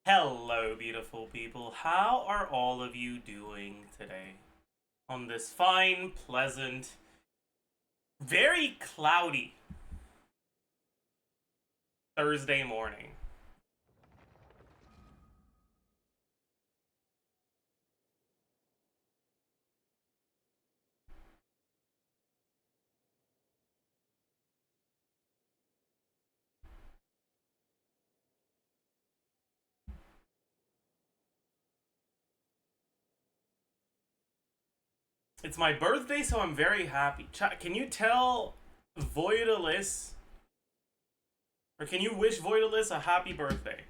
Hello, beautiful people. How are all of you doing today? On this fine, pleasant, very cloudy Thursday morning. It's my birthday, so I'm very happy. Chat, can you tell Voidalis, or can you wish Voidalis a happy birthday?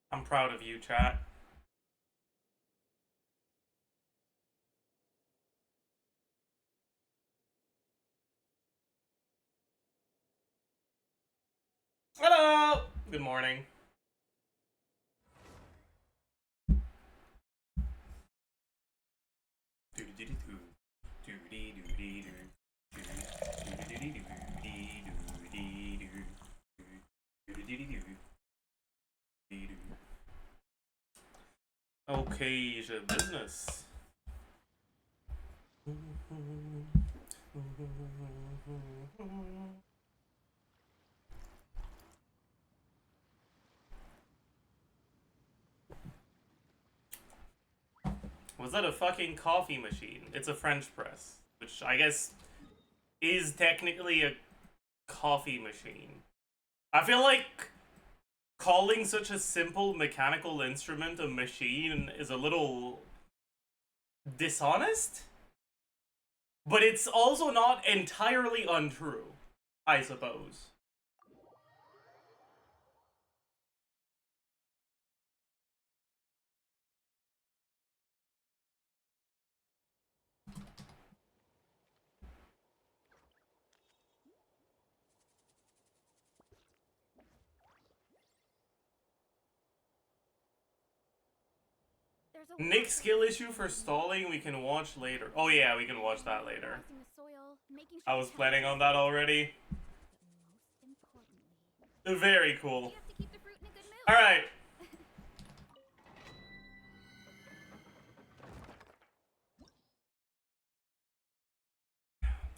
I'm proud of you, chat. Hello! Good morning. Okay, je business. Was that a fucking coffee machine? It's a French press, which I guess is technically a coffee machine. I feel like calling such a simple mechanical instrument a machine is a little dishonest, but it's also not entirely untrue, I suppose. Nick's skill issue for stalling we can watch later. Oh yeah, we can watch that later. I was planning on that already. Very cool. Alright.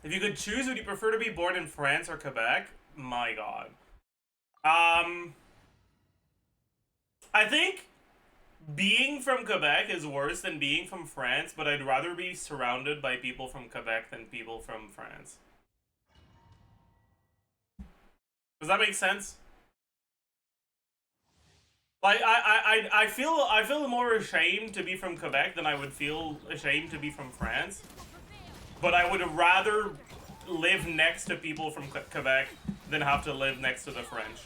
If you could choose, would you prefer to be born in France or Quebec? My god. I think being from Quebec is worse than being from France, but I'd rather be surrounded by people from Quebec than people from France. Does that make sense? Like I feel more ashamed to be from Quebec than I would feel ashamed to be from France. But I would rather live next to people from Quebec than have to live next to the French.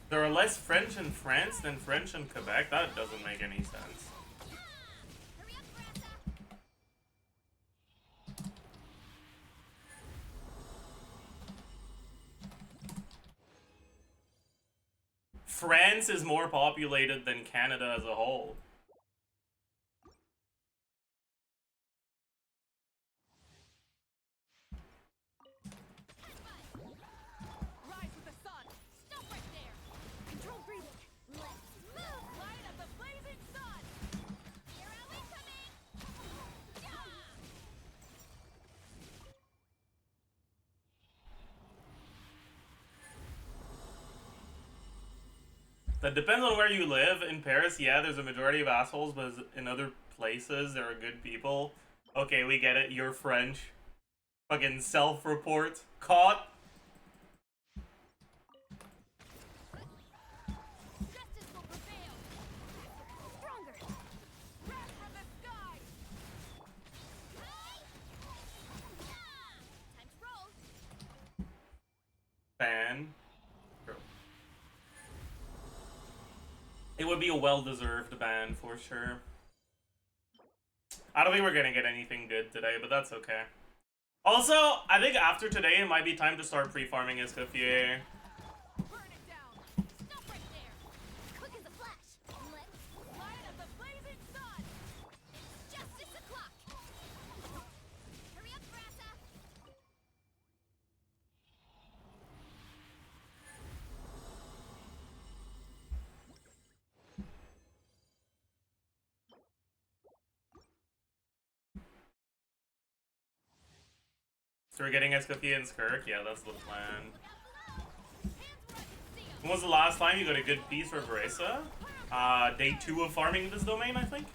There are less French in France than French in Quebec? That doesn't make any sense. France is more populated than Canada as a whole. That depends on where you live. In Paris, yeah, there's a majority of assholes, but in other places, there are good people. Okay, we get it. You're French. Fucking self-report. Caught. Ban. It would be a well-deserved ban for sure. I don't think we're gonna get anything good today, but that's okay. Also, I think after today it might be time to start pre-farming Escoffier. So we're getting Escoffier and Skirk? Yeah, that's the plan. When was the last time you got a good piece for Beresa? Day 2 of farming this domain, I think?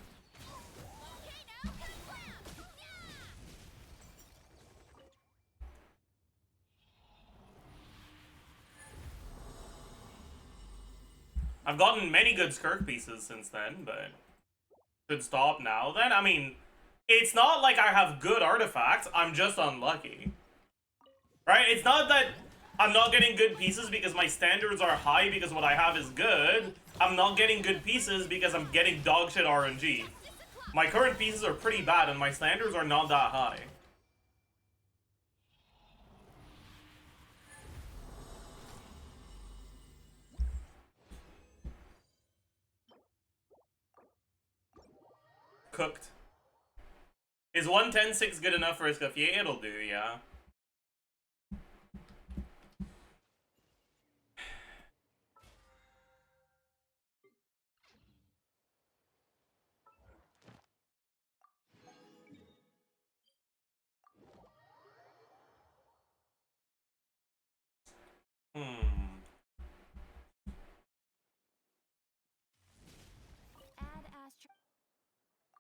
I've gotten many good Skirk pieces since then, but should stop now then? I mean, it's not like I have good artifacts, I'm just unlucky. Right? It's not that I'm not getting good pieces because my standards are high because what I have is good. I'm not getting good pieces because I'm getting dogshit RNG. My current pieces are pretty bad and my standards are not that high. Cooked. Is 110.6 good enough for Escoffier? It'll do, yeah.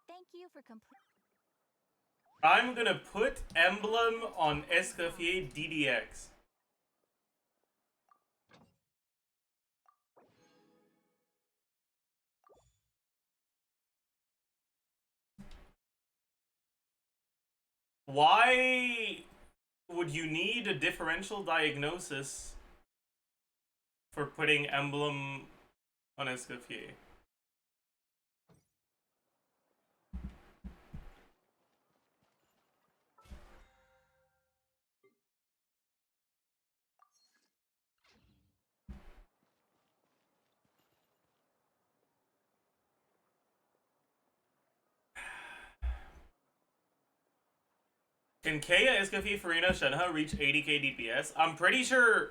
Thank you for complete. I'm gonna put Emblem on Escoffier DDX. Why would you need a differential diagnosis for putting Emblem on Escoffier? Can Kaya, Escoffier, Farina, Shenhe reach 80k DPS? I'm pretty sure.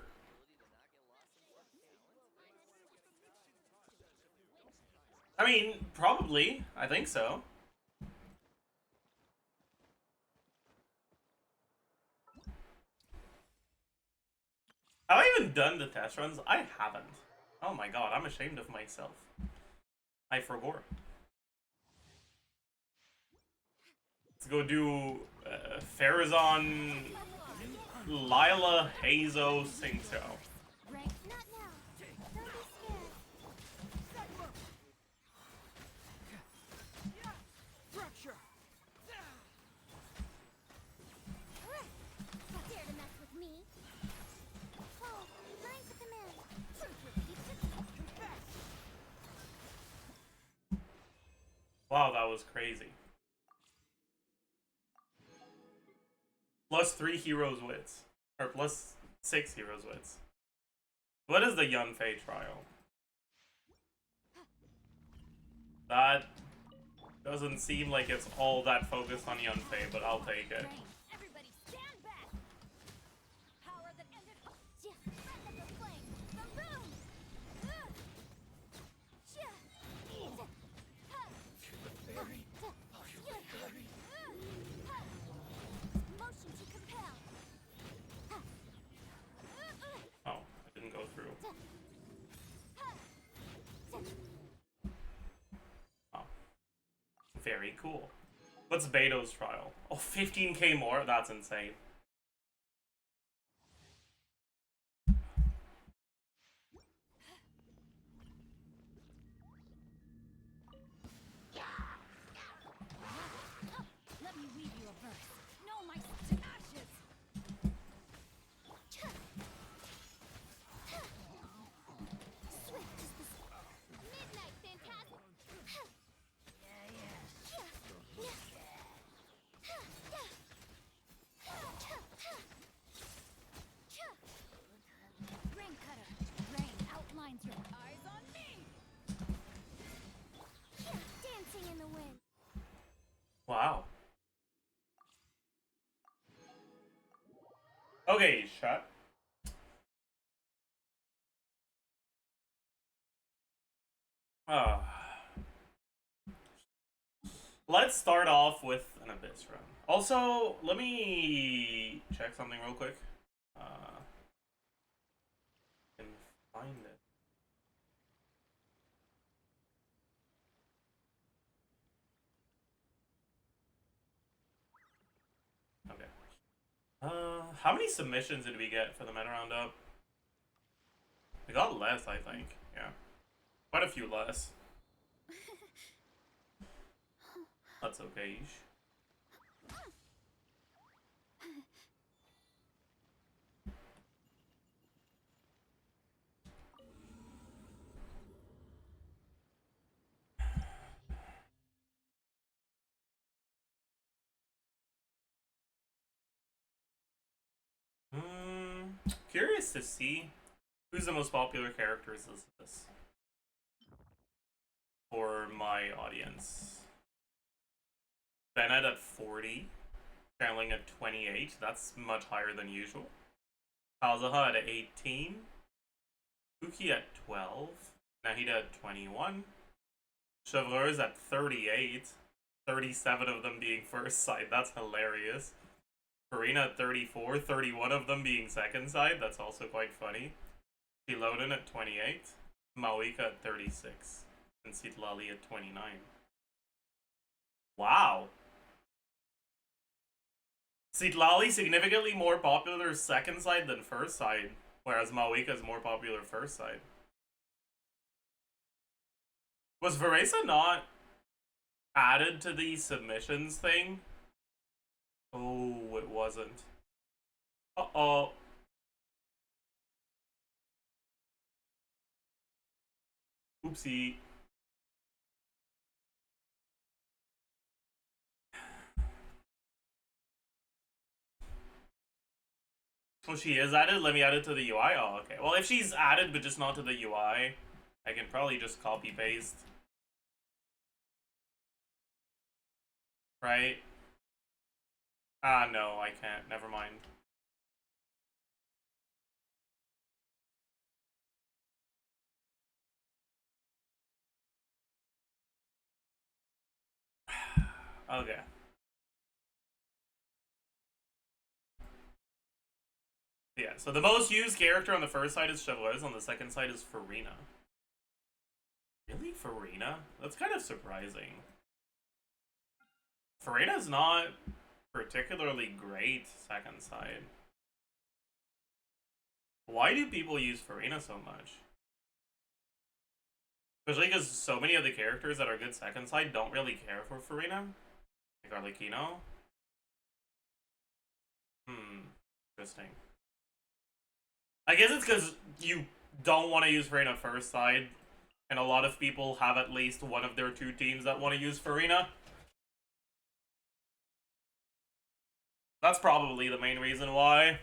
I mean, probably. I think so. Have I even done the test runs? I haven't. Oh my god, I'm ashamed of myself. I forgot. Let's go do Farazan, Lila, Hazo, Singto. Wow, that was crazy. Plus 3 heroes wits. Or plus 6 heroes wits. What is the Yunfei trial? That doesn't seem like it's all that focused on Yunfei, but I'll take it. Very cool. What's Beto's trial? Oh, 15k more? That's insane. Okay, shut. Let's start off with an Abyss run. Also, let me check something real quick. Can find it. Okay. How many submissions did we get for the meta roundup? We got less, I think. Yeah. Quite a few less. That's okay. Curious to see who's the most popular characters is this for my audience. Bennett at 40, channeling at 28. That's much higher than usual. Kazuha at 18. Kuki at 12. Nahida at 21. Chevreuse at 38. 37 of them being first side. That's hilarious. Farina at 34. 31 of them being second side. That's also quite funny. Piloden at 28. Mawika at 36. And Sitlali at 29. Wow. Sitlali significantly more popular second side than first side, whereas Mawika is more popular first side. Was Varesa not added to the submissions thing? Oh, it wasn't. Uh-oh. Oopsie. Oh, she is added? Let me add it to the UI? Oh, okay. Well, if she's added but just not to the UI, I can probably just copy-paste. Right? Ah, no, I can't. Never mind. Okay. Yeah, so the most used character on the first side is Chevreuse, on the second side is Farina. Really? Farina? That's kind of surprising. Farina's not particularly great second side. Why do people use Farina so much? Especially because so many of the characters that are good second side don't really care for Farina. Like Arlecchino. Interesting. I guess it's because you don't want to use Farina first side, and a lot of people have at least one of their two teams that want to use Farina. That's probably the main reason why.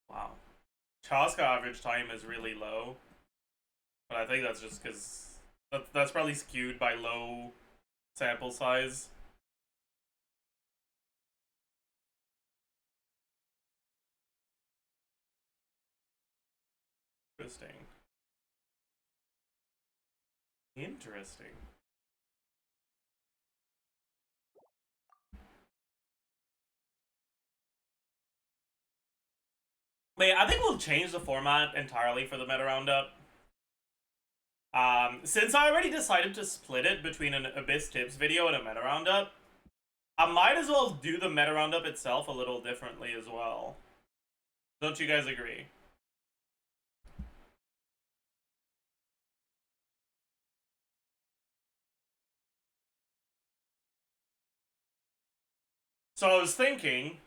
Wow. Chaska average time is really low, but I think that's just because that's probably skewed by low sample size. Interesting. Interesting. Wait, I think we'll change the format entirely for the meta roundup. Since I already decided to split it between an Abyss Tips video and a meta roundup, I might as well do the meta roundup itself a little differently as well. Don't you guys agree? So I was thinking,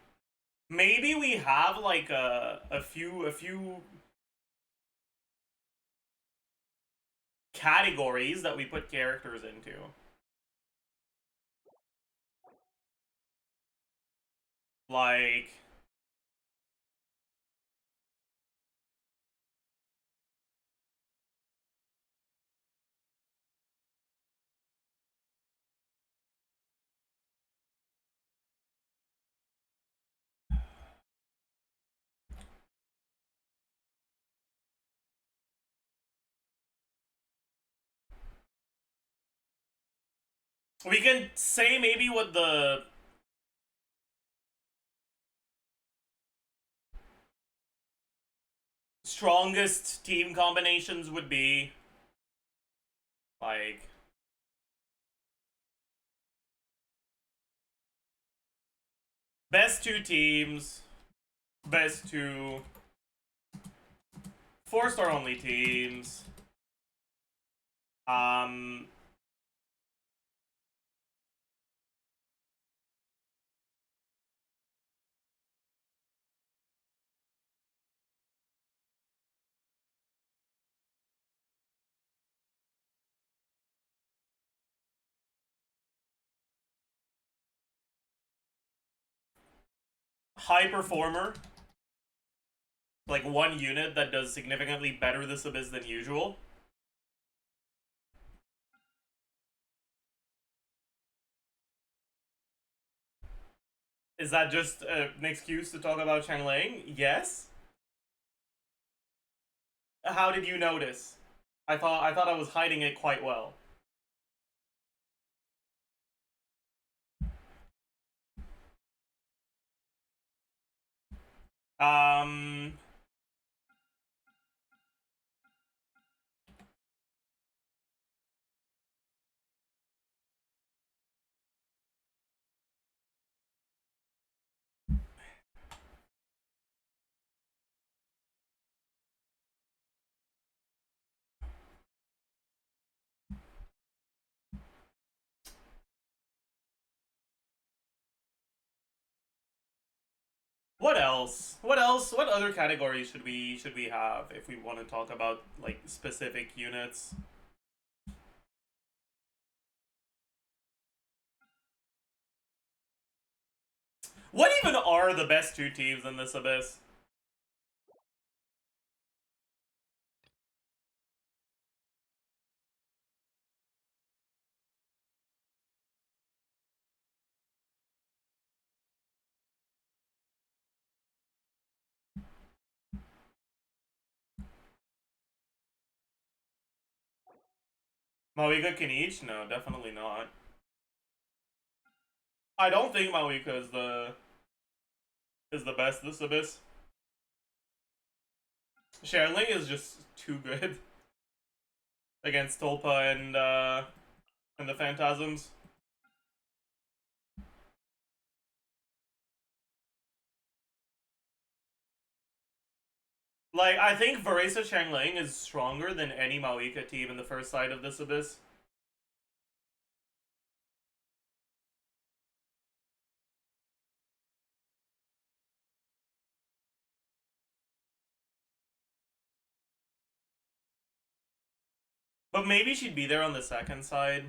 maybe we have like a few categories that we put characters into. Like, we can say maybe what the strongest team combinations would be. Like, best two teams, best two 4-star only teams. High performer. Like one unit that does significantly better this abyss than usual. Is that just an excuse to talk about Changlang? Yes. How did you notice? I thought I was hiding it quite well. What else? What else? What other categories should we have if we want to talk about like specific units? What even are the best two teams in this abyss? Mawika can each? No, definitely not. I don't think Mawika is the best this abyss. Sherling is just too good against Tulpa and the Phantasms. Like, I think Varesa Changlang is stronger than any Mawika team in the first side of this abyss. But maybe she'd be there on the second side.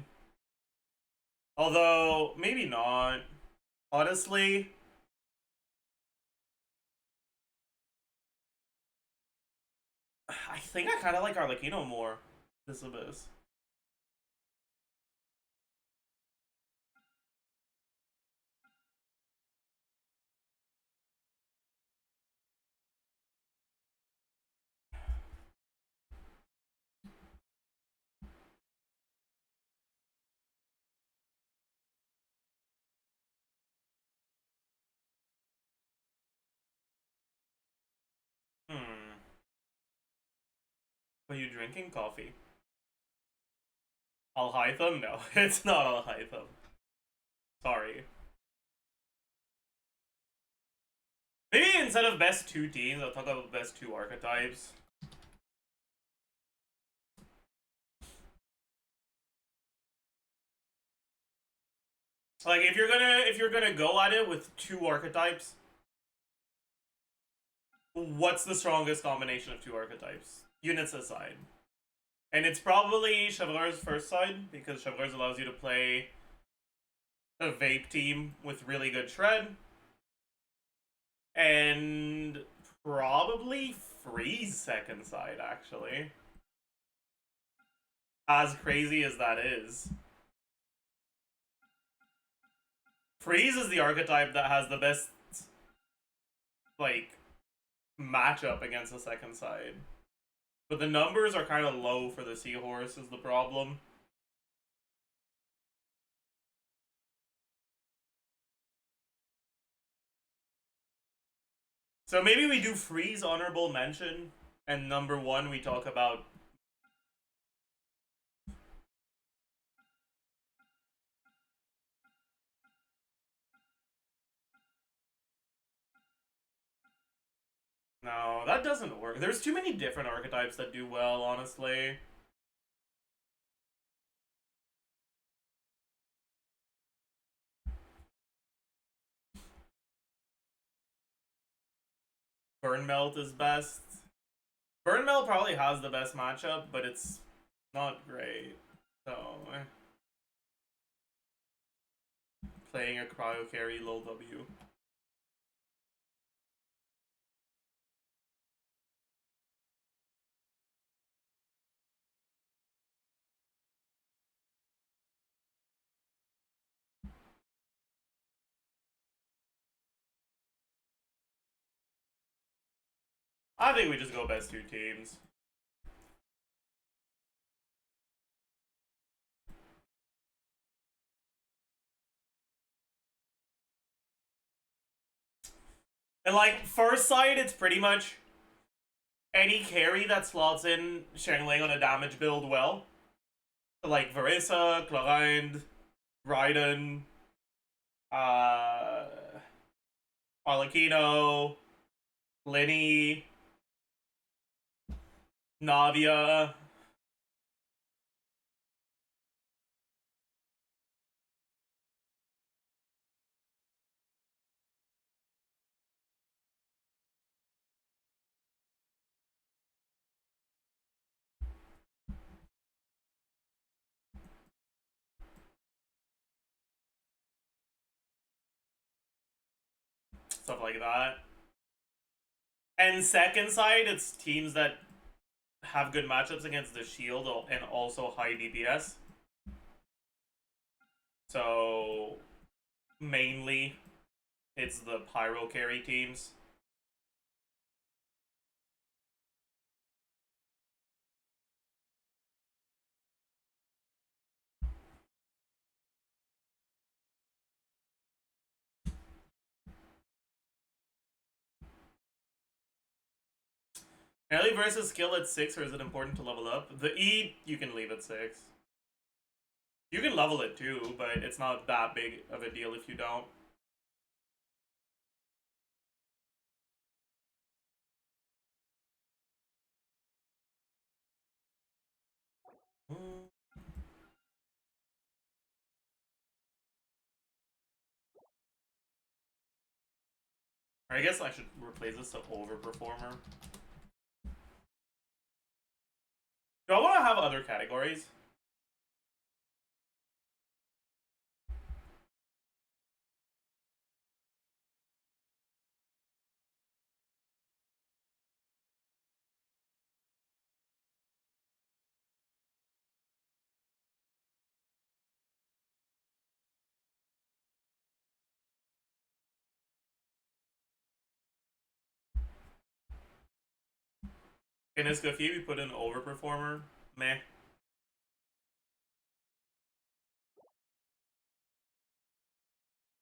Although, maybe not. Honestly. I think I kind of like Arlecchino more this abyss. Hmm. Are you drinking coffee? Al-Haytham? No, it's not Al-Haytham. Sorry. Maybe instead of best two teams, I'll talk about best two archetypes. Like if you're gonna go at it with two archetypes, what's the strongest combination of two archetypes? Units aside. And it's probably Chevreur's first side, because Chevreur's allows you to play a vape team with really good shred. And probably freeze second side, actually. As crazy as that is. Freeze is the archetype that has the best, like, matchup against the second side. But the numbers are kind of low for the Seahorse is the problem. So maybe we do freeze honorable mention, and number one we talk about. No, that doesn't work. There's too many different archetypes that do well, honestly. Burn Melt is best. Burn Melt probably has the best matchup, but it's not great. So, playing a cryo carry low W. I think we just go best two teams. And like, first sight, it's pretty much any carry that slots in Shangling on a damage build well. Like Varisa, Clorind, Raiden, Arlecchino, Linny, Navia. Stuff like that. And second side, it's teams that have good matchups against the shield and also high DPS. So mainly it's the pyro carry teams. Melee versus skill at 6, or is it important to level up? The E, you can leave at 6. You can level it too, but it's not that big of a deal if you don't. Or I guess I should replace this to Overperformer. Do I want to have other categories? In this Goofy, we put in Overperformer. Meh. I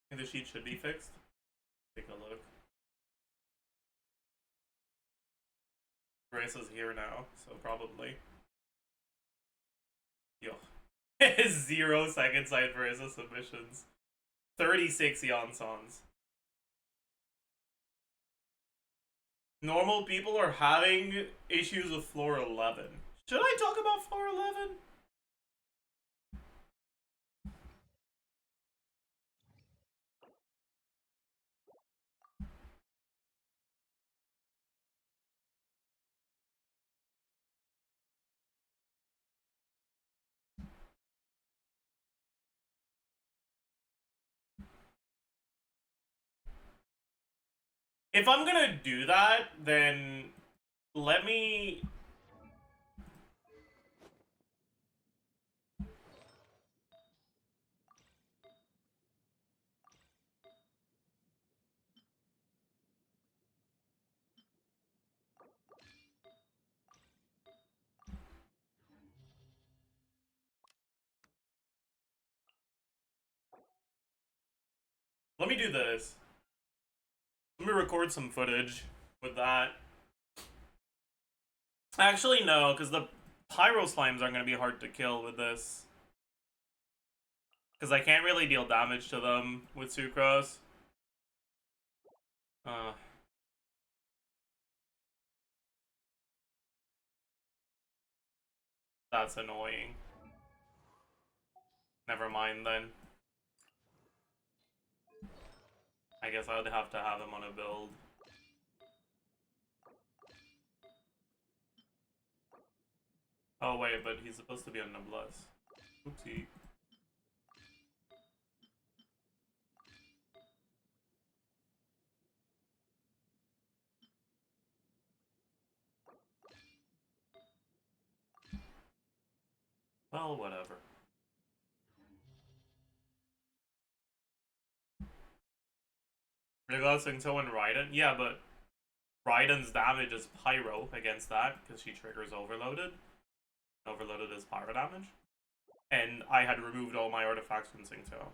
think the sheet should be fixed. Take a look. Grace is here now, so probably. Yo. 0 second sight versus submissions. 36 Yansons. Normal people are having issues with floor 11. Should I talk about floor 11? If I'm gonna do that, then let me... Let me do this. Let me record some footage with that. Actually, no, because the pyro slimes are going to be hard to kill with this. Because I can't really deal damage to them with sucrose. That's annoying. Never mind then. I guess I would have to have him on a build. Oh wait, but he's supposed to be on Noblesse. Oopsie. Well, whatever. Regarding so and Raiden? Yeah, but Raiden's damage is pyro against that, because she triggers Overloaded. Overloaded is pyro damage. And I had removed all my artifacts from Singto.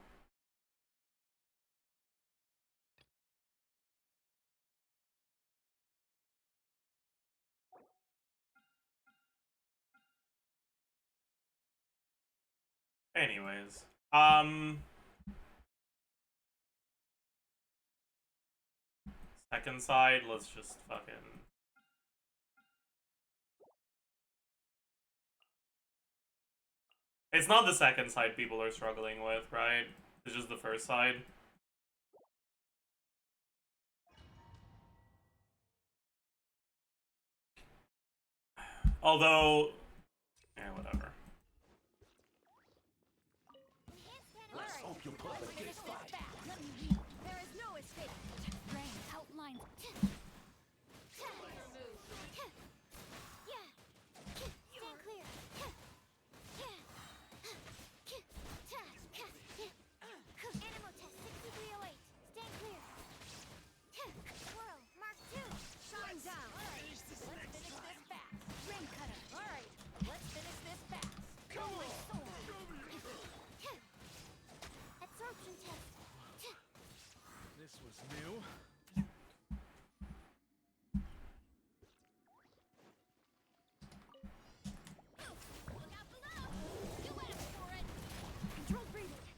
Anyways, second side, let's just fucking... It's not the second side people are struggling with, right? It's just the first side. Although... yeah, whatever. Let's hope your puppet gets fight. There is no escape. Rain outlines. Stand clear. Animal test 6308. Stand clear. Swirl. Mark 2. Shine down. Let's finish this fast. Rain cutter. Alright. Let's finish this fast. Come on. Absorption test. This was new. Look out below. You asked for it. Control breathing.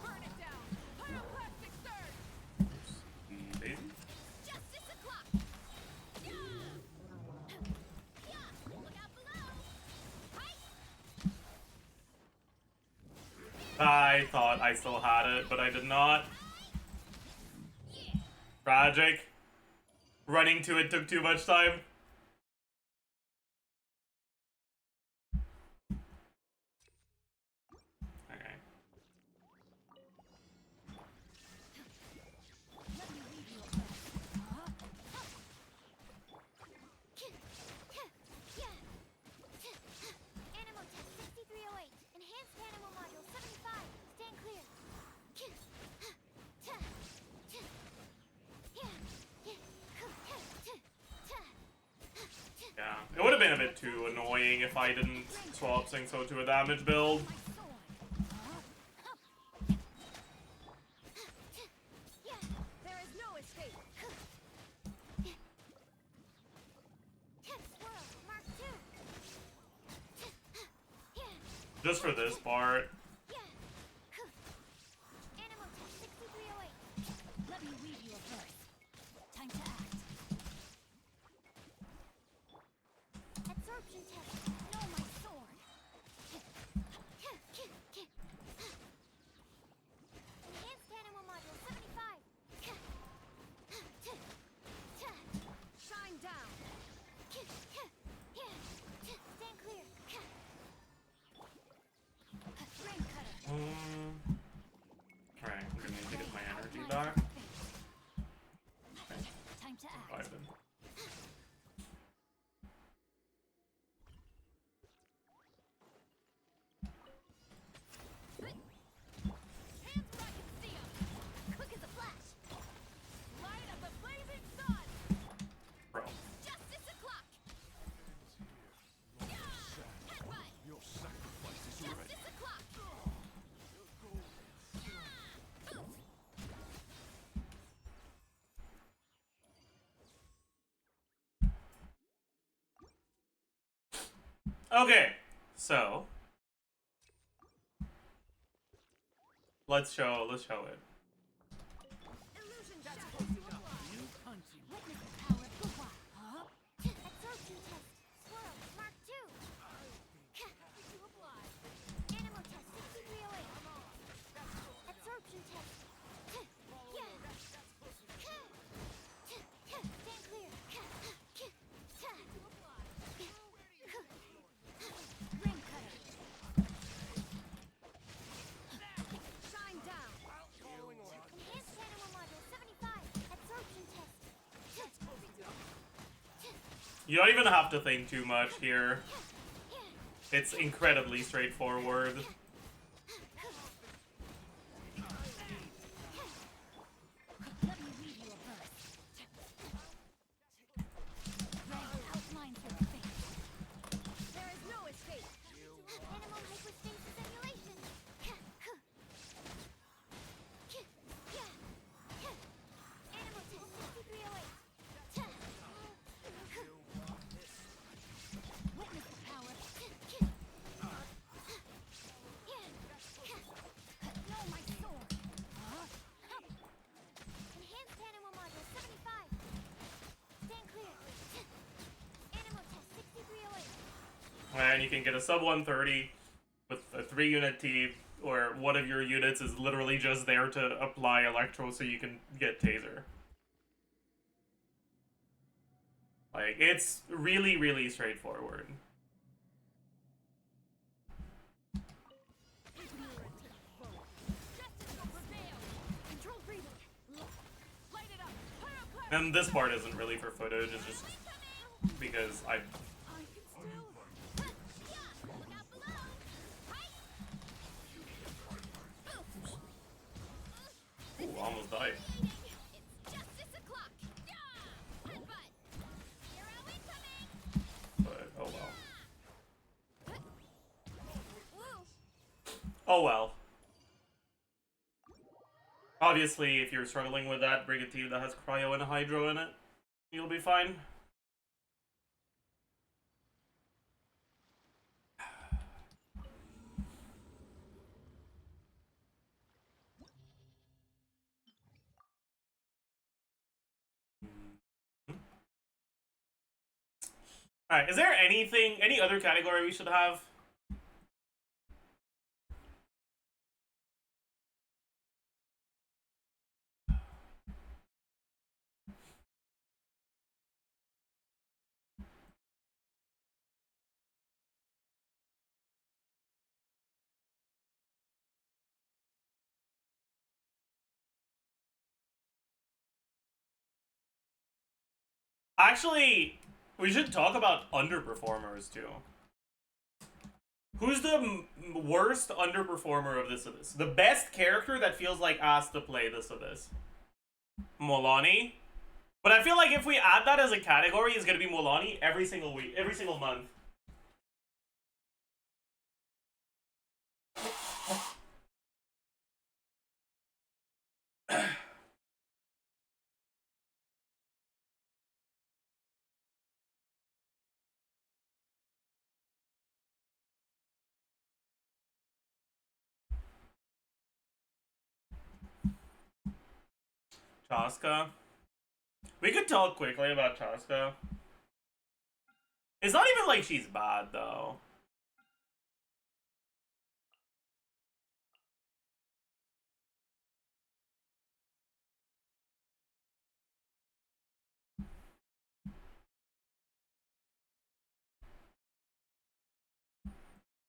Burn it down. Pyroclastic surge. Baby? Justice o'clock. Yeah. Yeah. Look out below. Hi. I thought I still had it, but I did not. Tragic. Running to it took too much time. Okay. Animal test 6308. Enhanced animal module 75. Stand clear. Yeah. It would have been a bit too annoying if I didn't swap Singso to a damage build. There is no escape. Swirl. Mark 2. Just for this part. Animal test 6308. Let me read you a verse. Time to act. Absorption test. Know my sword. Enhanced animal module 75. Shine down. Stand clear. Rain Okay, so let's show it. Illusion that's supposed to apply. Witness the power of Googoooooooooooooo. Huh? Absorption test. Swirl. Mark 2. To apply. Animal test 6308. Absorption test. Yeah. Stand clear. To apply. Ring cutter. Shine down. Enhanced animal module 75. Absorption test. You don't even have to think too much here. It's incredibly straightforward. Let me read you a verse. Red outlines your fate. There is no escape. Animal hyperspace simulation. Animal test 6308. Witness the power. No, my sword. Enhanced animal module 75. Stand clear. Animal test 6308. And you can get a sub 130 with a 3-unit T, or one of your units is literally just there to apply electro so you can get taser. Like, it's really, really straightforward. And this part isn't really for footage, it's just because I... Ooh, almost died. But, oh well. Oh well. Obviously, if you're struggling with that, bring a team that has cryo and hydro in it. You'll be fine. Alright, is there any other category we should have? Actually, we should talk about underperformers too. Who's the worst underperformer of this Abyss? The best character that feels like asked to play this Abyss? Molani? But I feel like if we add that as a category, it's gonna be Molani every single week, every single month. Chaska. We could talk quickly about Chaska. It's not even like she's bad, though.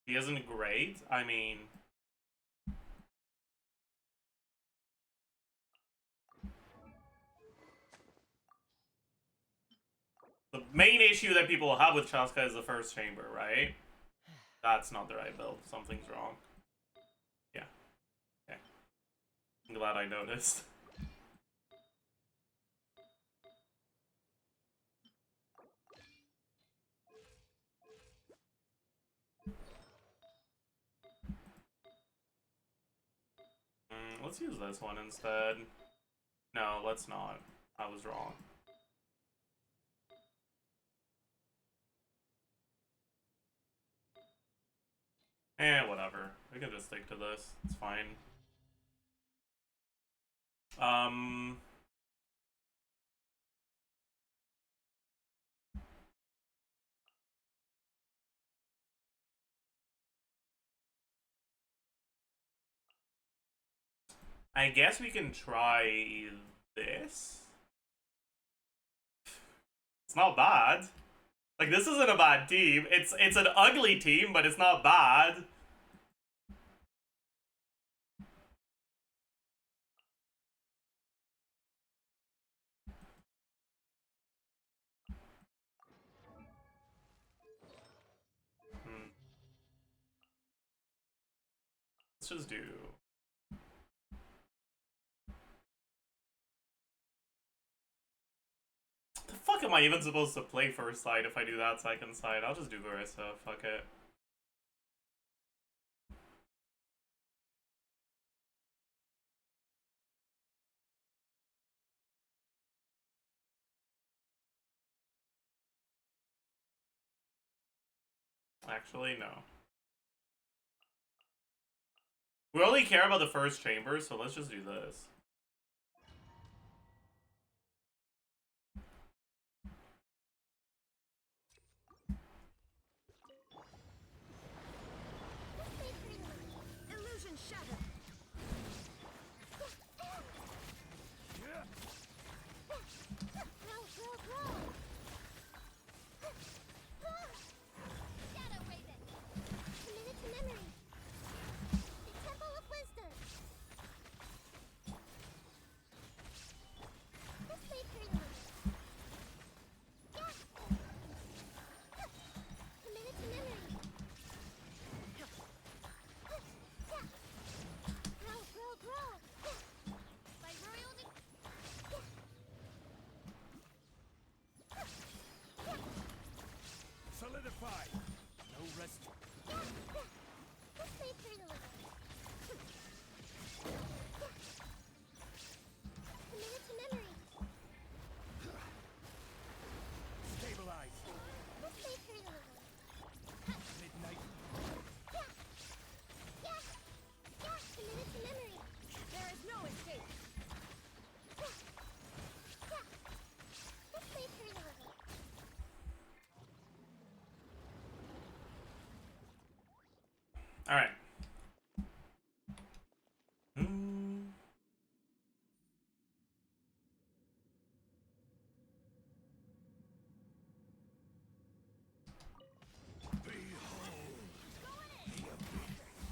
She isn't great. I mean... The main issue that people have with Chaska is the first chamber, right? That's not the right build. Something's wrong. Yeah. Okay. I'm glad I noticed. Let's use this one instead. No, let's not. I was wrong. Eh, whatever. We can just stick to this. It's fine. I guess we can try this. It's not bad. Like, this isn't a bad team. It's an ugly team, but it's not bad. Let's just do... The fuck am I even supposed to play first side if I do that second side? I'll just do Marissa. Fuck it. Actually, no. We only care about the first chamber, so let's just do this. Illusion shattered. Shadow Raven. Committed to memory. The Temple of Wisdom. This way, Curly. Committed to memory. Grow. By royalty. Solidify. No rest. This way, Curly. Committed to memory. Stabilize. This way, Curly. Midnight. Committed to memory. There is no escape. This way, Curly. Alright.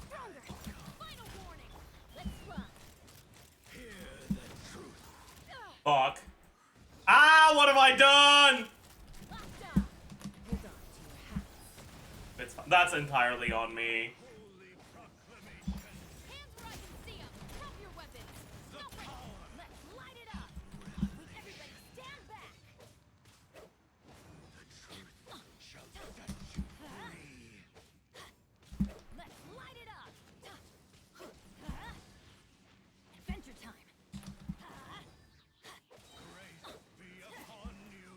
Stronger. Final warning. Let's run. Fuck. Ah, what have I done? Locked down. Hold on to your hats. It's fine. That's entirely on me. Holy proclamation. Hands where I can see 'em. Drop your weapons. Stop it. Let's light it up. Everybody stand back. Shall set you free. Let's light it up. Adventure time. Grace be upon you.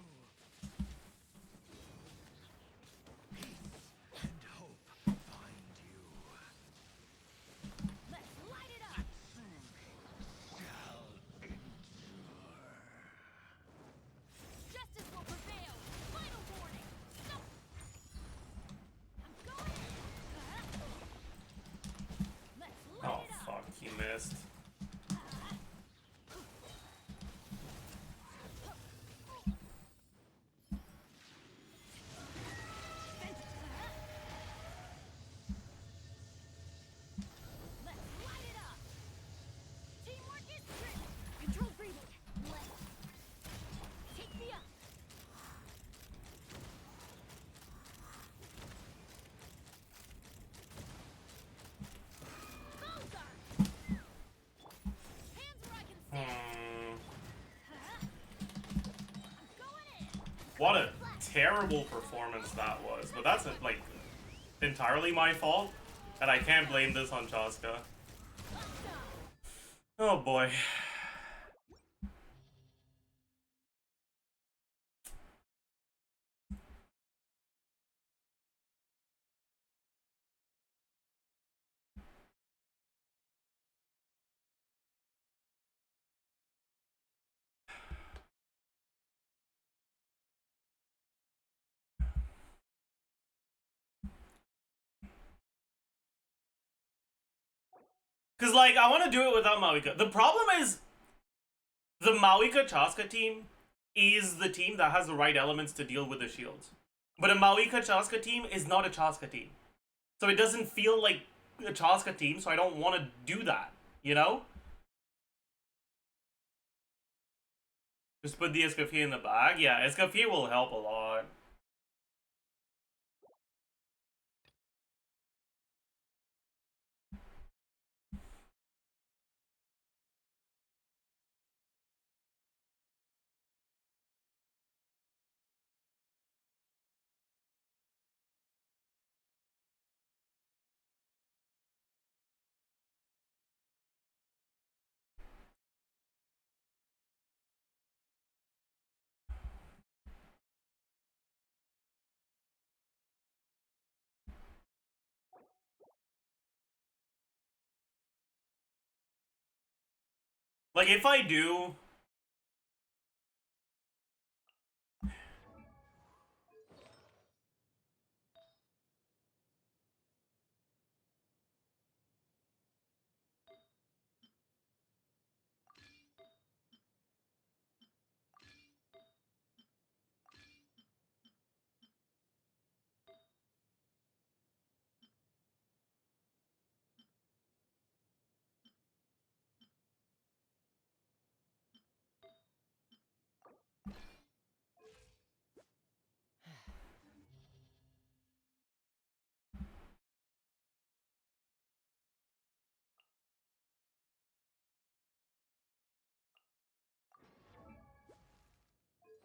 Peace and hope find you. Let's light it up. Shall endure. Justice will prevail. Final warning. Stop. I'm going in. Let's light Oh, it up. fuck. He missed. Let's light it up. Teamwork is strength. Controlled breathing. Let's take me up. Bullseye. Hands where I can see. I'm going in. What a terrible performance that was. But that's, like, entirely my fault. And I can't blame this on Chaska. Oh boy. Because, like, I want to do it without Mauika. The problem is, the Mauika Chaska team is the team that has the right elements to deal with the shields. But a Mauika Chaska team is not a Chaska team. So it doesn't feel like a Chaska team, so I don't want to do that, you know? Just put the Escoffier in the bag? Yeah, Escoffier will help a lot. Like, if I do...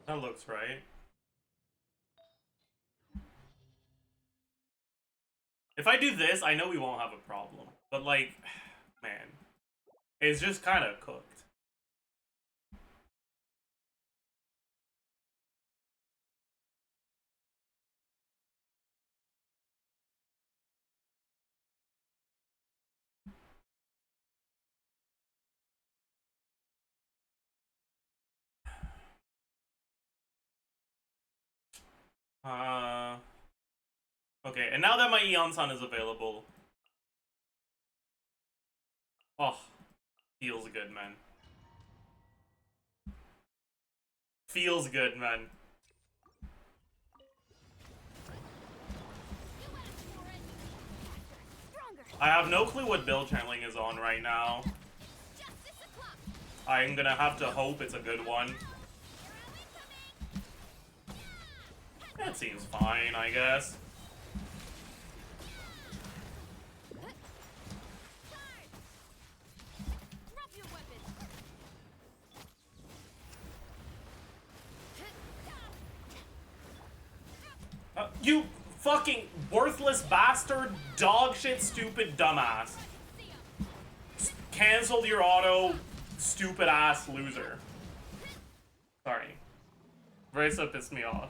That looks right. If I do this, I know we won't have a problem. But, like, man, it's just kind of cooked. Okay, and now that my Eon Sun is available... Oh, feels good, man. Feels good, man. I have no clue what build channeling is on right now. I'm gonna have to hope it's a good one. That seems fine, I guess. You fucking worthless bastard, dog shit, stupid dumbass. Cancel your auto, stupid ass loser. Sorry. Vresa pissed me off.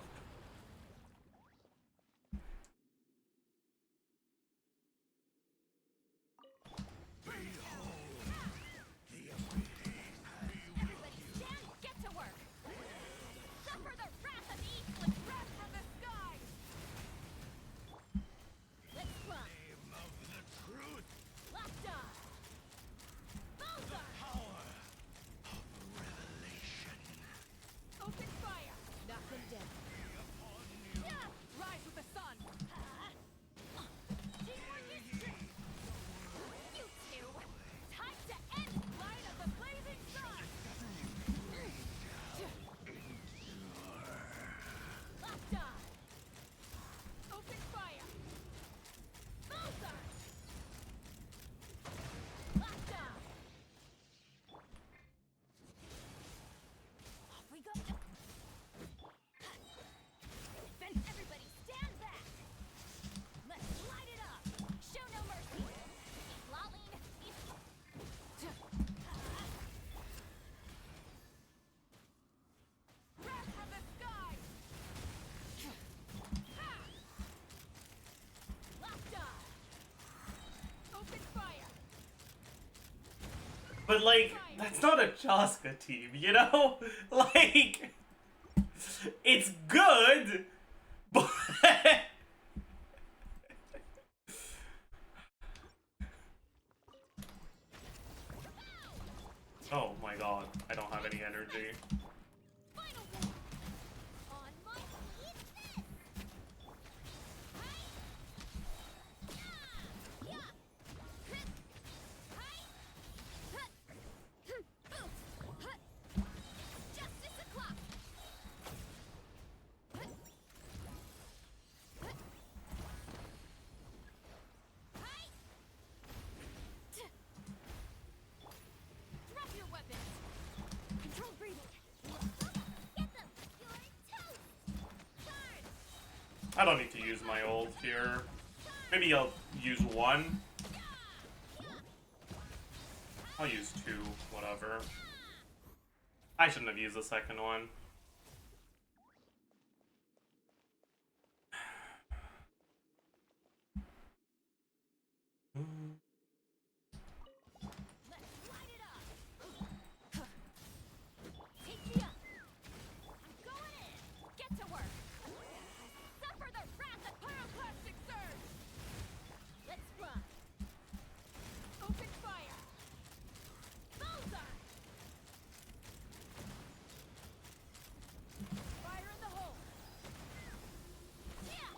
But, like, that's not a Chaska team, you know? Like, it's good, but... don't have any energy. Final one. On my feet. Justice o'clock. Drop your weapons. Controlled breathing. Get them. You're toast. Charge. I don't need to use my ult here. Maybe I'll use one. I'll use two, whatever. I shouldn't have used the second one. Let's light it up. Take me up. I'm going in. Get to work. Suffer the wrath of pyroclastic surge. Let's run. Open fire. Bullseye. Fire in the hole. Yeah.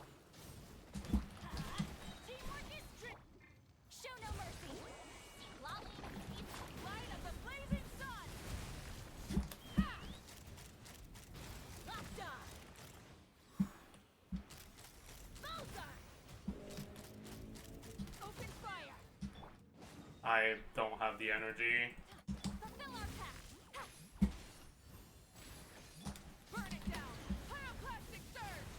Teamwork is trick. Show no mercy. Lolly, light of the blazing sun. Ha! Locked on. Bullseye. Open fire. I don't have the energy. Fulfill our pact. Ha! Burn it down. Pyroclastic surge.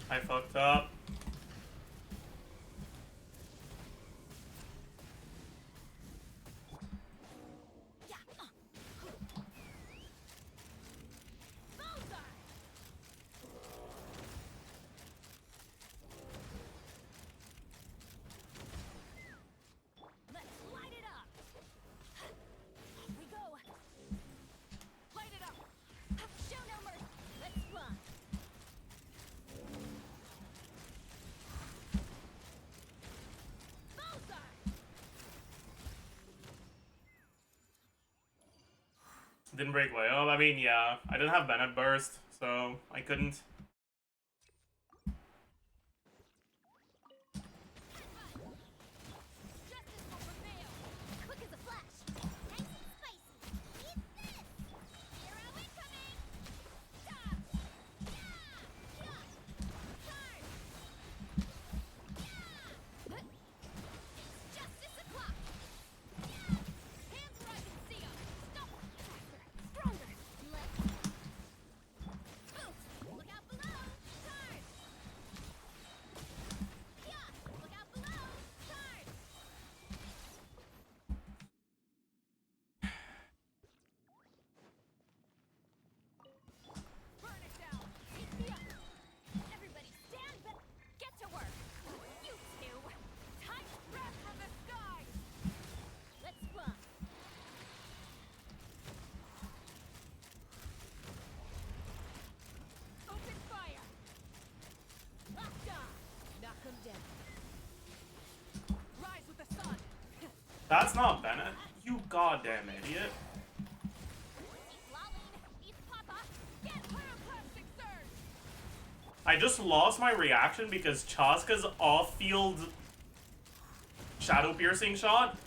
I fucked up. Yeah. Bullseye. Let's light it up. Off we go. Light it up. Show no mercy. Let's run. Bullseye. Didn't break way. Oh, I mean, yeah. I didn't have Bennett burst, so I couldn't. Justice will prevail. Quick as a flash. Nice and spicy. Eat this. Arrow incoming. Stop. Yeah. Yeah. Charge. Yeah. It's justice o'clock. Yeah. Hands where I can see 'em. Stop. Faster. Stronger. Let's. Boost. Look out below. Charge. Yeah. Look out below. Charge. Burn it down. Take me up. Everybody stand back. Get to work. You two. Time to grab from the sky. Let's run. Open fire. Locked on. Knock 'em down. Rise with the sun. That's not Bennett. You goddamn idiot. Eat Lolline. Eat Papa. Get pyroclastic surge. I just lost my reaction because Chaska's off-field shadow piercing shot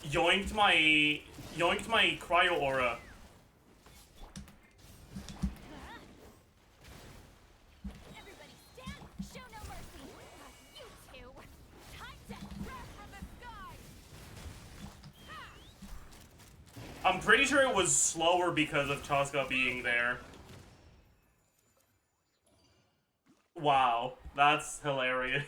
yoinked my cryo aura. Everybody stand. Show no mercy. You two. Time to grab from the sky. Ha! I'm pretty sure it was slower because of Chaska being there. Wow, that's hilarious.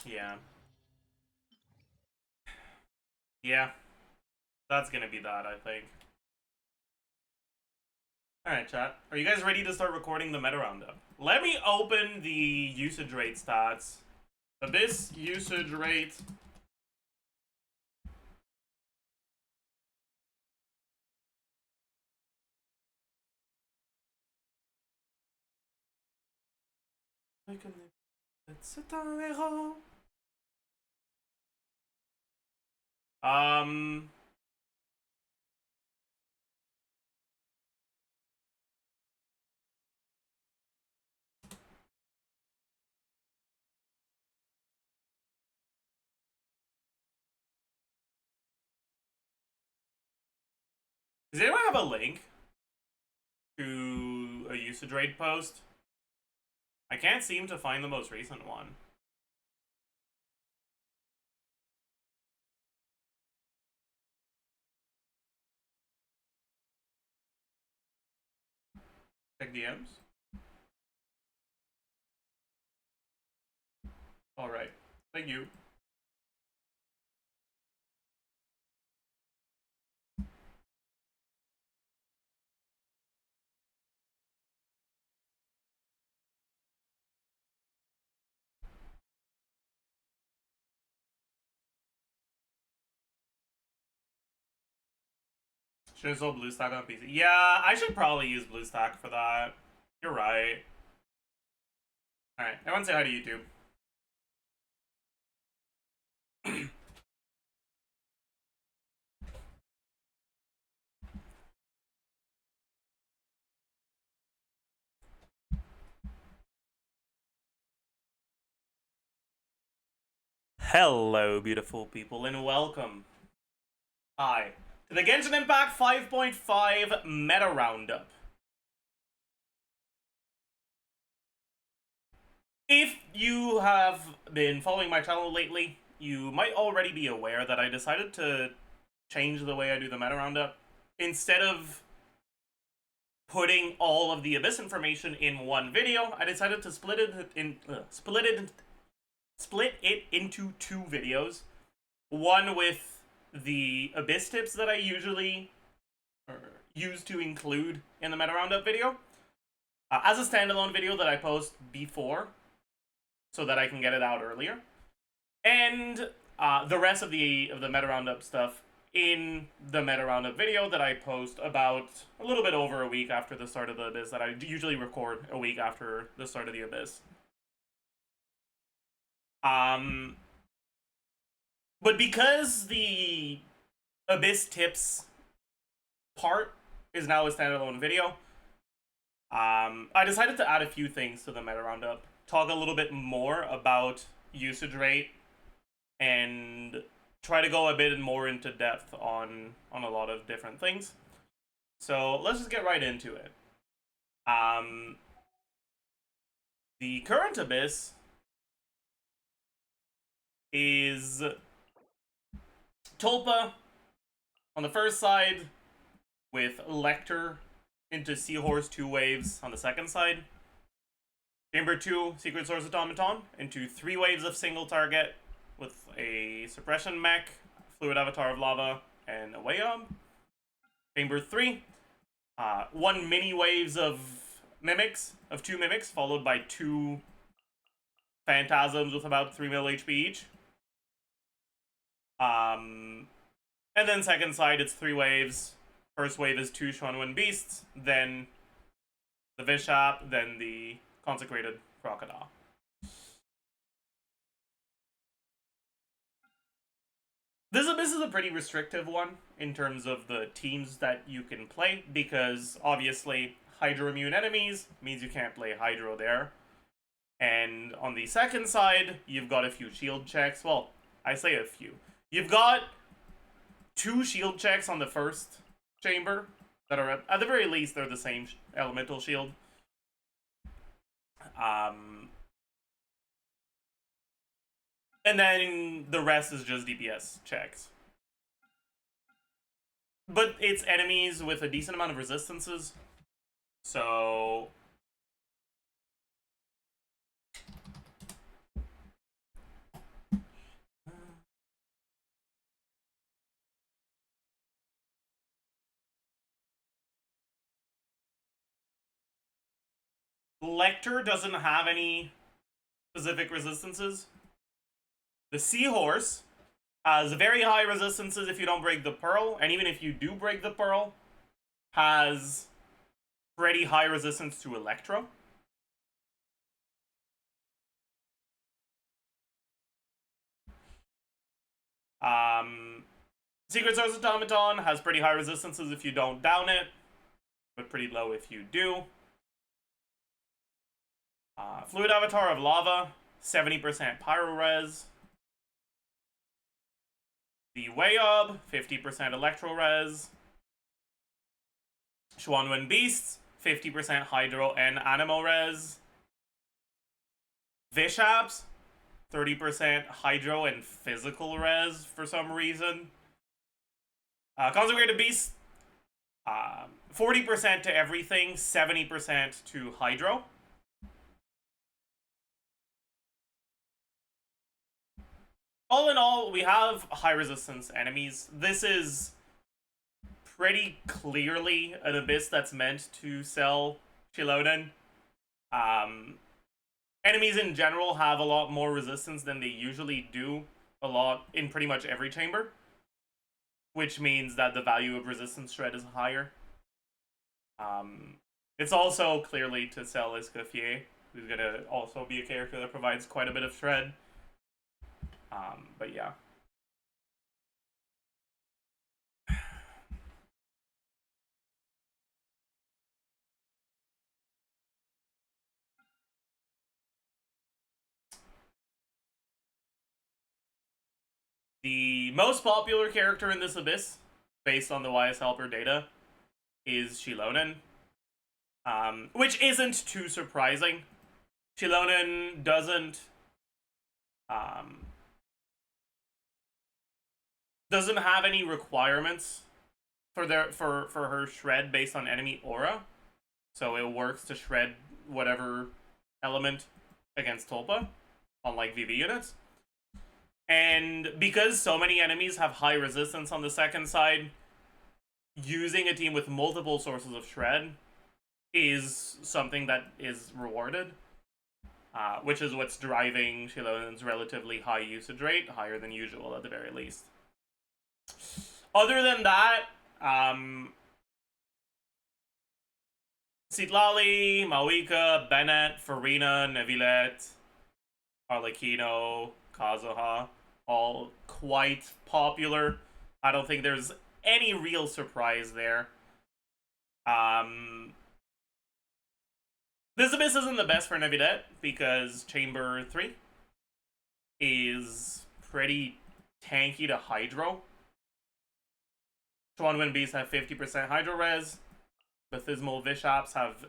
Yeah. Yeah. That's gonna be that, I think. Alright, chat. Are you guys ready to start recording the meta roundup? Let me open the usage rate stats. Abyss usage rate. Does anyone have a link to a usage rate post? I can't seem to find the most recent one. Check DMs. Alright. Thank you. Should install BlueStack on PC. Yeah, I should probably use BlueStack for that. You're right. Alright, everyone say hi to YouTube. Hello, beautiful people, and welcome. Hi. To the Genshin Impact 5.5 Meta Roundup. If you have been following my channel lately, you might already be aware that I decided to change the way I do the Meta Roundup. Instead of putting all of the Abyss information in one video, I decided to split it into two videos. One with the Abyss tips that I usually use to include in the Meta Roundup video, as a standalone video that I post before, so that I can get it out earlier, and the rest of the Meta Roundup stuff in the Meta Roundup video that I post about a little bit over a week after the start of the Abyss, that I usually record a week after the start of the Abyss. But because the Abyss tips part is now a standalone video, I decided to add a few things to the Meta Roundup. Talk a little bit more about usage rate, and try to go a bit more into depth on a lot of different things. So let's just get right into it. The current Abyss is Tulpa on the first side, with Lecter into Seahorse 2 waves on the second side. Chamber 2, Secret Source Automaton into 3 waves of single target with a Suppression Mech, Fluid Avatar of Lava, and a Wayab. Chamber 3, 1 mini waves of Mimics, of 2 Mimics, followed by 2 Phantasms with about 3 mil HP each. And then second side, it's 3 waves. First wave is 2 Shuanwen Beasts, then the Bishop, then the Consecrated Crocodile. This Abyss is a pretty restrictive one in terms of the teams that you can play, because obviously Hydro immune enemies means you can't play Hydro there. And on the second side, you've got a few shield checks. Well, I say a few. You've got 2 shield checks on the first chamber that are, at the very least, they're the same elemental shield. And then the rest is just DPS checks. But it's enemies with a decent amount of resistances. So Lecter doesn't have any specific resistances. The Seahorse has very high resistances if you don't break the Pearl, and even if you do break the Pearl, has pretty high resistance to Electro. Secret Source Automaton has pretty high resistances if you don't down it, but pretty low if you do. Fluid Avatar of Lava, 70% Pyro Res. The Wayob, 50% Electro Res. Schwanwen Beasts, 50% Hydro and Animo Res. Vishaps, 30% Hydro and Physical Res for some reason. Consecrated Beasts, 40% to everything, 70% to Hydro. All in all, we have high resistance enemies. This is pretty clearly an Abyss that's meant to sell Shilonen. Enemies in general have a lot more resistance than they usually do a lot in pretty much every chamber, which means that the value of resistance shred is higher. It's also clearly to sell Escoffier, who's going to also be a character that provides quite a bit of shred. But yeah. The most popular character in this Abyss, based on the YS Helper data, is Shilonen. Which isn't too surprising. Shilonen doesn't have any requirements for her shred based on enemy aura, so it works to shred whatever element against Tulpa, unlike VV units. And because so many enemies have high resistance on the second side, using a team with multiple sources of shred is something that is rewarded, which is what's driving Shilonen's relatively high usage rate, higher than usual at the very least. Other than that, Citlali, Mawika, Bennett, Farina, Nevilette, Arlecchino, Kazuha, all quite popular. I don't think there's any real surprise there. This Abyss isn't the best for Nevilette because Chamber 3 is pretty tanky to Hydro. Schwanwen Beasts have 50% Hydro Res. Bathismal Vishops have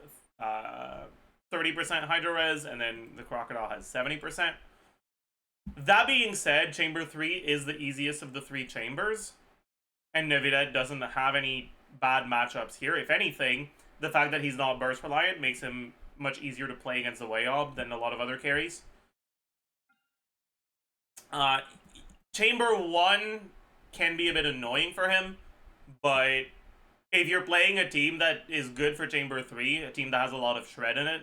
30% Hydro Res, and then the Crocodile has 70%. That being said, Chamber 3 is the easiest of the three chambers, and Nevilette doesn't have any bad matchups here. If anything, the fact that he's not burst reliant makes him much easier to play against the Wayob than a lot of other carries. Chamber 1 can be a bit annoying for him, but if you're playing a team that is good for Chamber 3, a team that has a lot of shred in it,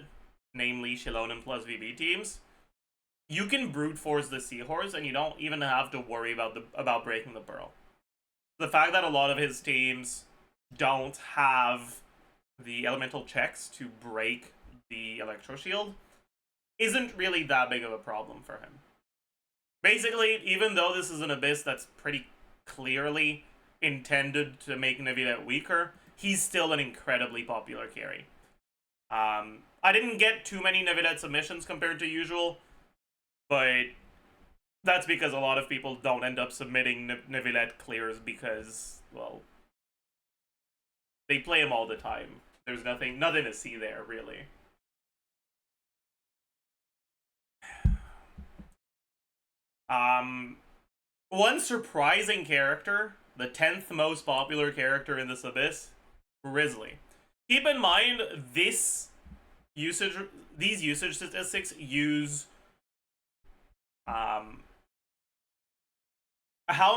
namely Shilonen plus VB teams, you can brute force the Seahorse and you don't even have to worry about breaking the Pearl. The fact that a lot of his teams don't have the elemental checks to break the Electro Shield isn't really that big of a problem for him. Basically, even though this is an Abyss that's pretty clearly intended to make Nevilette weaker, he's still an incredibly popular carry. I didn't get too many Nevilette submissions compared to usual, but that's because a lot of people don't end up submitting Nevilette clears because, well, they play him all the time. There's nothing to see there, really. One surprising character, the 10th most popular character in this Abyss, Grizzly. Keep in mind, these usage statistics use how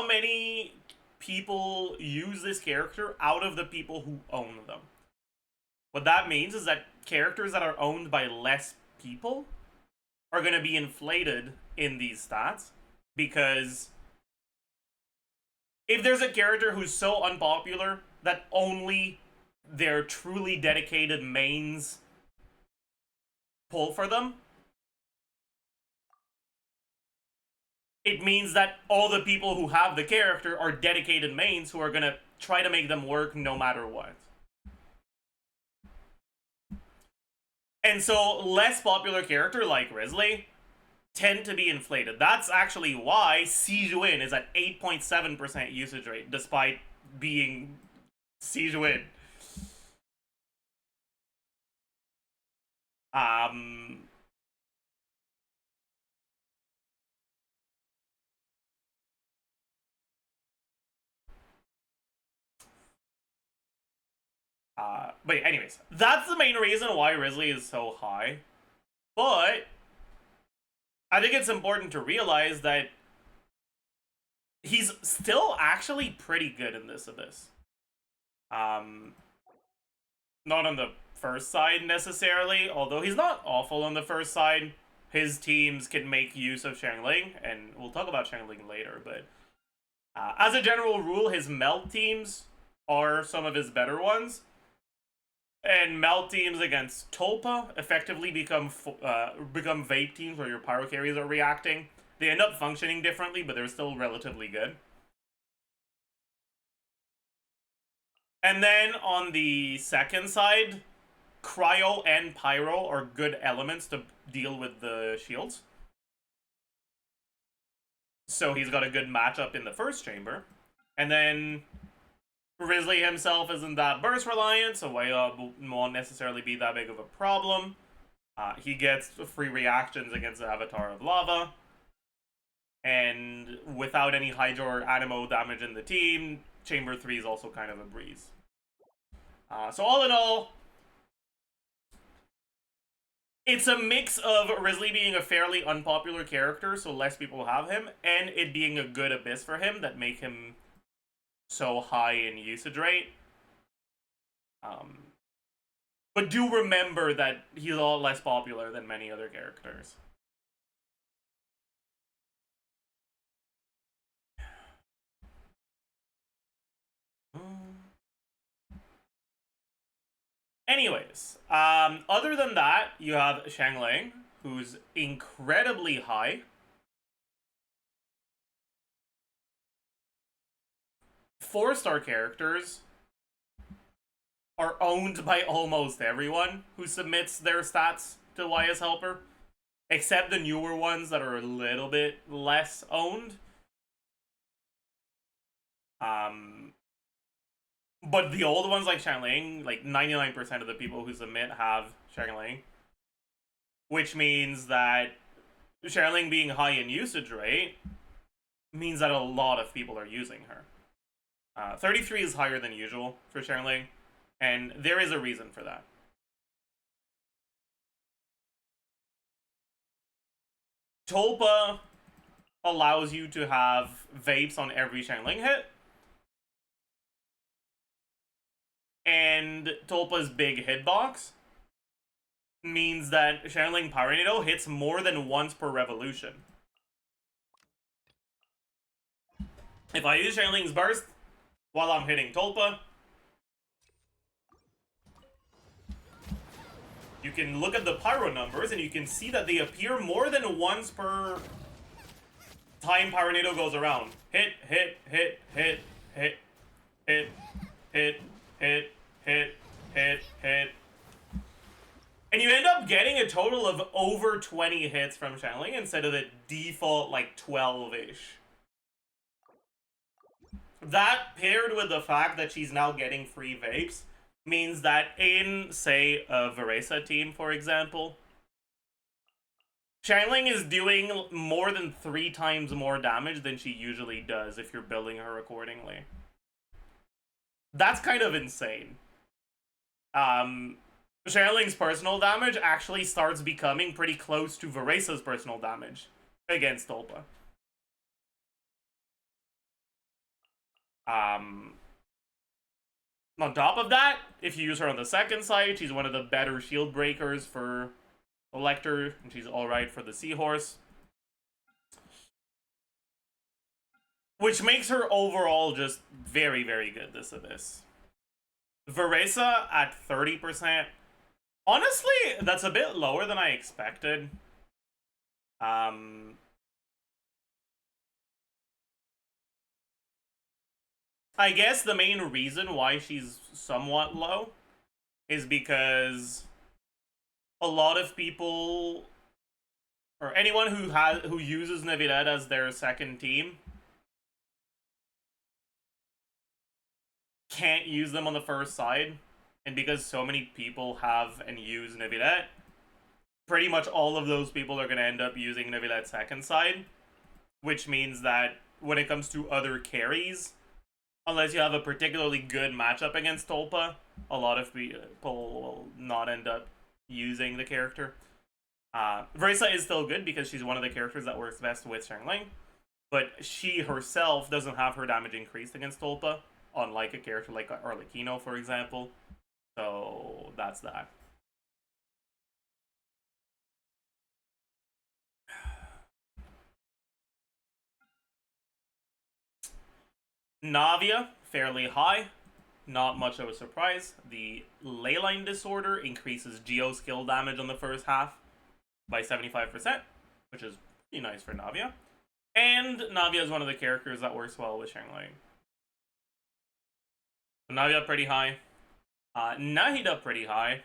many people use this character out of the people who own them. What that means is that characters that are owned by less people are going to be inflated in these stats, because if there's a character who's so unpopular that only their truly dedicated mains pull for them, it means that all the people who have the character are dedicated mains who are going to try to make them work no matter what. And so less popular character like Grizzly tend to be inflated. That's actually why Sijuin is at 8.7% usage rate, despite being Sijuin. But anyways, that's the main reason why Grizzly is so high. But I think it's important to realize that he's still actually pretty good in this Abyss. Not on the first side necessarily, although he's not awful on the first side. His teams can make use of Xiangling, and we'll talk about Xiangling later, but as a general rule, his melt teams are some of his better ones. And melt teams against Tulpa effectively become vape teams where your pyro carries are reacting. They end up functioning differently, but they're still relatively good. And then on the second side, Cryo and Pyro are good elements to deal with the shields. So he's got a good matchup in the first chamber. And then Grizzly himself isn't that burst reliant, so won't necessarily be that big of a problem. He gets free reactions against the Avatar of Lava. And without any Hydro or Animo damage in the team, Chamber 3 is also kind of a breeze. So all in all, it's a mix of Grizzly being a fairly unpopular character, so less people have him, and it being a good Abyss for him that make him so high in usage rate. But do remember that he's a lot less popular than many other characters. Anyways, other than that, you have Xiangling, who's incredibly high. 4-star characters are owned by almost everyone who submits their stats to YS Helper, except the newer ones that are a little bit less owned. But the old ones like Xiangling, like 99% of the people who submit have Xiangling, which means that Xiangling being high in usage rate means that a lot of people are using her. 33 is higher than usual for Xiangling, and there is a reason for that. Tulpa allows you to have vapes on every Xiangling hit, and Tulpa's big hitbox means that Xiangling Pyronado hits more than once per revolution. If I use Xiangling's burst while I'm hitting Tulpa, you can look at the pyro numbers and you can see that they appear more than once per time Pyronado goes around. Hit, hit, hit, hit, hit, hit, hit, hit, hit, hit, hit. And you end up getting a total of over 20 hits from Xiangling instead of the default like 12-ish. That, paired with the fact that she's now getting free vapes, means that in, say, a Veresa team, for example, Xiangling is doing more than 3 times more damage than she usually does if you're building her accordingly. That's kind of insane. Xiangling's personal damage actually starts becoming pretty close to Veresa's personal damage against Tulpa. On top of that, if you use her on the second side, she's one of the better shield breakers for Elector, and she's alright for the Seahorse. Which makes her overall just very, very good this Abyss. Veresa at 30%. Honestly, that's a bit lower than I expected. I guess the main reason why she's somewhat low is because a lot of people, or anyone who uses Navidad as their second team, can't use them on the first side, and because so many people have and use Navidad, pretty much all of those people are going to end up using Navidad second side, which means that when it comes to other carries, unless you have a particularly good matchup against Tolpa, a lot of people will not end up using the character. Veresa is still good because she's one of the characters that works best with Xiangling, but she herself doesn't have her damage increased against Tolpa, unlike a character like Arlecchino, for example. So that's that. Navia, fairly high. Not much of a surprise. The Leyline Disorder increases Geo skill damage on the first half by 75%, which is pretty nice for Navia. And Navia is one of the characters that works well with Xiangling. Navia pretty high. Nahida pretty high.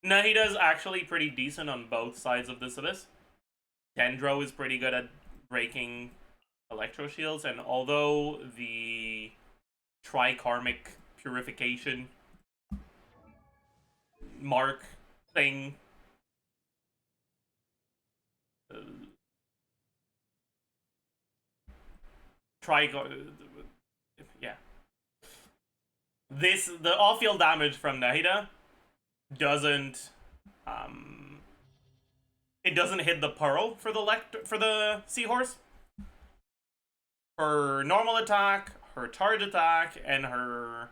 Nahida is actually pretty decent on both sides of this Abyss. Dendro is pretty good at breaking Electro Shields, and although the Trikarmic Purification mark thing yeah. The off-field damage from Nahida doesn't it doesn't hit the Pearl for the Seahorse. Her normal attack, her charge attack, and her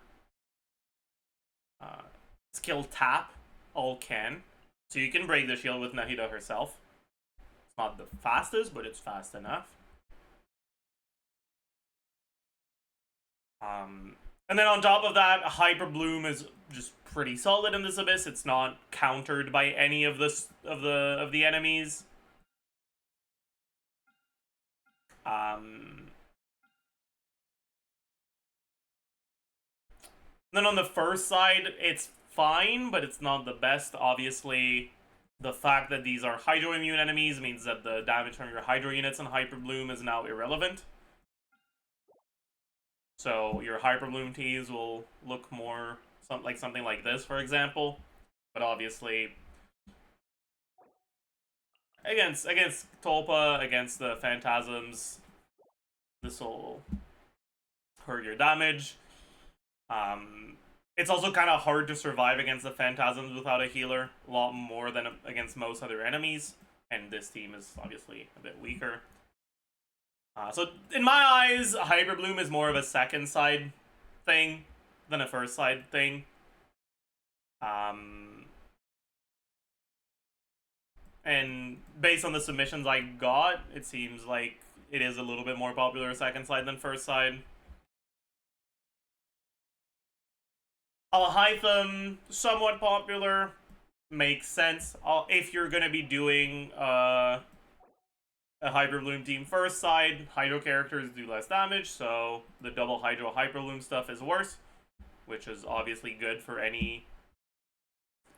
skill tap all can. So you can break the shield with Nahida herself. It's not the fastest, but it's fast enough. And then on top of that, Hyper Bloom is just pretty solid in this Abyss. It's not countered by any of the enemies. Then on the first side, it's fine, but it's not the best. Obviously, the fact that these are Hydro immune enemies means that the damage from your Hydro units and Hyper Bloom is now irrelevant. So your Hyper Bloom teams will look more like something like this, for example. But obviously, against Tolpa, against the Phantasms, this will hurt your damage. It's also kind of hard to survive against the Phantasms without a healer, a lot more than against most other enemies, and this team is obviously a bit weaker. So in my eyes, Hyper Bloom is more of a second side thing than a first side thing. And based on the submissions I got, it seems like it is a little bit more popular second side than first side. Alhaitham, somewhat popular, makes sense. If you're gonna be doing a Hyper Bloom team first side, Hydro characters do less damage, so the double Hydro Hyper Bloom stuff is worse, which is obviously good for any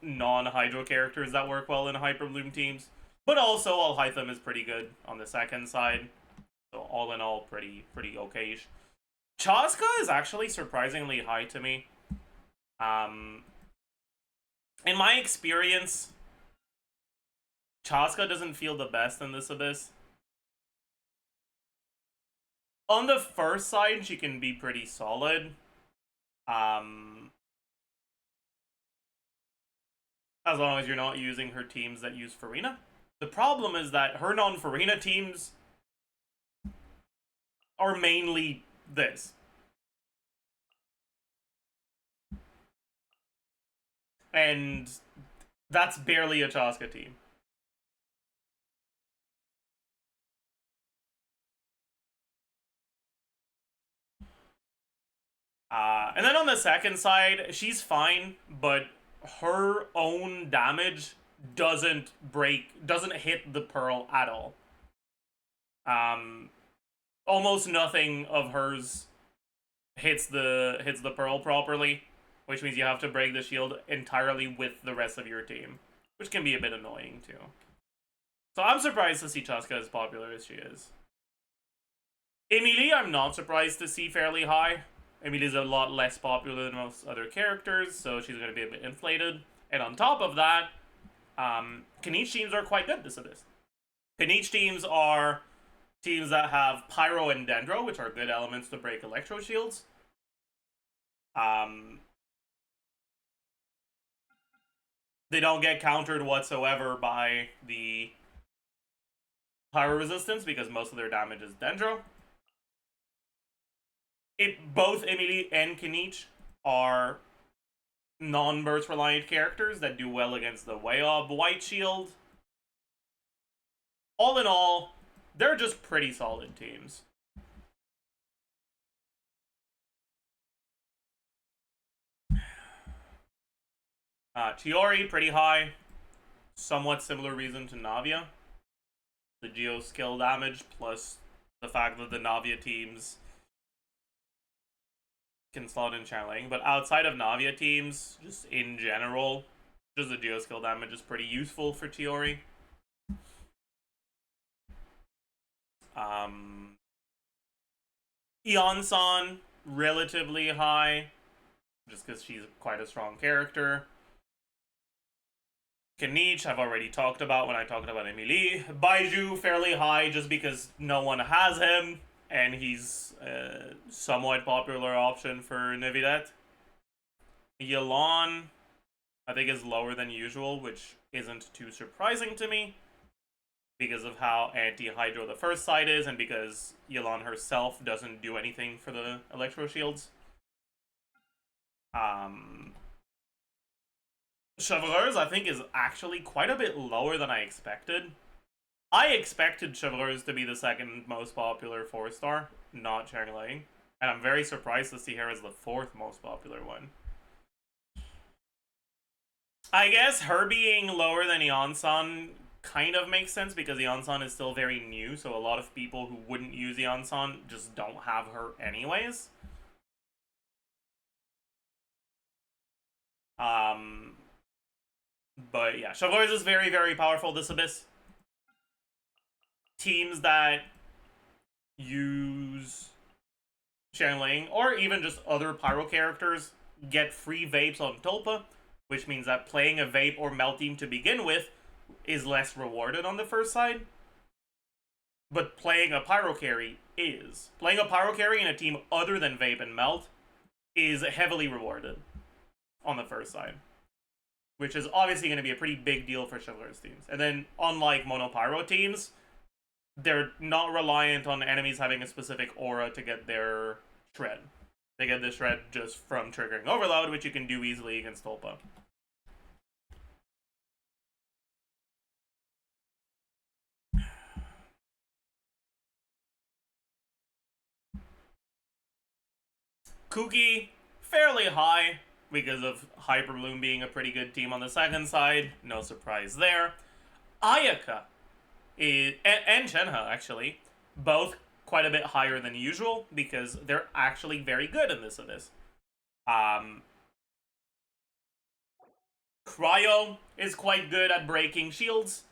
non-Hydro characters that work well in Hyper Bloom teams. But also, Alhaitham is pretty good on the second side, so all in all, pretty okay-ish. Chaska is actually surprisingly high to me. In my experience, Chaska doesn't feel the best in this Abyss. On the first side, she can be pretty solid. As long as you're not using her teams that use Farina. The problem is that her non-Farina teams are mainly this. And that's barely a Chaska team. And then on the second side, she's fine, but her own damage doesn't hit the Pearl at all. Almost nothing of hers hits the Pearl properly, which means you have to break the shield entirely with the rest of your team, which can be a bit annoying too. So I'm surprised to see Chaska as popular as she is. Emilie, I'm not surprised to see fairly high. Emilie's a lot less popular than most other characters, so she's going to be a bit inflated. And on top of that, Knight teams are quite good this Abyss. Knight teams are teams that have Pyro and Dendro, which are good elements to break Electro Shields. They don't get countered whatsoever by the Pyro resistance because most of their damage is Dendro. Both Emilie and Knight are non-burst reliant characters that do well against the Wayob White Shield. All in all, they're just pretty solid teams. Chiori, pretty high. Somewhat similar reason to Navia. The Geo skill damage plus the fact that the Navia teams can slot in channeling, but outside of Navia teams, just in general, just the Geo skill damage is pretty useful for Chiori. Eon-san, relatively high, just because she's quite a strong character. Knight, I've already talked about when I talked about Emilie. Baiju, fairly high, just because no one has him, and he's a somewhat popular option for Nevidet. Yelan, I think, is lower than usual, which isn't too surprising to me, because of how anti-Hydro the first side is, and because Yelan herself doesn't do anything for the Electro Shields. Chevreuse, I think, is actually quite a bit lower than I expected. I expected Chevreuse to be the second most popular 4-star, not Changeling, and I'm very surprised to see her as the fourth most popular one. I guess her being lower than Eon-san kind of makes sense because Eon-san is still very new, so a lot of people who wouldn't use Eon-san just don't have her anyways. But yeah, Chevreuse is very, very powerful this Abyss. Teams that use Changeling, or even just other Pyro characters, get free Vapes on Tulpa, which means that playing a Vape or Melt team to begin with is less rewarded on the first side. But playing a Pyro carry is. Playing a Pyro carry in a team other than Vape and Melt is heavily rewarded on the first side, which is obviously going to be a pretty big deal for Chevreuse teams. And then, unlike Mono Pyro teams, they're not reliant on enemies having a specific aura to get their Shred. They get the Shred just from triggering Overload, which you can do easily against Tulpa. Kuki, fairly high, because of Hyper Bloom being a pretty good team on the second side. No surprise there. Ayaka and Shenhe, actually, both quite a bit higher than usual, because they're actually very good in this Abyss. Cryo is quite good at breaking shields.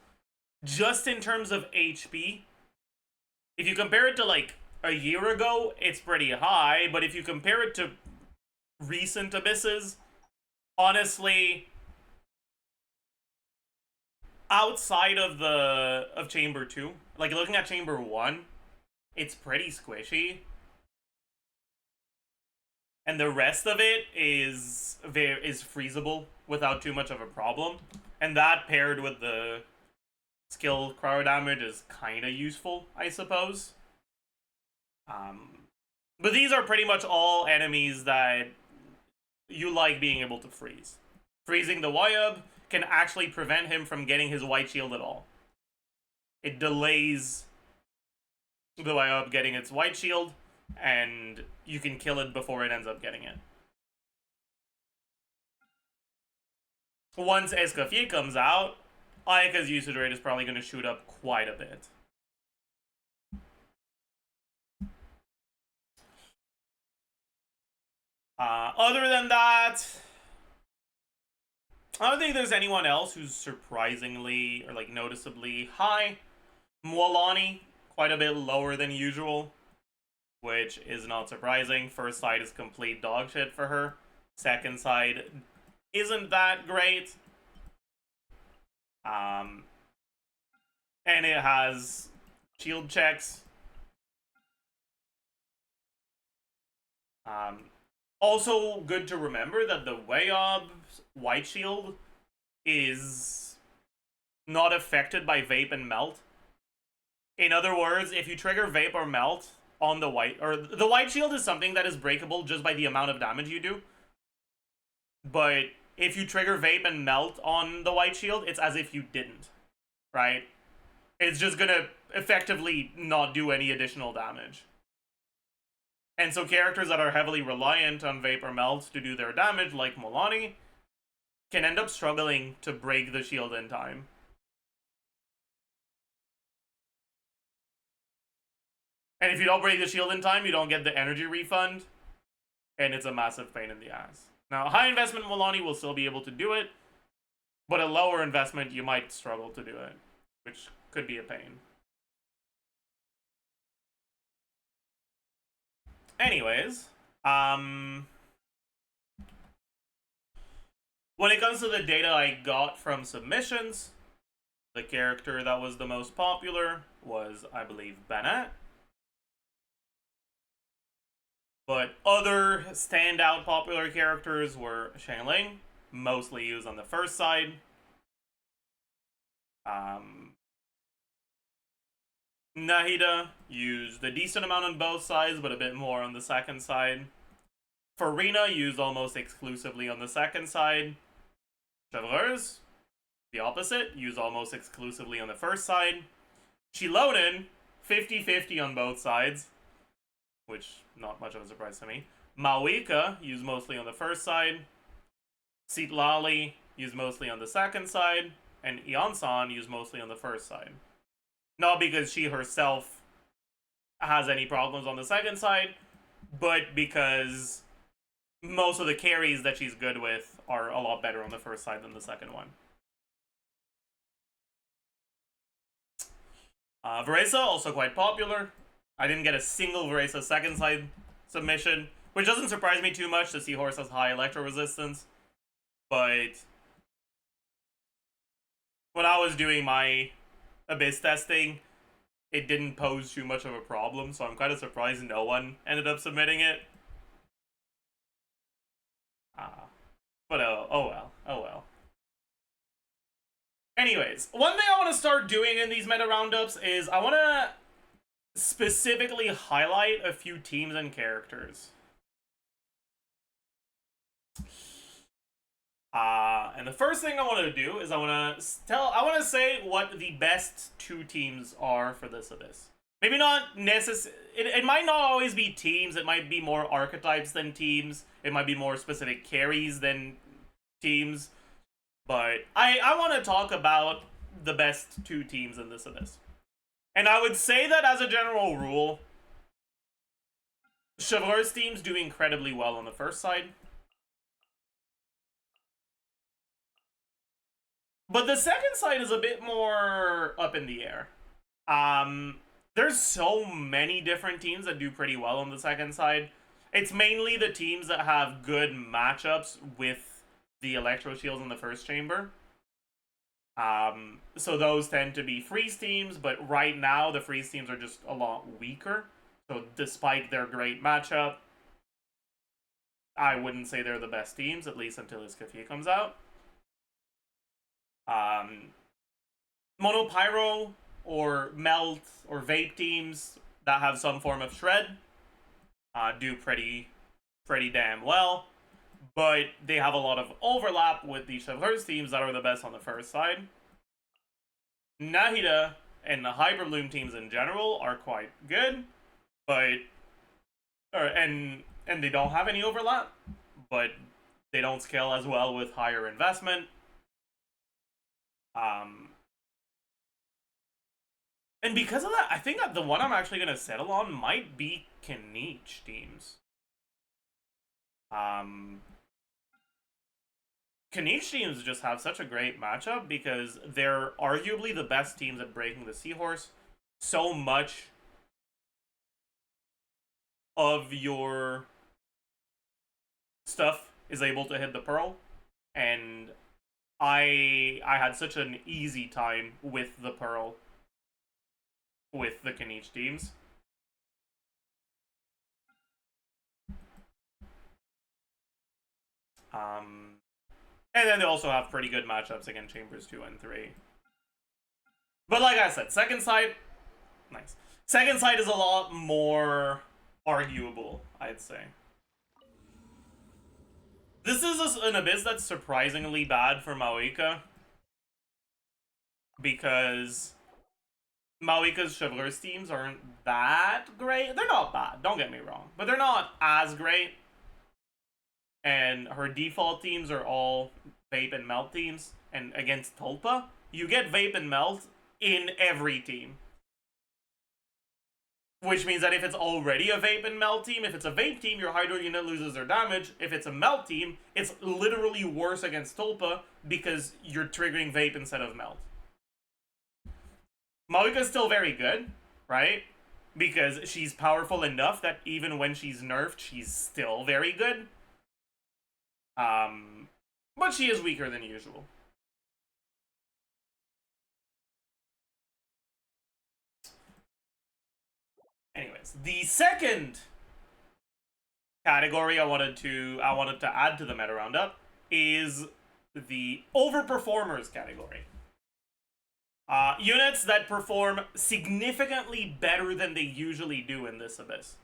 Just in terms of HP, if you compare it to, like, a year ago, it's pretty high, but if you compare it to recent Abysses, honestly, outside of Chamber 2, like looking at Chamber 1, it's pretty squishy. And the rest of it is freezable without too much of a problem. And that paired with the skill cryo damage is kind of useful, I suppose. But these are pretty much all enemies that you like being able to freeze. freezing the Zajef can actually prevent him from getting his white shield at all. It delays the Zajef getting its white shield, and you can kill it before it ends up getting it. Once Escoffier comes out, Ayaka's usage rate is probably going to shoot up quite a bit. Other than that, I don't think there's anyone else who's surprisingly or like noticeably high. Mualani, quite a bit lower than usual, which is not surprising. First side is complete dog shit for her. Second side isn't that great. And it has shield checks. Also good to remember that the Zajef's white shield is not affected by vape and melt. In other words, if you trigger vape or melt on the white, or the white shield is something that is breakable just by the amount of damage you do. But if you trigger vape and melt on the white shield, it's as if you didn't, right? It's just gonna effectively not do any additional damage. And so characters that are heavily reliant on vape or melt to do their damage, like Mualani, can end up struggling to break the shield in time. And if you don't break the shield in time, you don't get the energy refund, and it's a massive pain in the ass. Now, high investment Mualani will still be able to do it, but a lower investment, you might struggle to do it, which could be a pain. Anyways, when it comes to the data I got from submissions, the character that was the most popular was, I believe, Bennett. But other standout popular characters were Xiangling, mostly used on the first side. Nahida used a decent amount on both sides, but a bit more on the second side. Farina used almost exclusively on the second side. Chevreuse, the opposite, used almost exclusively on the first side. Chilonen, 50-50 on both sides, which not much of a surprise to me. Mawika used mostly on the first side. Sitlali used mostly on the second side. And Eonsan used mostly on the first side. Not because she herself has any problems on the second side, but because most of the carries that she's good with are a lot better on the first side than the second one. Veresa, also quite popular. I didn't get a single Veresa second side submission, which doesn't surprise me too much. The Seahorse has high electro resistance, but when I was doing my Abyss testing, it didn't pose too much of a problem, so I'm kind of surprised no one ended up submitting it. But oh well. Anyways, one thing I want to start doing in these meta roundups is I want to specifically highlight a few teams and characters. And the first thing I want to do is I want to say what the best two teams are for this Abyss. Maybe not necessarily. It might not always be teams. It might be more archetypes than teams. It might be more specific carries than teams. But I want to talk about the best two teams in this Abyss. And I would say that as a general rule, Chevreuse teams do incredibly well on the first side. But the second side is a bit more up in the air. There's so many different teams that do pretty well on the second side. It's mainly the teams that have good matchups with the Electro Shields in the first chamber. So those tend to be freeze teams, but right now the freeze teams are just a lot weaker. So despite their great matchup, I wouldn't say they're the best teams, at least until Escoffier comes out. Monopyro or Melt or Vape teams that have some form of Shred do pretty damn well. but they have a lot of overlap with the Chevreuse teams that are the best on the first side. Nahida and the Hyperloom teams in general are quite good, but and they don't have any overlap, but they don't scale as well with higher investment. And because of that, I think that the one I'm actually gonna settle on might be Kniche teams. Kniche teams just have such a great matchup because they're arguably the best teams at breaking the Seahorse. So much of your stuff is able to hit the Pearl, and I had such an easy time with the Pearl with the Kniche teams. And then they also have pretty good matchups against Chambers 2 and 3. But like I said, second side, nice. Second side is a lot more arguable, I'd say. This is an Abyss that's surprisingly bad for Maoika, because Maoika's Chevreuse teams aren't that great. They're not bad, don't get me wrong, but they're not as great. And her default teams are all Vape and Melt teams. And against Tulpa, you get Vape and Melt in every team. Which means that if it's already a Vape and Melt team, if it's a Vape team, your Hydro unit loses their damage. If it's a Melt team, it's literally worse against Tulpa because you're triggering Vape instead of Melt. Maoika's still very good, right? Because she's powerful enough that even when she's nerfed, she's still very good. But she is weaker than usual. Anyways, the second category I wanted to add to the meta roundup is the overperformers category. Units that perform significantly better than they usually do in this Abyss.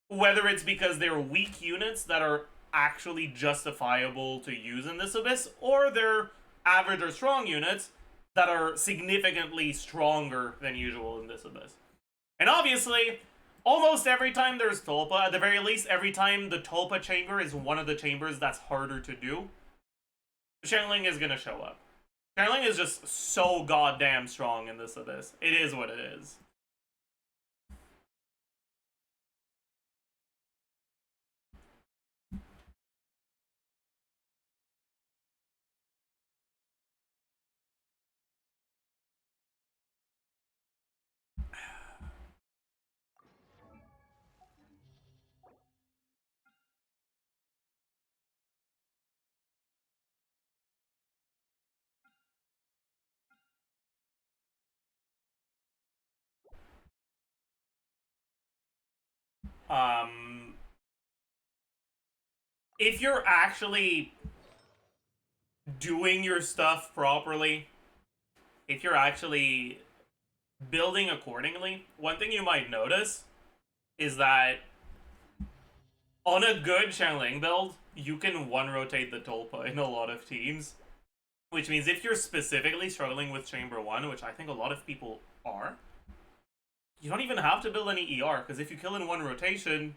Whether it's because they're weak units that are actually justifiable to use in this Abyss, or they're average or strong units that are significantly stronger than usual in this Abyss. And obviously, almost every time there's Tulpa, at the very least every time the Tulpa chamber is one of the chambers that's harder to do, Xiangling is gonna show up. Xiangling is just so goddamn strong in this Abyss. It is what it is. If you're actually doing your stuff properly, if you're actually building accordingly, one thing you might notice is that on a good Xiangling build, you can one-rotate the Tulpa in a lot of teams. Which means if you're specifically struggling with Chamber 1, which I think a lot of people are, you don't even have to build any ER, because if you kill in one rotation,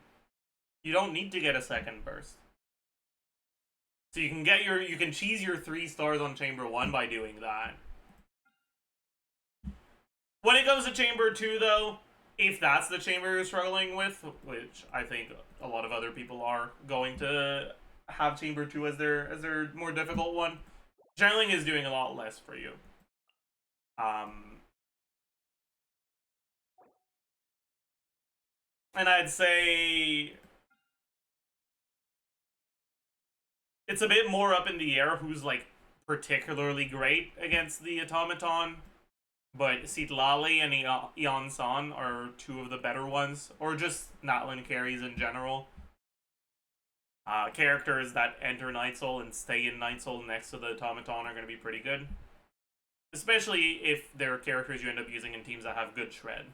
you don't need to get a second burst. So you can cheese your 3 stars on Chamber 1 by doing that. When it comes to Chamber 2 though, if that's the chamber you're struggling with, which I think a lot of other people are going to have Chamber 2 as their more difficult one, Xiangling is doing a lot less for you. And I'd say it's a bit more up in the air who's like particularly great against the automaton, but Citlali and Eon San are 2 of the better ones, or just Natlan carries in general. Characters that enter Night Soul and stay in Night Soul next to the automaton are going to be pretty good, especially if they're characters you end up using in teams that have good shred.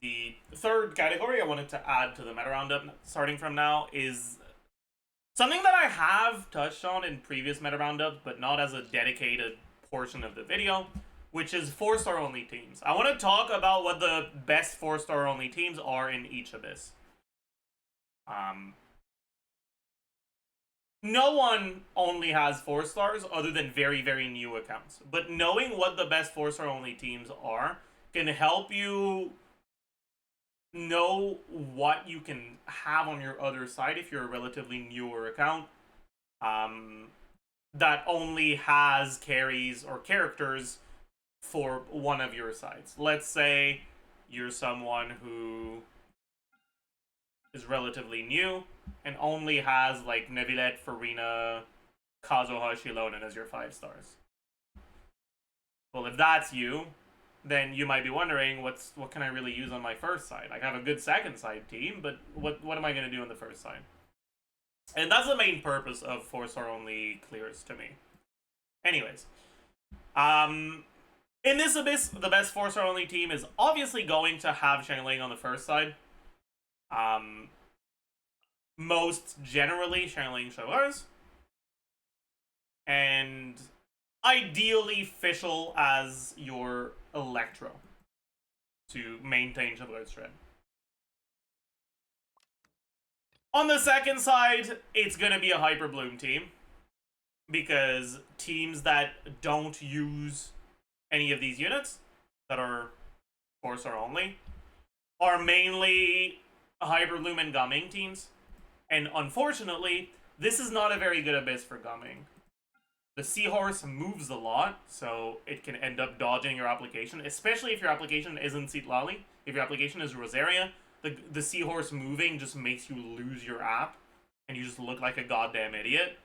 The third category I wanted to add to the meta roundup starting from now is something that I have touched on in previous meta roundups, but not as a dedicated portion of the video, which is 4-star only teams. I want to talk about what the best 4-star only teams are in each abyss. No one only has 4 stars other than very, very new accounts. But knowing what the best 4-star only teams are can help you know what you can have on your other side if you're a relatively newer account that only has carries or characters for one of your sides. Let's say you're someone who is relatively new and only has like Nevilette, Farina, Kazuha, Shilonen as your 5 stars. Well, if that's you, then you might be wondering, what can I really use on my first side? I have a good second side team, but what am I going to do on the first side? And that's the main purpose of 4-star only clears to me. Anyways, in this abyss, the best 4-star only team is obviously going to have Xiangling on the first side. Most generally Xiangling Chevreuse. And ideally Fischl as your Electro to maintain Chevreuse Shred. On the second side, it's going to be a Hyper Bloom team, because teams that don't use any of these units that are 4-star only are mainly Hyper Bloom and Gumming teams. And unfortunately, this is not a very good abyss for Gumming. The Seahorse moves a lot, so it can end up dodging your application, especially if your application isn't Citlali. If your application is Rosaria, the Seahorse moving just makes you lose your app, and you just look like a goddamn idiot.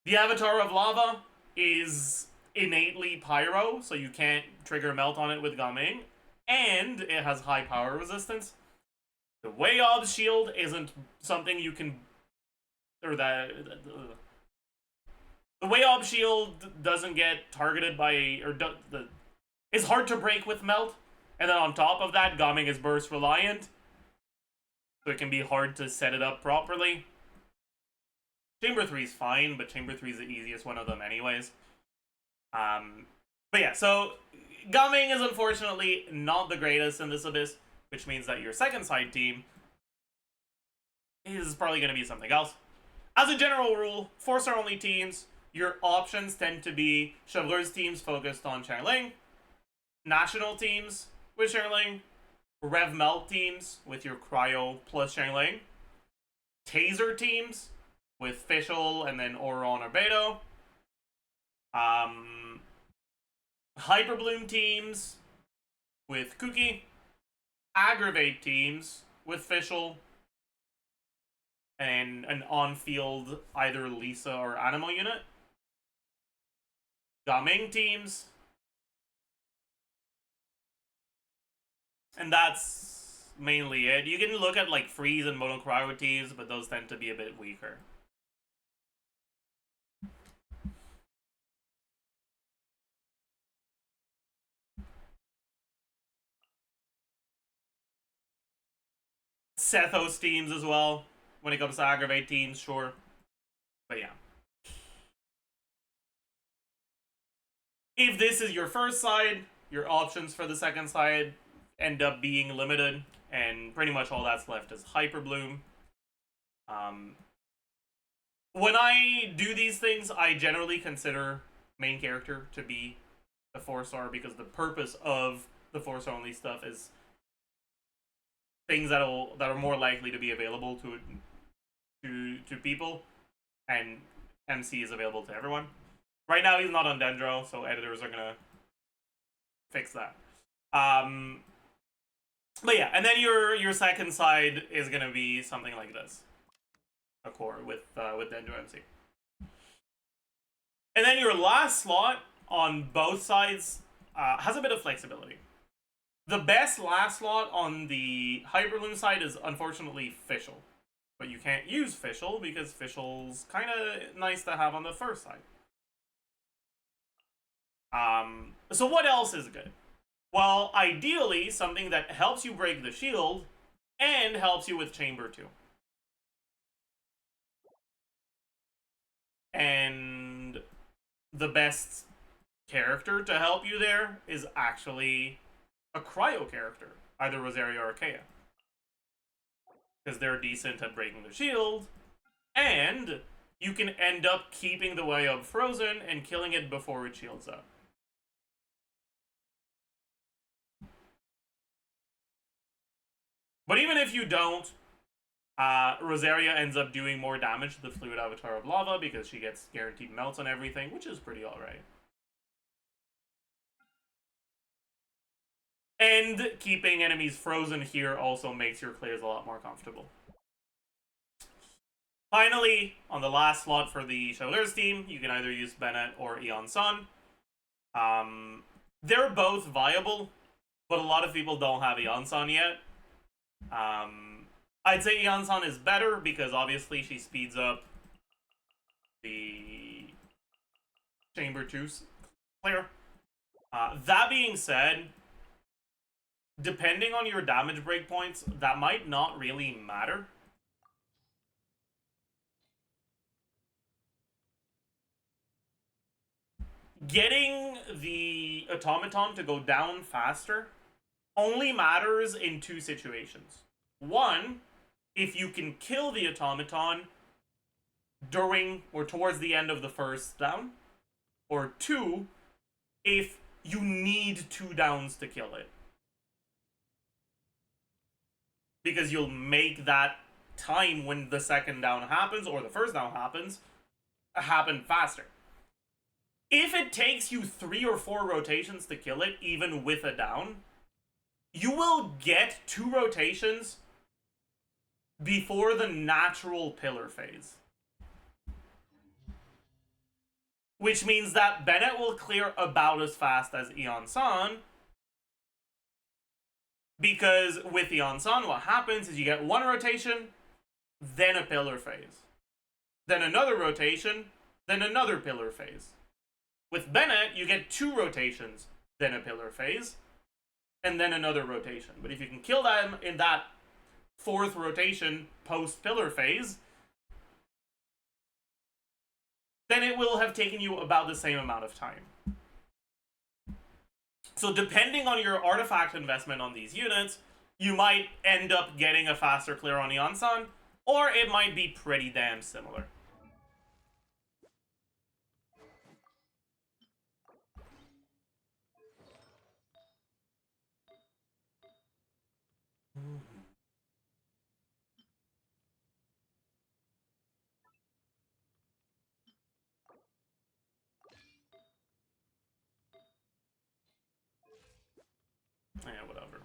The Avatar of Lava is innately Pyro, so you can't trigger Melt on it with Gumming, and it has high power resistance. The Wayob's Shield isn't something you can... Or the Wayob Shield doesn't get targeted by... It's hard to break with Melt. And then on top of that, Gumming is burst reliant. So it can be hard to set it up properly. Chamber 3 is fine, but Chamber 3 is the easiest one of them anyways. But yeah, so Gumming is unfortunately not the greatest in this abyss, which means that your second side team is probably going to be something else. As a general rule, 4-star only teams, your options tend to be Chevreuse teams focused on Xiangling, national teams with Xiangling, Rev Melt teams with your Cryo plus Xiangling, Taser teams with Fischl and then Auron or Beto, Hyper Bloom teams with Kuki, Aggravate teams with Fischl, and an on-field either Lisa or Animal unit, Gumming teams, and that's mainly it. You can look at like Freeze and Mono Cryo teams, but those tend to be a bit weaker. Sethos teams as well. When it comes to Aggravate teams, sure. But yeah. If this is your first side, your options for the second side end up being limited, and pretty much all that's left is Hyper Bloom. When I do these things, I generally consider main character to be a 4-star, because the purpose of the 4-star only stuff is things that are more likely to be available to people, and MC is available to everyone. Right now he's not on Dendro, so editors are gonna fix that. But yeah, and then your second side is gonna be something like this, a core with Dendro MC. And then your last slot on both sides has a bit of flexibility. The best last slot on the Hyperloom side is unfortunately Fischl. But you can't use Fischl because Fischl's kind of nice to have on the first side. So what else is good? Well, ideally, something that helps you break the shield and helps you with Chamber 2. And the best character to help you there is actually a cryo character, either Rosaria or Kea. Because they're decent at breaking the shield, and you can end up keeping the Zajef frozen and killing it before it shields up. But even if you don't, Rosaria ends up doing more damage to the Fluid Avatar of Lava because she gets guaranteed melts on everything, which is pretty alright. And keeping enemies frozen here also makes your clears a lot more comfortable. Finally, on the last slot for the Chevaliers team, you can either use Bennett or Aeon Sun. They're both viable, but a lot of people don't have Aeon Sun yet. I'd say Aeon Sun is better because obviously she speeds up the Chamber 2 clear. That being said, depending on your damage breakpoints, that might not really matter. Getting the automaton to go down faster only matters in two situations. One, if you can kill the automaton during or towards the end of the first down. Or two, if you need 2 downs to kill it. Because you'll make that time when the second down happens or the first down happens happen faster. If it takes you 3 or 4 rotations to kill it, even with a down, you will get 2 rotations before the natural pillar phase. Which means that Bennett will clear about as fast as Aeon Sun. Because with Aeon Sun, what happens is you get 1 rotation, then a pillar phase. Then another rotation, then another pillar phase. With Bennett, you get 2 rotations, then a pillar phase, and then another rotation. But if you can kill them in that 4th rotation post-pillar phase, then it will have taken you about the same amount of time. So depending on your artifact investment on these units, you might end up getting a faster clear on Aeon Sun, or it might be pretty damn similar. Yeah, whatever.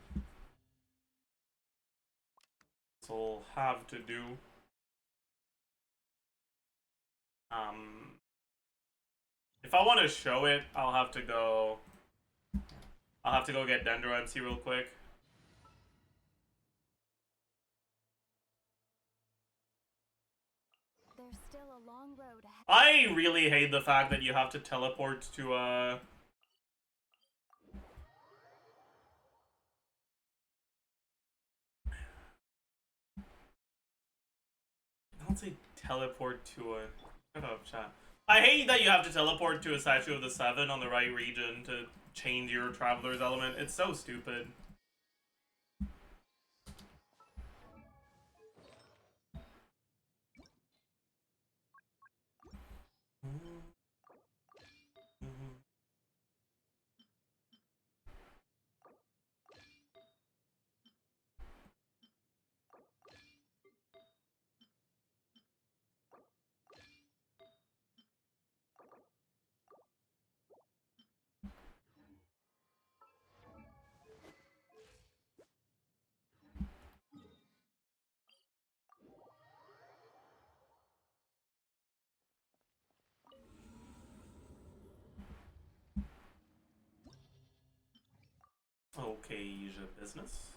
So we'll have to do. If I want to show it, I'll have to go get Dendro MC real quick. There's still a long road ahead. I really hate the fact that you have to teleport to I don't say teleport to a... Shut up, chat. I hate that you have to teleport to a Statue of the Seven on the right region to change your Traveler's element. It's so stupid. Okay, business.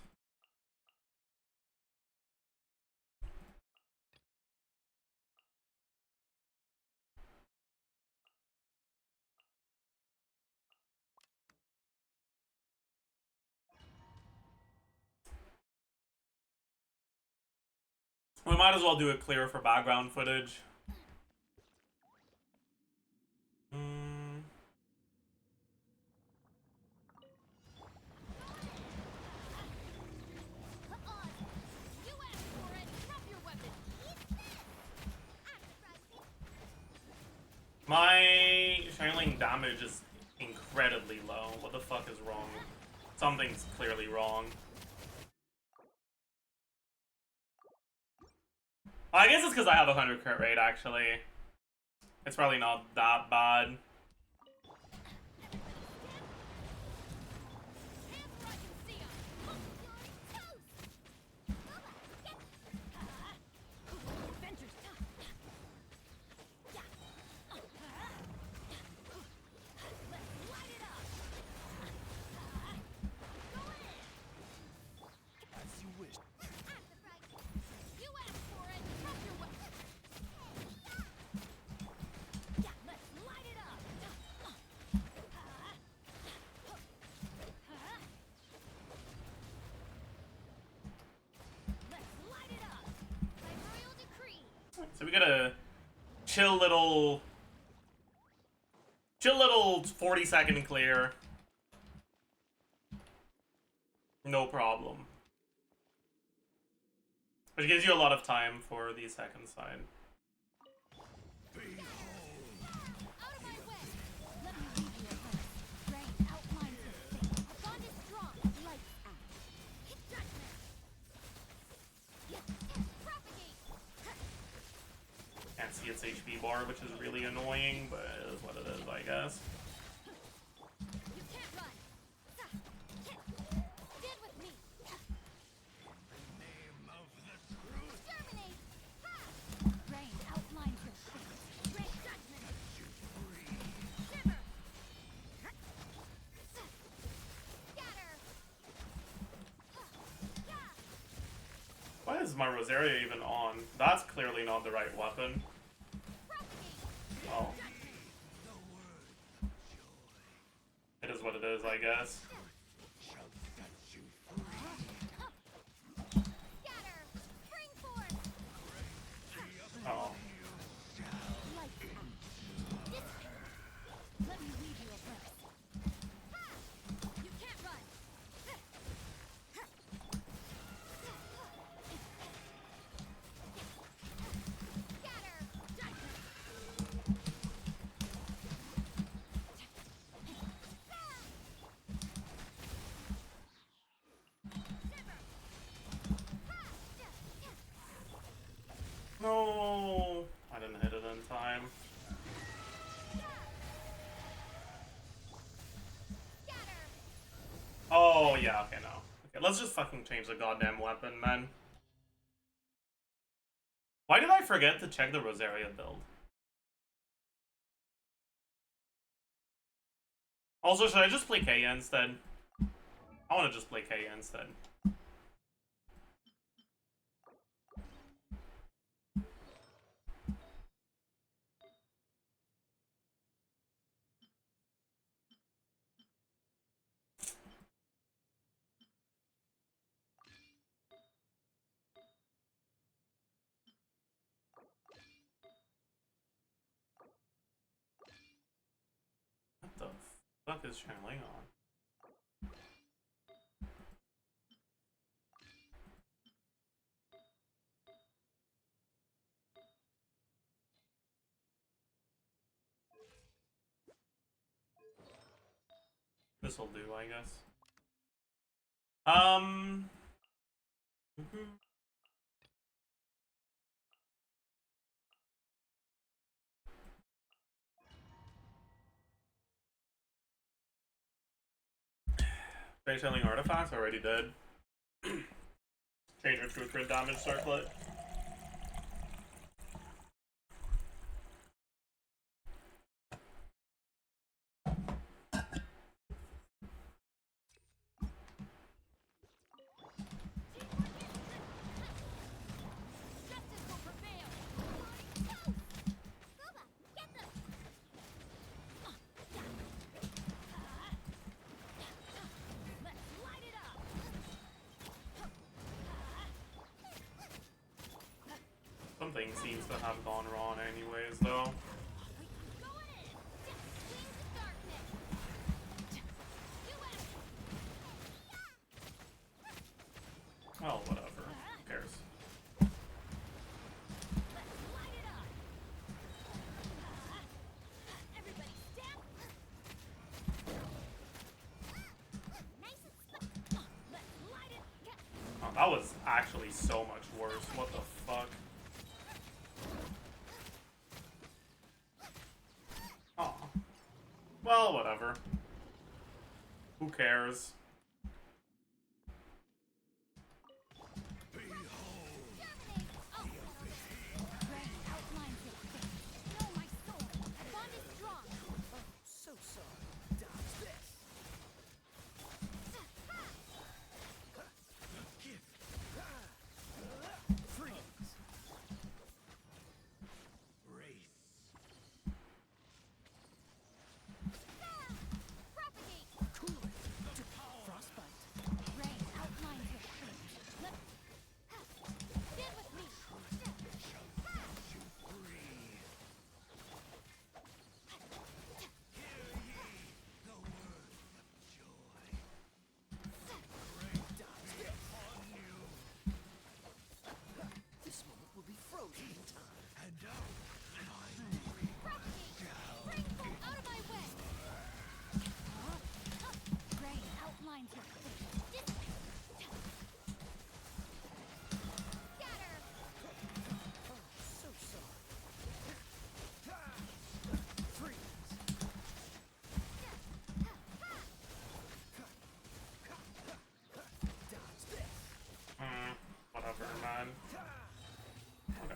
We might as well do it clear for background footage. My Shining damage is incredibly low. What the fuck is wrong? Something's clearly wrong. I guess it's because I have a 100 crit rate, actually. It's probably not that bad. So we got a chill little 40-second clear. No problem. Which gives you a lot of time for the second side. Can't see its HP bar, which is really annoying, but it is what it is, I guess. You can't run. Stand with me. Name of the truth. Exterminate. Rain outlines your fate. Rain judgment. Shiver. Scatter. Why is my Rosaria even on? That's clearly not the right weapon. Oh. It is what it is, I guess. Oh. Let me lead you abreast. You can't run. No, I didn't hit it in time. Oh, yeah, okay, no. Okay, let's just fucking change the goddamn weapon, man. Why did I forget to check the Rosaria build? Also, should I just play Kaya instead? I want to just play Kaya instead. What the fuck is channeling on? This'll do, I guess. Face handling artifacts already did. Change our to a crit damage circlet. Justice will prevail. Get them. Let's light it up. Nothing seems to have gone wrong anyways, though. Well, whatever. Who cares? Oh, that was actually so much worse. What the fuck? Oh. Well, whatever. Who cares? Whatever, man. Okay.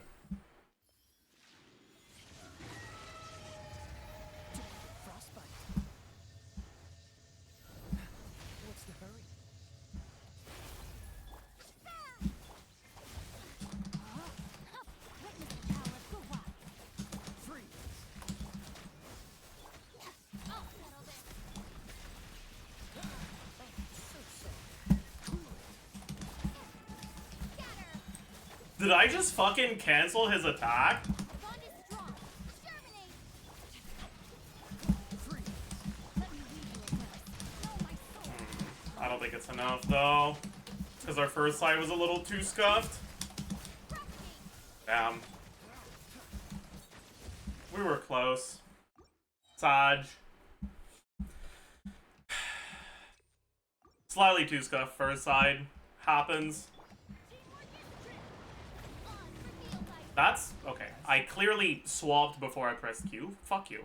What's the hurry? Did I just fucking cancel his attack? I don't think it's enough though, because our first side was a little too scuffed. Damn. We were close. Saj. Slightly too scuffed first side. Happens. That's okay. I clearly swapped before I pressed Q. Fuck you.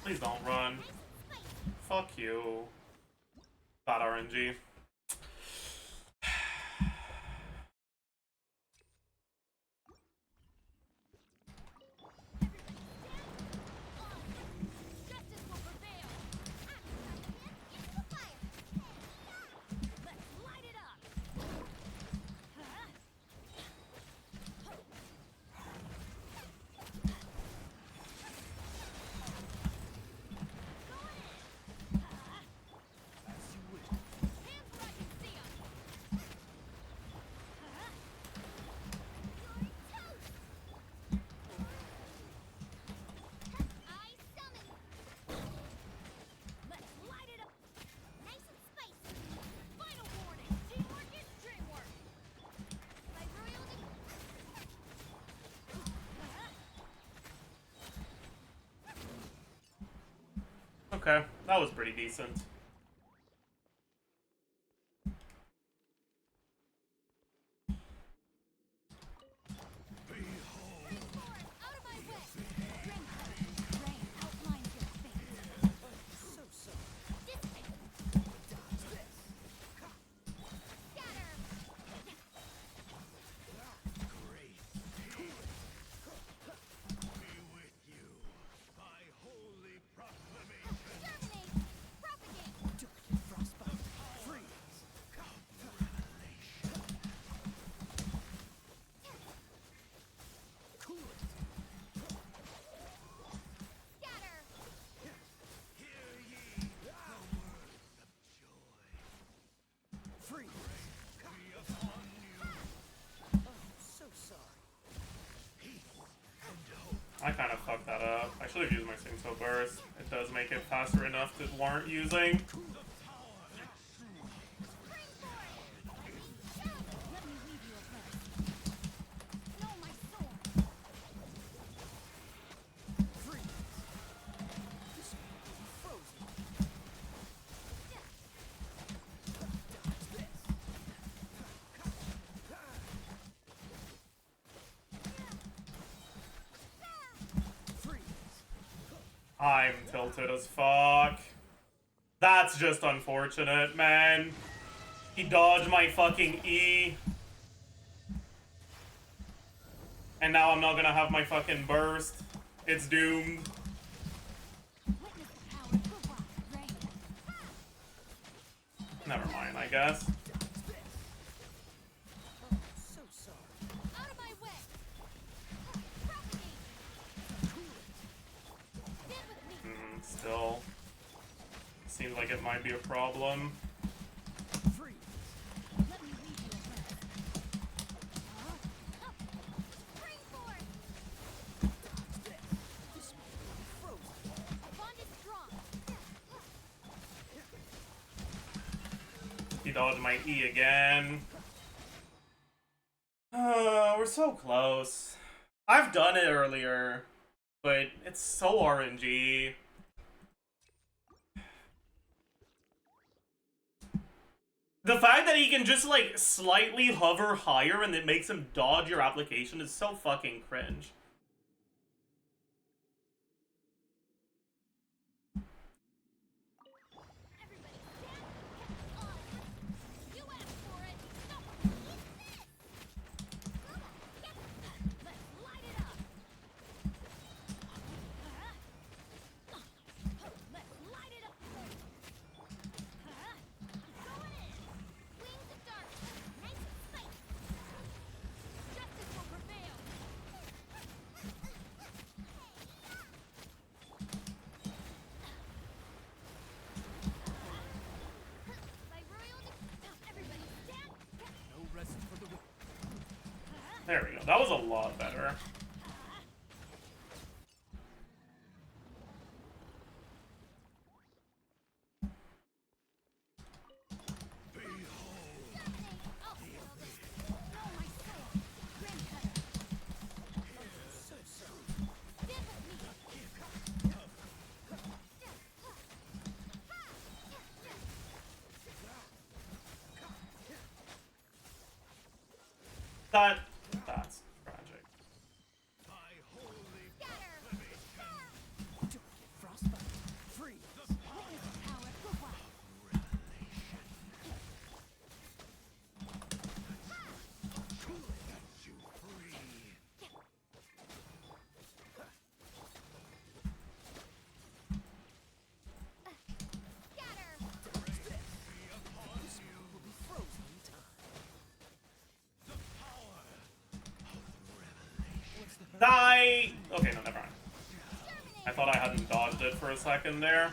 Please don't run. Fuck you. That RNG. Okay, that was pretty decent. I should have used my Singso burst. It does make it faster enough to warrant using. I'm tilted as fuck. That's just unfortunate, man. He dodged my fucking E. And now I'm not gonna have my fucking burst. It's doomed. Never mind, I guess. Still seems like it might be a problem. He dodged my E again. We're so close. I've done it earlier, but it's so RNG. The fact that he can just, like, slightly hover higher and it makes him dodge your application is so fucking cringe. There we go. That was a lot better. That's tragic. Okay, no, never mind. I thought I hadn't dodged it for a second there.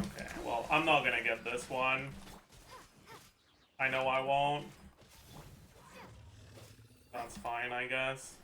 Okay, well, I'm not gonna get this one. I know I won't. That's fine, I guess.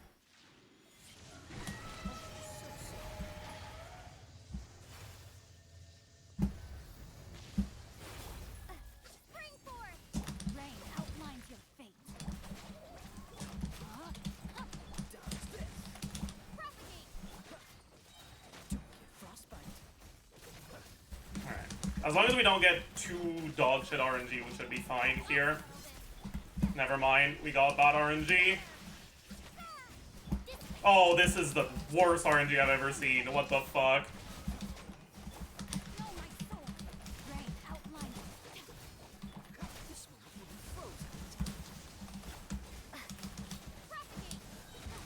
As long as we don't get too dogshit RNG, we should be fine here. Never mind, we got bad RNG. Oh, this is the worst RNG I've ever seen. What the fuck?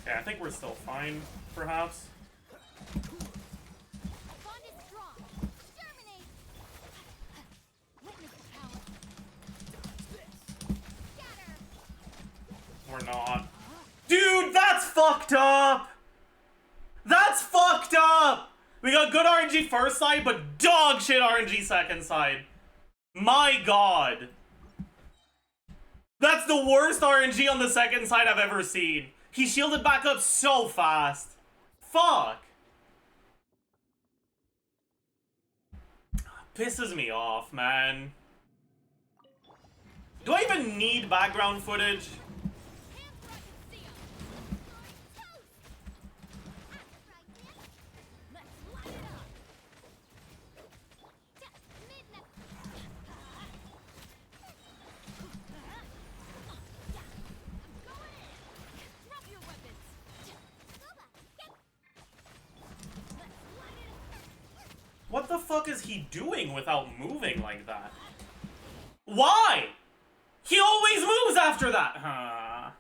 Okay, I think we're still fine, perhaps. We're not. Dude, that's fucked up! That's fucked up! We got good RNG first side, but dog shit RNG second side. My god. That's the worst RNG on the second side I've ever seen. He shielded back up so fast. Fuck. Pisses me off, man. Do I even need background footage? What the fuck is he doing without moving like that? Why? He always moves after that! Huh.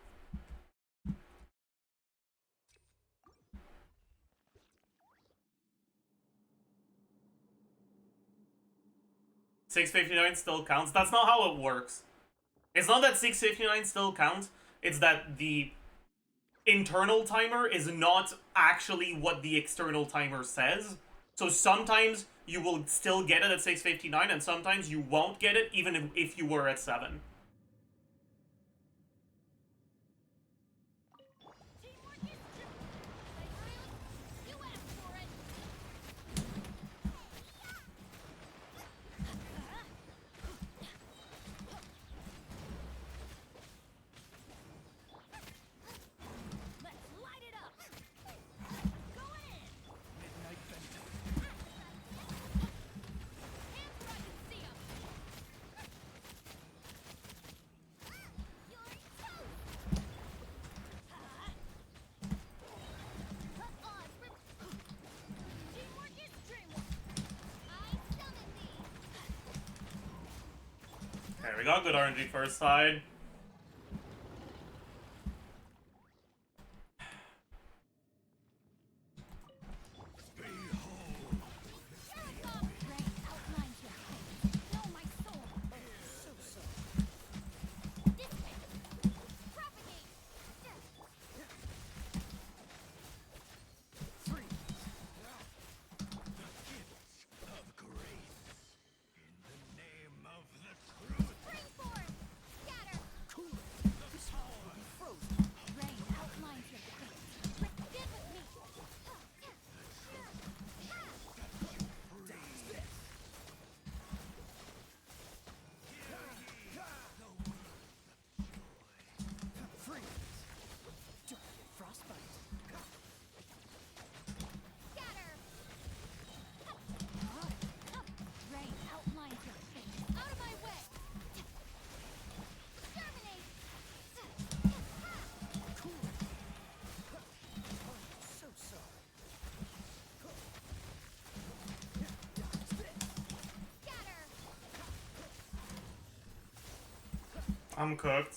$6.59 still counts? That's not how it works. It's not that $6.59 still counts, it's that the internal timer is not actually what the external timer says. So sometimes you will still get it at 6.59 and sometimes you won't get it even if you were at 7. There we go, good RNG first side. I'm cooked.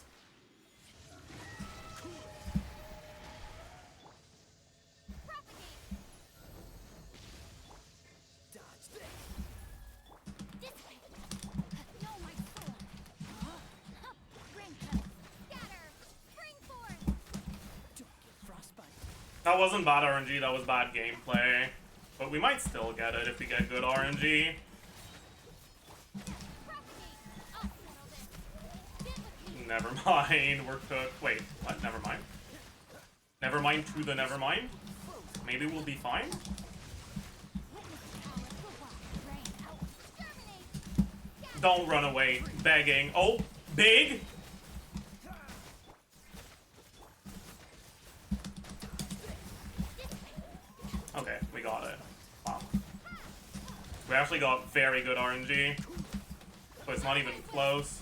That wasn't bad RNG, that was bad gameplay. But we might still get it if we get good RNG. Never mind, we're cooked. Wait, what? Never mind. Never mind to the never mind? Maybe we'll be fine? Don't run away, begging. Oh, big! Okay, we got it. Wow. We actually got very good RNG. So it's not even close.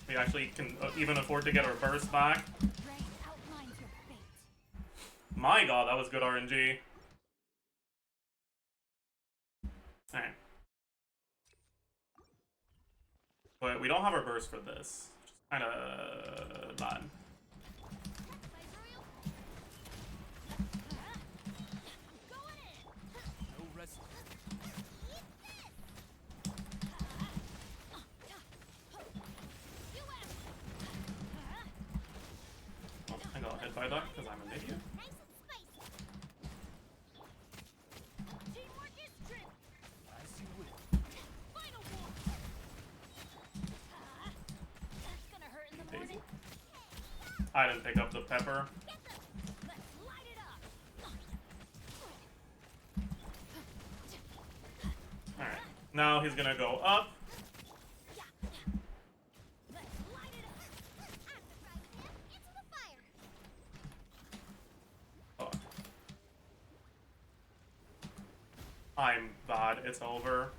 We actually can even afford to get our burst back. My god, that was good RNG. Alright. But we don't have our burst for this. Which is kinda bad. I got hit by that because I'm an idiot. I didn't pick up the pepper. Let's light it up. Alright. Now he's gonna go up. Let's light it up. I'm surprised, man. Into the fire. Fuck. I'm bad. It's over.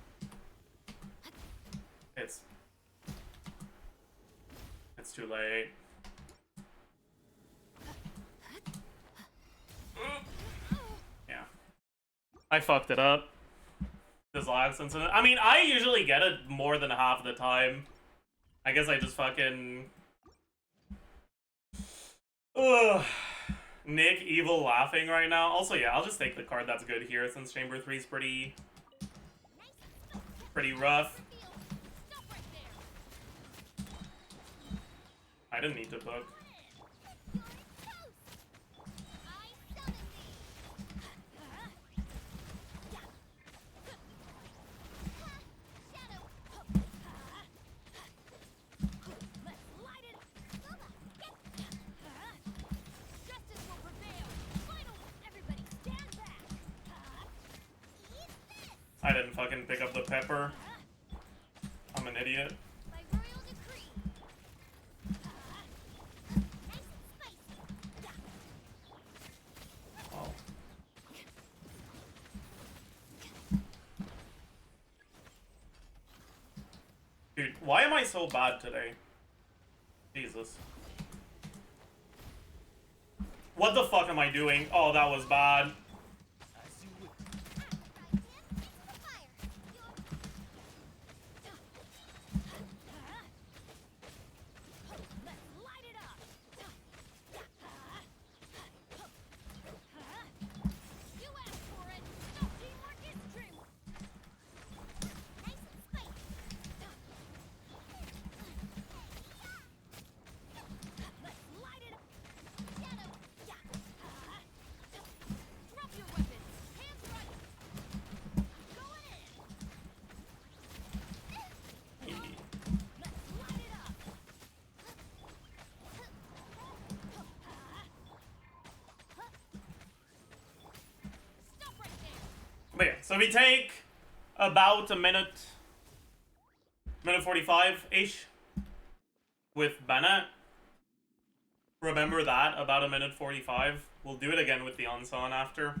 It's too late. Yeah. I fucked it up. This last incident. I mean, I usually get it more than half the time. I guess I just fucking... Ugh. Nick, evil laughing right now. Also, yeah, I'll just take the card that's good here since Chamber 3 is pretty rough. Stop right there. I didn't need to book. I didn't fucking pick up the pepper. I'm an idiot. Oh. Dude, why am I so bad today? Jesus. What the fuck am I doing? Oh, that was bad. But yeah, so we take about a minute 45-ish with Bennett. Remember that, about a minute 45. We'll do it again with the Onsen after.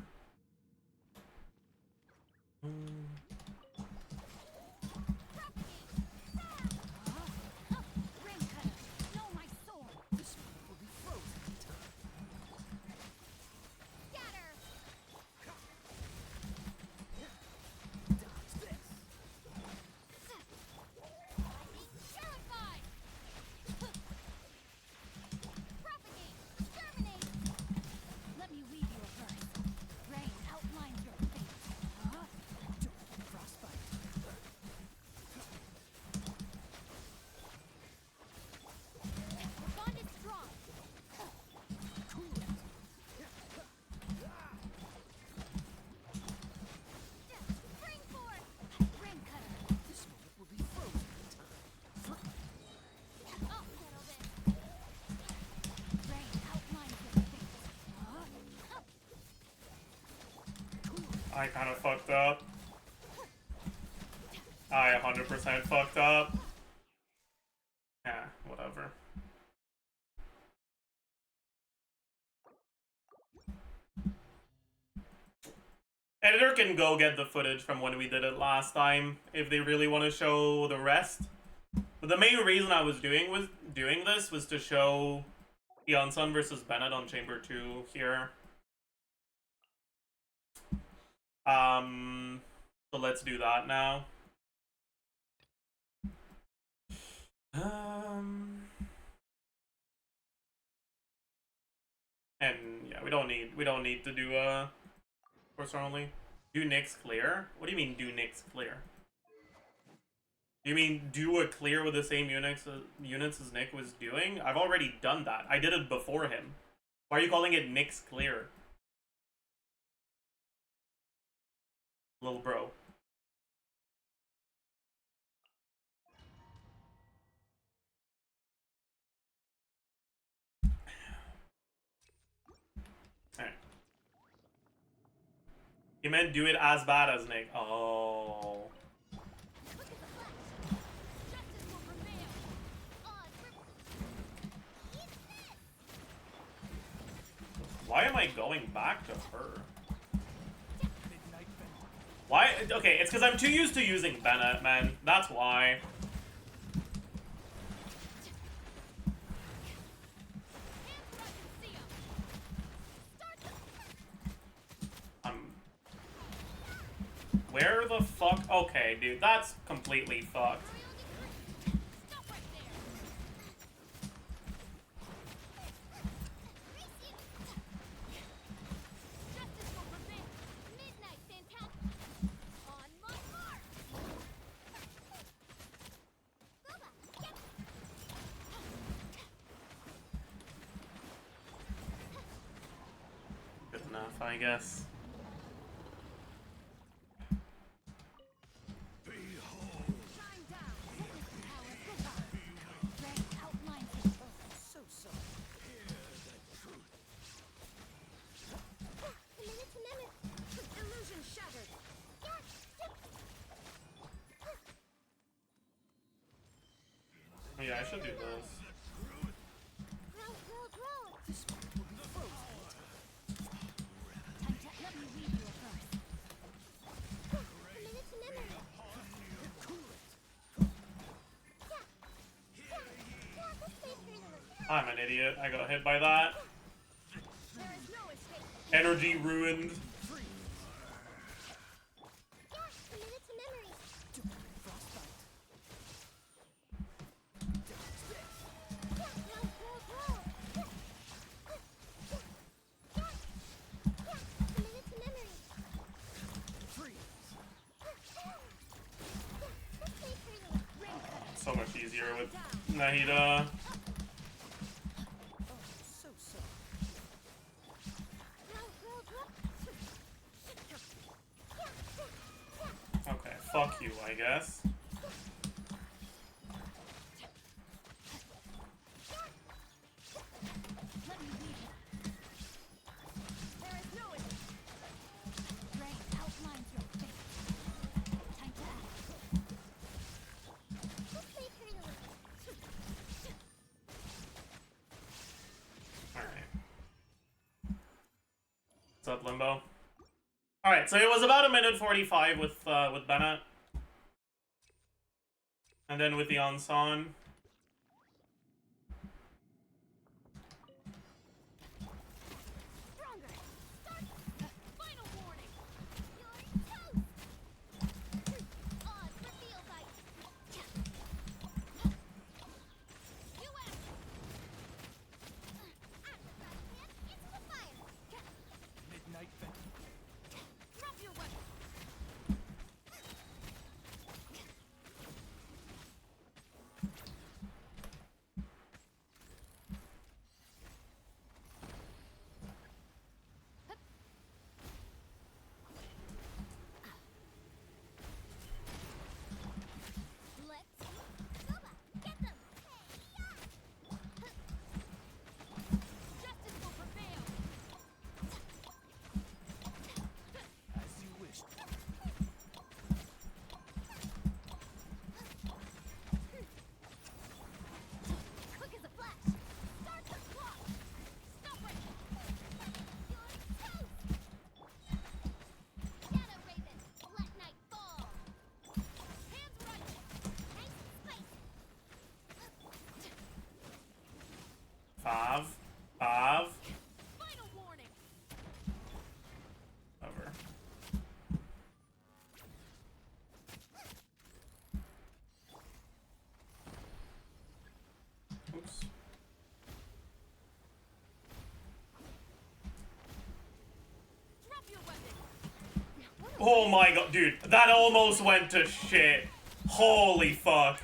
I kind of fucked up. I 100% fucked up. Yeah, whatever. Editor can go get the footage from when we did it last time if they really want to show the rest. But the main reason I was doing this was to show Yeonsun versus Bennett on Chamber 2 here. So let's do that now. And yeah, we don't need to do course only. Do Nyx clear? What do you mean do Nyx clear? Do you mean do a clear with the same units as Nick was doing? I've already done that. I did it before him. Why are you calling it Nyx clear? Little bro. You meant do it as bad as Nick. Oh. Why am I going back to her? Why? Okay, it's because I'm too used to using Bennett, man. That's why. Where the fuck? Okay, dude, that's completely fucked. Good enough, I guess. Yeah, I should do this. I'm an idiot. I got hit by that. Energy ruined. So much easier with Nahida. Okay, fuck you, I guess. What's up, Limbo? Alright, so it was about 1:45 with Bennett. And then with the Ansan. Five. Over. Oops. Oh my god, dude, that almost went to shit. Holy fuck.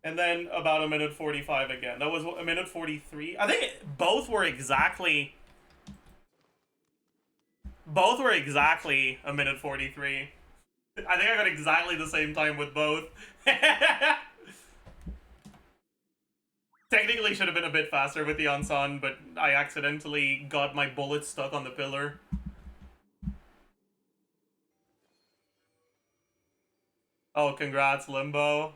And then about 1:45 again. That was 1:43. I think both were exactly 1:43. I think I got exactly the same time with both. Technically should have been a bit faster with the Ansan, but I accidentally got my bullet stuck on the pillar. Oh, congrats, Limbo.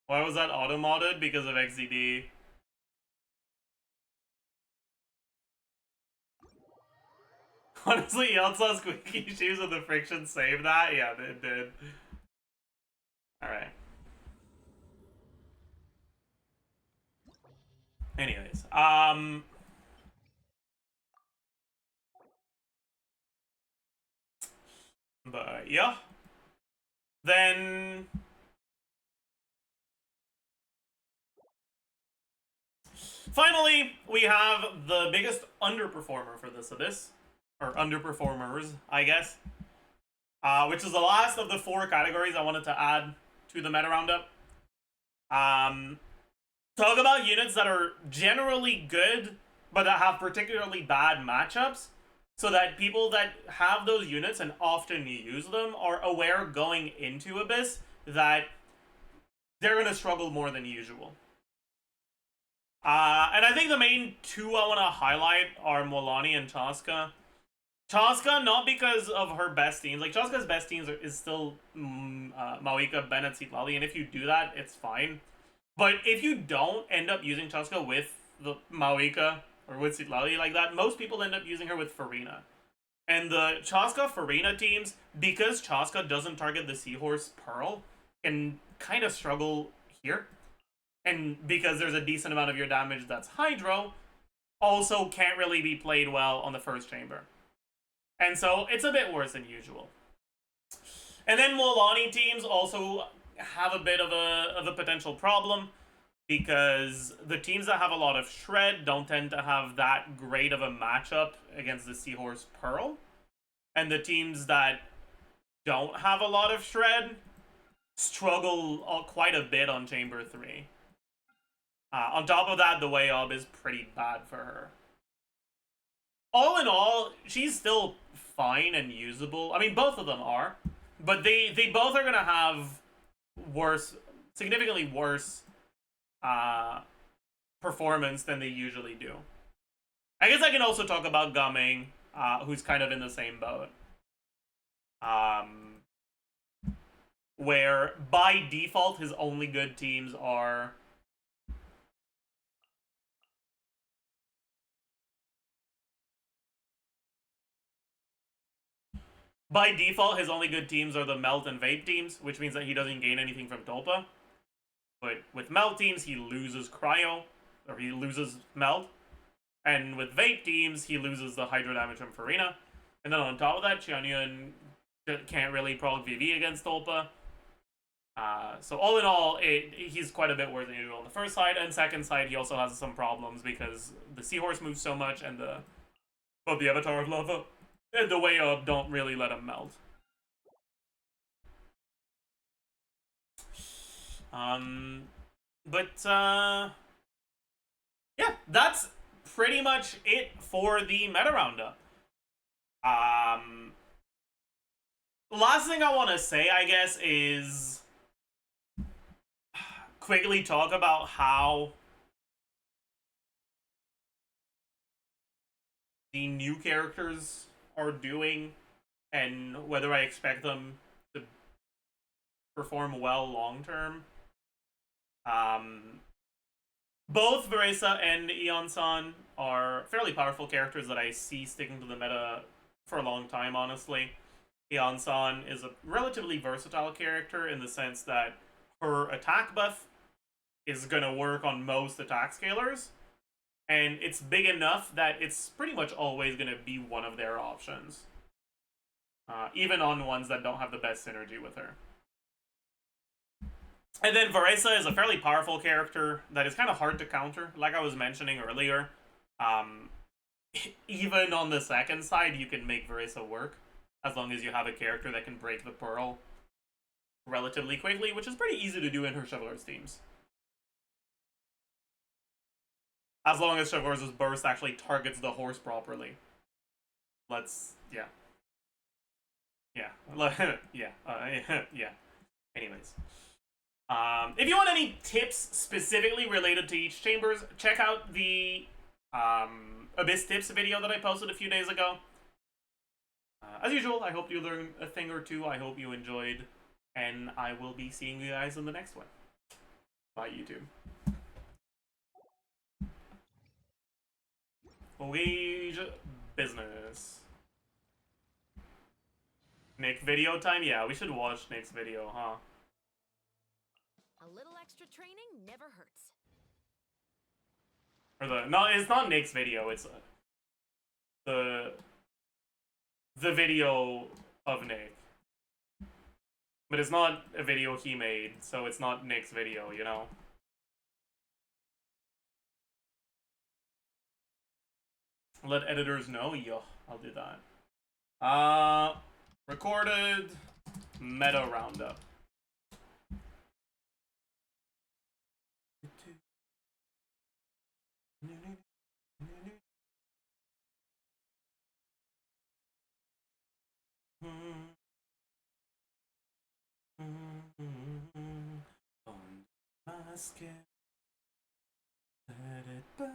Why was that auto-modded? Because of XDD. Honestly, Yeltsa's squeaky shoes with the friction saved that? Yeah, it did. Alright. Anyways, but yeah. Then finally, we have the biggest underperformer for this Abyss. Or underperformers, I guess. Which is the last of the 4 categories I wanted to add to the meta roundup. Talk about units that are generally good, but that have particularly bad matchups, so that people that have those units and often use them are aware going into Abyss that they're going to struggle more than usual. And I think the main 2 I want to highlight are Molani and Chaska. Chaska, not because of her best teams. Like, Chaska's best teams is still Mawika, Bennett, Citlali, and if you do that, it's fine. But if you don't end up using Chaska with the Mawika or with Citlali like that, most people end up using her with Farina. And the Chaska Farina teams, because Chaska doesn't target the Seahorse Pearl, can kind of struggle here. And because there's a decent amount of your damage that's Hydro, also can't really be played well on the first chamber. And so it's a bit worse than usual. And then Molani teams also have a bit of a potential problem, because the teams that have a lot of Shred don't tend to have that great of a matchup against the Seahorse Pearl. And the teams that don't have a lot of Shred struggle quite a bit on Chamber 3. On top of that, the way up is pretty bad for her. All in all, she's still fine and usable. I mean, both of them are. But they both are going to have significantly worse performance than they usually do. I guess I can also talk about Gaming, who's kind of in the same boat. Where, by default, his only good teams are... By default, his only good teams are the Melt and Vape teams, which means that he doesn't gain anything from Tulpa. But with Melt teams, he loses Cryo, or he loses Melt. And with Vape teams, he loses the Hydro damage from Farina. And then on top of that, Xianyun can't really proc VV against Tulpa. So all in all, he's quite a bit worse than usual on the first side. And second side, he also has some problems because the Seahorse moves so much, and both the Avatar of Lava and the Way Up don't really let him melt. Yeah, that's pretty much it for the meta roundup. Last thing I want to say, I guess, is quickly talk about how the new characters are doing and whether I expect them to perform well long term. Both Veresa and Eon-san are fairly powerful characters that I see sticking to the meta for a long time, honestly. Eon-san is a relatively versatile character in the sense that her attack buff is going to work on most attack scalers, and it's big enough that it's pretty much always going to be one of their options. Even on ones that don't have the best synergy with her. And then Veresa is a fairly powerful character that is kind of hard to counter, like I was mentioning earlier. Even on the second side, you can make Veresa work, as long as you have a character that can break the Pearl relatively quickly, which is pretty easy to do in her Chivalrous teams. As long as Chivalrous' burst actually targets the horse properly. let's, yeah. Yeah. Yeah. Yeah. Anyways. If you want any tips specifically related to each chambers, check out the Abyss Tips video that I posted a few days ago. As usual, I hope you learned a thing or two. I hope you enjoyed. And I will be seeing you guys in the next one. Bye, YouTube. Wage business. Nick video time? Yeah, we should watch Nick's video, huh? A little extra training never hurts. Or no, it's not Nick's video. It's the video of Nick. But it's not a video he made, so it's not Nick's video, you know? Let editors know? Yo, I'll do that. Recorded meta roundup. On my skin, let it burn.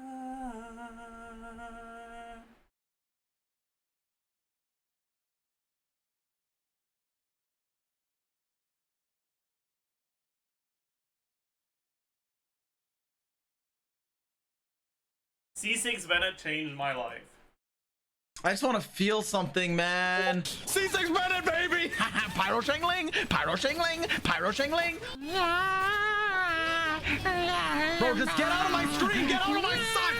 C6 Bennett changed my life. I just want to feel something, man. C6 Bennett, baby! Pyro shingling! Pyro shingling! Pyro shingling! Bro, just get out of my screen! Get out of my sight!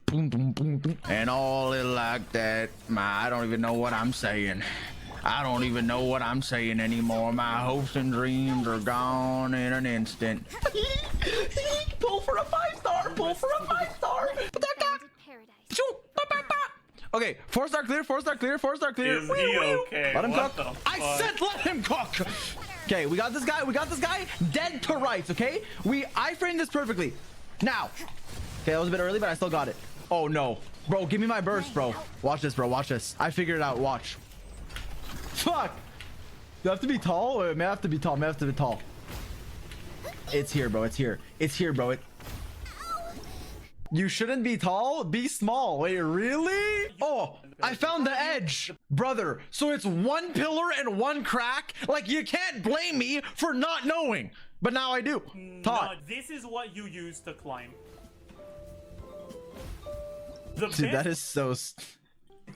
Boom, boom, boom, boom. And all it like that. I don't even know what I'm saying. I don't even know what I'm saying anymore. My hopes and dreams are gone in an instant. Pull for a 5-star. Pull for a 5-star. Okay, 4-star clear. 4-star clear. 4-star clear. Is he okay? Let him What cook. the I fuck? said let him cook. Okay, we got this guy. We got this guy dead to rights. Okay, I framed this perfectly. Now, okay, that was a bit early, but I still got it. Oh no, bro, give me my burst, bro. Watch this, bro. Watch this. I figured it out. Watch. Fuck. You have to be tall, or it may have to be tall. May have to be tall. It's here, bro. It's here. It's here, bro. You shouldn't be tall. Be small. Wait, really? Oh, I found the edge, brother. So it's one pillar and one crack. Like, you can't blame me for not knowing. But now I do. No, this is what you use to climb. Dude, that is so...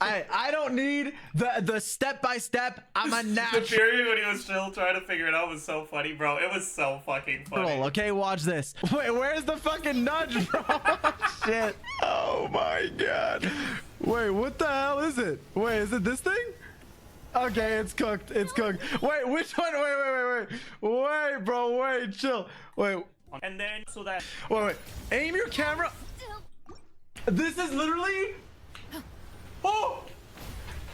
I don't need the step-by-step. I'm a The natural. period when he was still trying to figure it out was so funny, bro. It was so fucking funny. Okay, watch this. Wait, where's the fucking nudge, bro? Shit. Oh my god. Wait, what the hell is it? Wait, is it this thing? Okay, it's cooked. It's cooked. Wait, which one? Wait. Wait, bro. Wait, chill. Wait. And then, so that... Wait. Aim your camera. This is literally... Oh!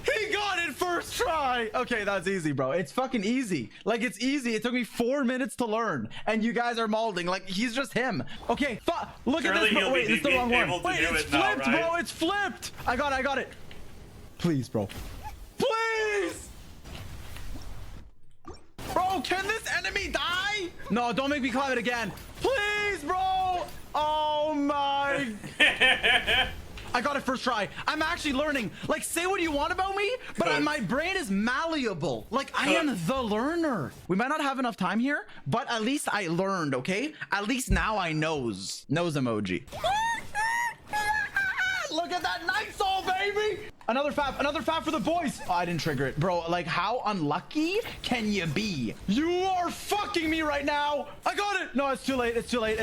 He got it first try! Okay, that's easy, bro. It's fucking easy. Like, it's easy. It took me 4 minutes to learn. And you guys are molding. Like, he's just him. Okay, look at this, bro. Wait, it's the wrong one. Wait, it's flipped, bro. It's flipped. I got it. Please, bro. Please! Bro, can this enemy die? No, don't make me climb it again. Please, bro! Oh, my... I got it first try. I'm actually learning. Like, say what you want about me, but my brain is malleable. Like, I am the learner. We might not have enough time here, but at least I learned, okay? At least now I knows. Nose emoji. Look at that night soul, baby! Another fab for the boys. Oh, I didn't trigger it. Bro, like, how unlucky can you be? You are fucking me right now. I got it. No, it's too late. It's too late.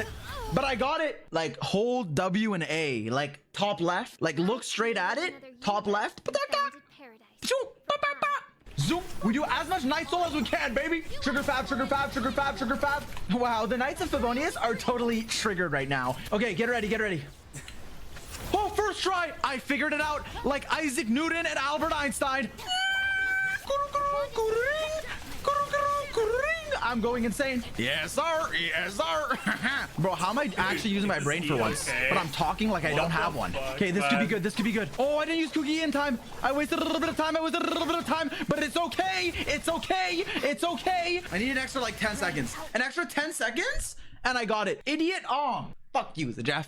But I got it. Like, hold W and A. Like, top left. Like, look straight at it. Top left. Zoom. We do as much night soul as we can, baby. Trigger fab. Wow, the Knights of Favonius are totally triggered right now. Okay, get ready. Oh, first try. I figured it out. Like Isaac Newton and Albert Einstein. I'm going insane. Yes, sir. Yes, sir. Bro, how am I actually using my brain for once? Okay? But I'm talking like I don't have one. fuck, Okay, this could be man? good. This could be good. Oh, I didn't use cookie in time. I wasted a little bit of time. But it's okay. It's okay. It's okay. I need an extra like 10 seconds. An extra 10 seconds? And I got it. Idiot. Oh, fuck you, Zajef.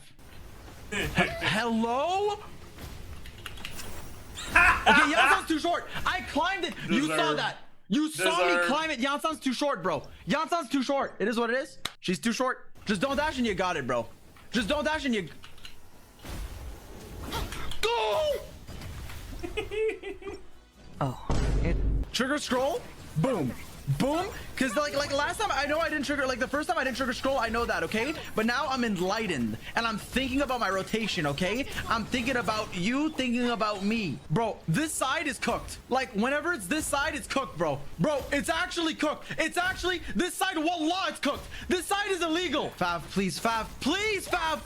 Hello? Okay, Yansan's too short. I climbed it. You saw that. You saw me climb it. Yansan's too short, bro. Yansan's too short. It is what it is. She's too short. Just don't dash and you got it, bro. Just don't dash and you... Go! Oh, it Trigger scroll. Boom. Boom. Because like last time, I know I didn't trigger, like the first time I didn't trigger scroll, I know that, okay? But now I'm enlightened and I'm thinking about my rotation, okay? I'm thinking about you, thinking about me. Bro, this side is cooked. Like whenever it's this side, it's cooked, bro. Bro, it's actually cooked. It's actually, this side, wallah, it's cooked. This side is illegal. Fav, please, Fav. Please, Fav.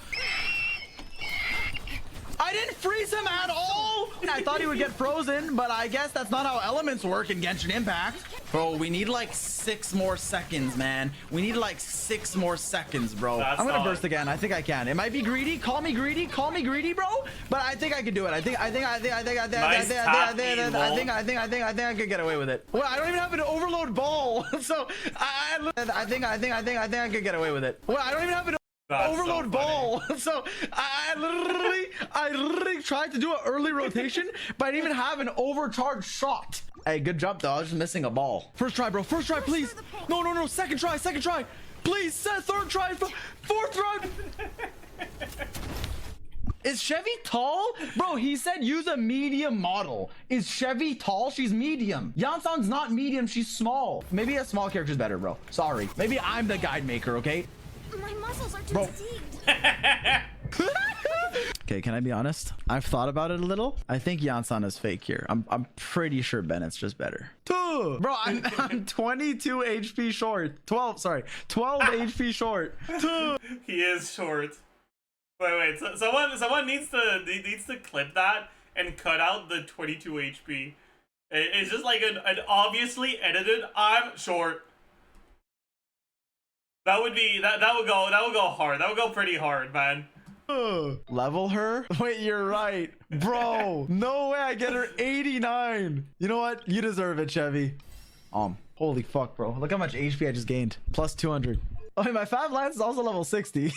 I didn't freeze him at all. I thought he would get frozen, but I guess that's not how elements work in Genshin Impact. Bro, we need like 6 more seconds, man. We need like 6 more seconds, bro. That's I'm gonna solid. burst again. I think I can. It might be greedy. Call me greedy. Call me greedy, bro. But I think I can do it. I think I could get away with it. Well, I don't even have an overload ball, so I think I could get away with it. Well, I don't even have an That's overload so ball. So I literally tried to do an early rotation, but I didn't even have an overcharged shot. Hey, good jump though. I was just missing a ball. First try, bro. First try, please. No. Second try. Please. Third try. Fourth try. Is Chevy tall? Bro, he said use a medium model. Is Chevy tall? She's medium. Yansan's not medium. She's small. Maybe a small character's better, bro. Sorry. Maybe I'm the guide maker, okay? My muscles are too Bro. fatigued. Okay, can I be honest? I've thought about it a little. I think Yansan is fake here. I'm pretty sure Bennett's just better. Bro, I'm 22 HP short. 12 HP short. He is short. Wait. So, someone needs to clip that and cut out the 22 HP. It's just like an obviously edited. I'm short. That would go hard. That would go pretty hard, man. Level her? Wait, you're right. Bro, no way I get her 89. You know what? You deserve it, Chevy. Holy fuck, bro. Look how much HP I just gained. Plus 200. Oh, wait, my Fab Lance is also level 60.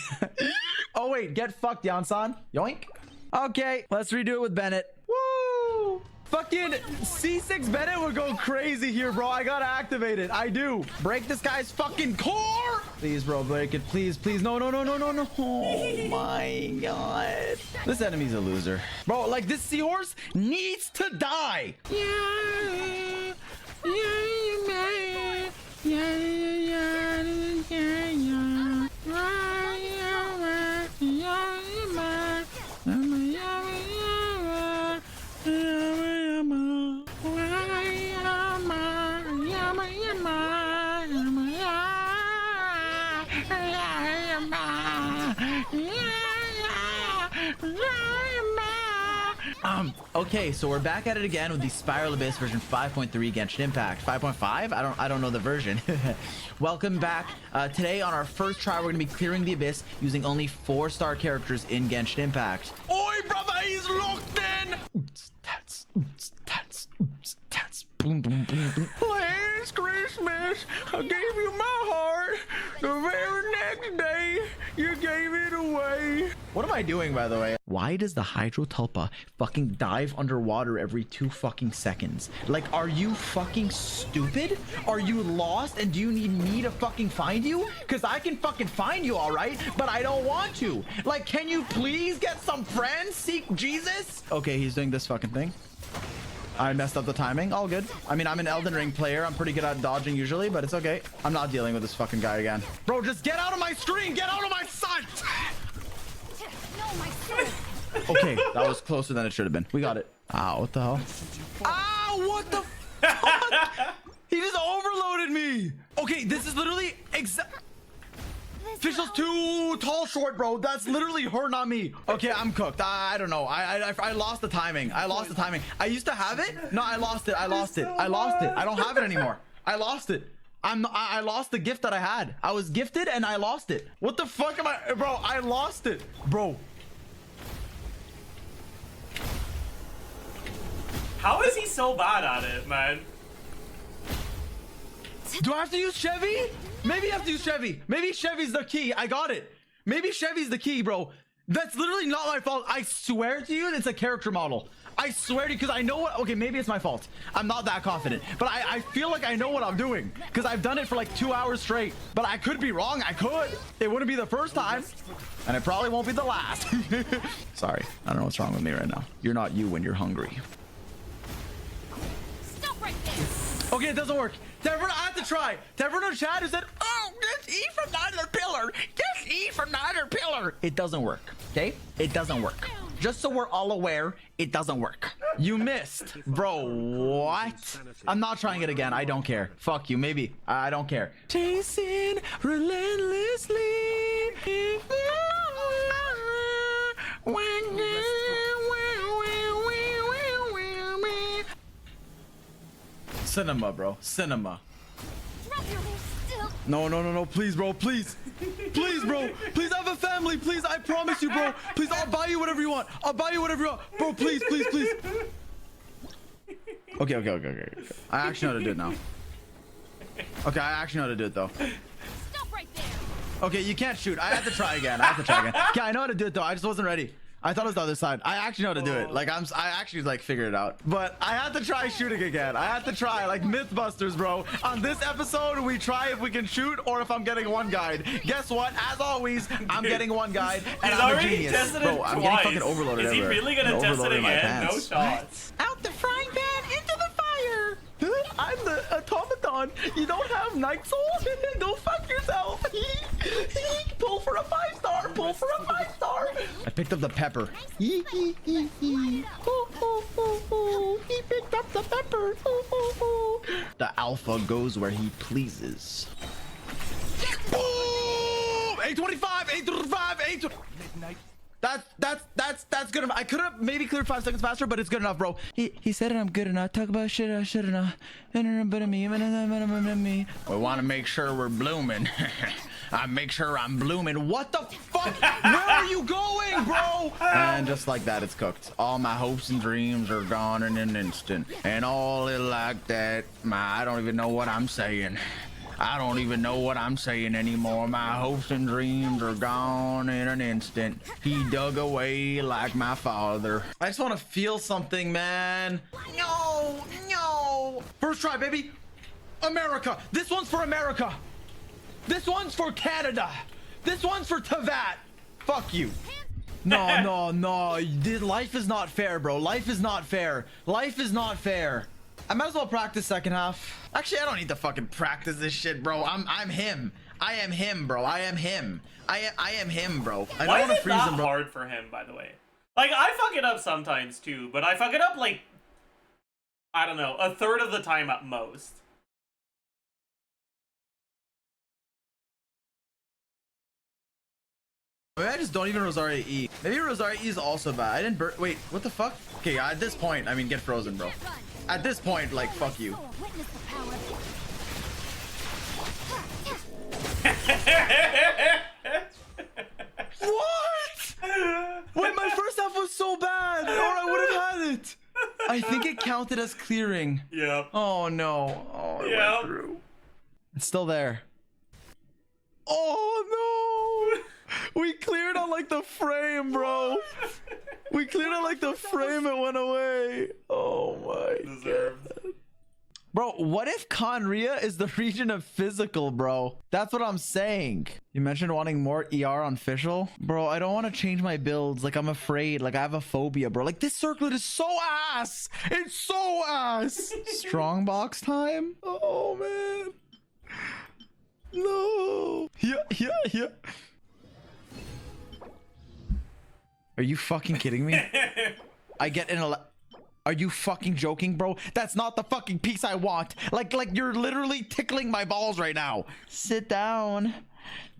Oh, wait. Get fucked, Yansan. Yoink. Okay, let's redo it with Bennett. Woo! Fucking C6 Bennett would go crazy here, bro. I gotta activate it. I do. Break this guy's fucking core. Please, bro, break it. Please. No. Oh my god. This enemy's a loser. Bro, like this seahorse needs to die. Okay, so we're back at it again with the Spiral Abyss version 5.3 Genshin Impact. 5.5? I don't know the version. Welcome back. Today on our first try, we're gonna be clearing the Abyss using only 4-star characters in Genshin Impact. Oi, brother, he's locked in! Oops, tats. Boom. Last Christmas, I gave you my heart. The very next day, you gave it away. What am I doing, by the way? Why does the Hydro Tulpa fucking dive underwater every 2 fucking seconds? Like, are you fucking stupid? Are you lost and do you need me to fucking find you? Because I can fucking find you, all right? But I don't want to. Like, can you please get some friends? Seek Jesus? Okay, he's doing this fucking thing. I messed up the timing. All good. I mean, I'm an Elden Ring player. I'm pretty good at dodging usually, but it's okay. I'm not dealing with this fucking guy again. Bro, just get out of my screen. Get out of my sight. No, my soul. Okay, that was closer than it should have been. We got it. Ow, what the hell? Ow, what the fuck? He just overloaded me. Okay, this is literally Fischl's too tall short, bro. That's literally her, not me. Okay, I'm cooked. I don't know. I lost the timing. I used to have it. No, I lost it. I don't have it anymore. I lost it. I lost the gift that I had. I was gifted and I lost it. What the fuck am I, bro? I lost it, bro. How is he so bad at it, man? Do I have to use Chevy? Maybe I have to use Chevy. Maybe Chevy's the key. I got it. Maybe Chevy's the key, bro. That's literally not my fault. I swear to you, it's a character model. I swear to you, because I know what. Okay, maybe it's my fault. I'm not that confident, but I feel like I know what I'm doing because I've done it for like 2 hours straight. But I could be wrong. I could. It wouldn't be the first time, and it probably won't be the last. Sorry, I don't know what's wrong with me right now. You're not you when you're hungry. Stop right there. Okay, it doesn't work. To everyone, I have to try. To everyone in chat who said, "Oh, just E from neither pillar. Just E from neither pillar." It doesn't work. Okay, it doesn't work. Just so we're all aware, it doesn't work. You missed, bro. What? I'm not trying it again. I don't care. Fuck you. Maybe I don't care. Chasing relentlessly. Cinema, bro. Cinema. Drop your hair still. No. Please, bro. Please. Please, bro. Please, I have a family. Please, I promise you, bro. Please, I'll buy you whatever you want. I'll buy you whatever you want. Bro, please. Okay. I actually know how to do it now. Okay, I actually know how to do it, though. Stop right there. Okay, you can't shoot. I have to try again. Okay, I know how to do it, though. I just wasn't ready. I thought it was the other side. I actually know how to do it. Like, I actually, like, figured it out. But I had to try shooting again. I had to try, like, Mythbusters, bro. On this episode, we try if we can shoot or if I'm getting one guide. Guess what? As always, I'm getting one guide, and He's I'm a already genius. tested it Bro, I'm getting twice. fucking overloaded Is he everywhere. really gonna I'm test it overloading my again? No pants. shots. Out the frying pan, into the fire. I'm the automaton. You don't have night soul? Go fuck yourself. Pull for a 5-star. Pull for a 5-star. I picked up the pepper. He picked up the pepper. The alpha goes where he pleases. Boom! 825. That's good enough. I could have maybe cleared 5 seconds faster, but it's good enough, bro. He said it. I'm good enough. Talk about shit I shouldn't have. Me. We want to make sure we're blooming. I make sure I'm blooming. What the fuck? Where are you going, bro? And just like that, it's cooked. All my hopes and dreams are gone in an instant. And all it like that. I don't even know what I'm saying. I don't even know what I'm saying anymore. My hopes and dreams are gone in an instant. He dug away like my father. I just want to feel something, man. No. First try, baby. America. This one's for America. This one's for Canada. This one's for Tavat. Fuck you. No. Life is not fair, bro. Life is not fair. I might as well practice second half. Actually, I don't need to fucking practice this shit, bro. I'm him. I am him, bro. I am him, bro. I Why don't is want to it freeze that him, bro. hard for him, by the way? Like, I fuck it up sometimes, too. But I fuck it up, like, I don't know, a third of the time at most. Maybe I just don't even Rosaria E. Maybe Rosaria E is also bad. I didn't wait, what the fuck? Okay, at this point, I mean, get frozen, bro. At this point, like, fuck you. Witness the power. What? Wait, my first half was so bad, or I would have had it. I think it counted as clearing. Yep. Oh no. Oh, it Yep. went through. It's still there. Oh no. We cleared on like the frame, bro. We cleared on like the frame, it went away. Oh my Deserved. god. Bro, what if Conria is the region of physical, bro? That's what I'm saying. You mentioned wanting more ER on official. Bro, I don't want to change my builds. Like, I'm afraid. Like, I have a phobia, bro. Like, this circlet is so ass. It's so ass. Strong box time? Oh, man. No. Yeah. Are you fucking kidding me? I get an Are you fucking joking, bro? That's not the fucking piece I want. Like you're literally tickling my balls right now. Sit down.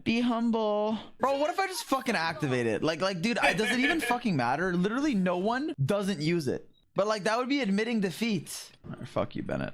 Be humble. Bro, what if I just fucking activate it? Like, dude, does it even fucking matter? Literally no one doesn't use it. But like, that would be admitting defeat. All right, fuck you, Bennett.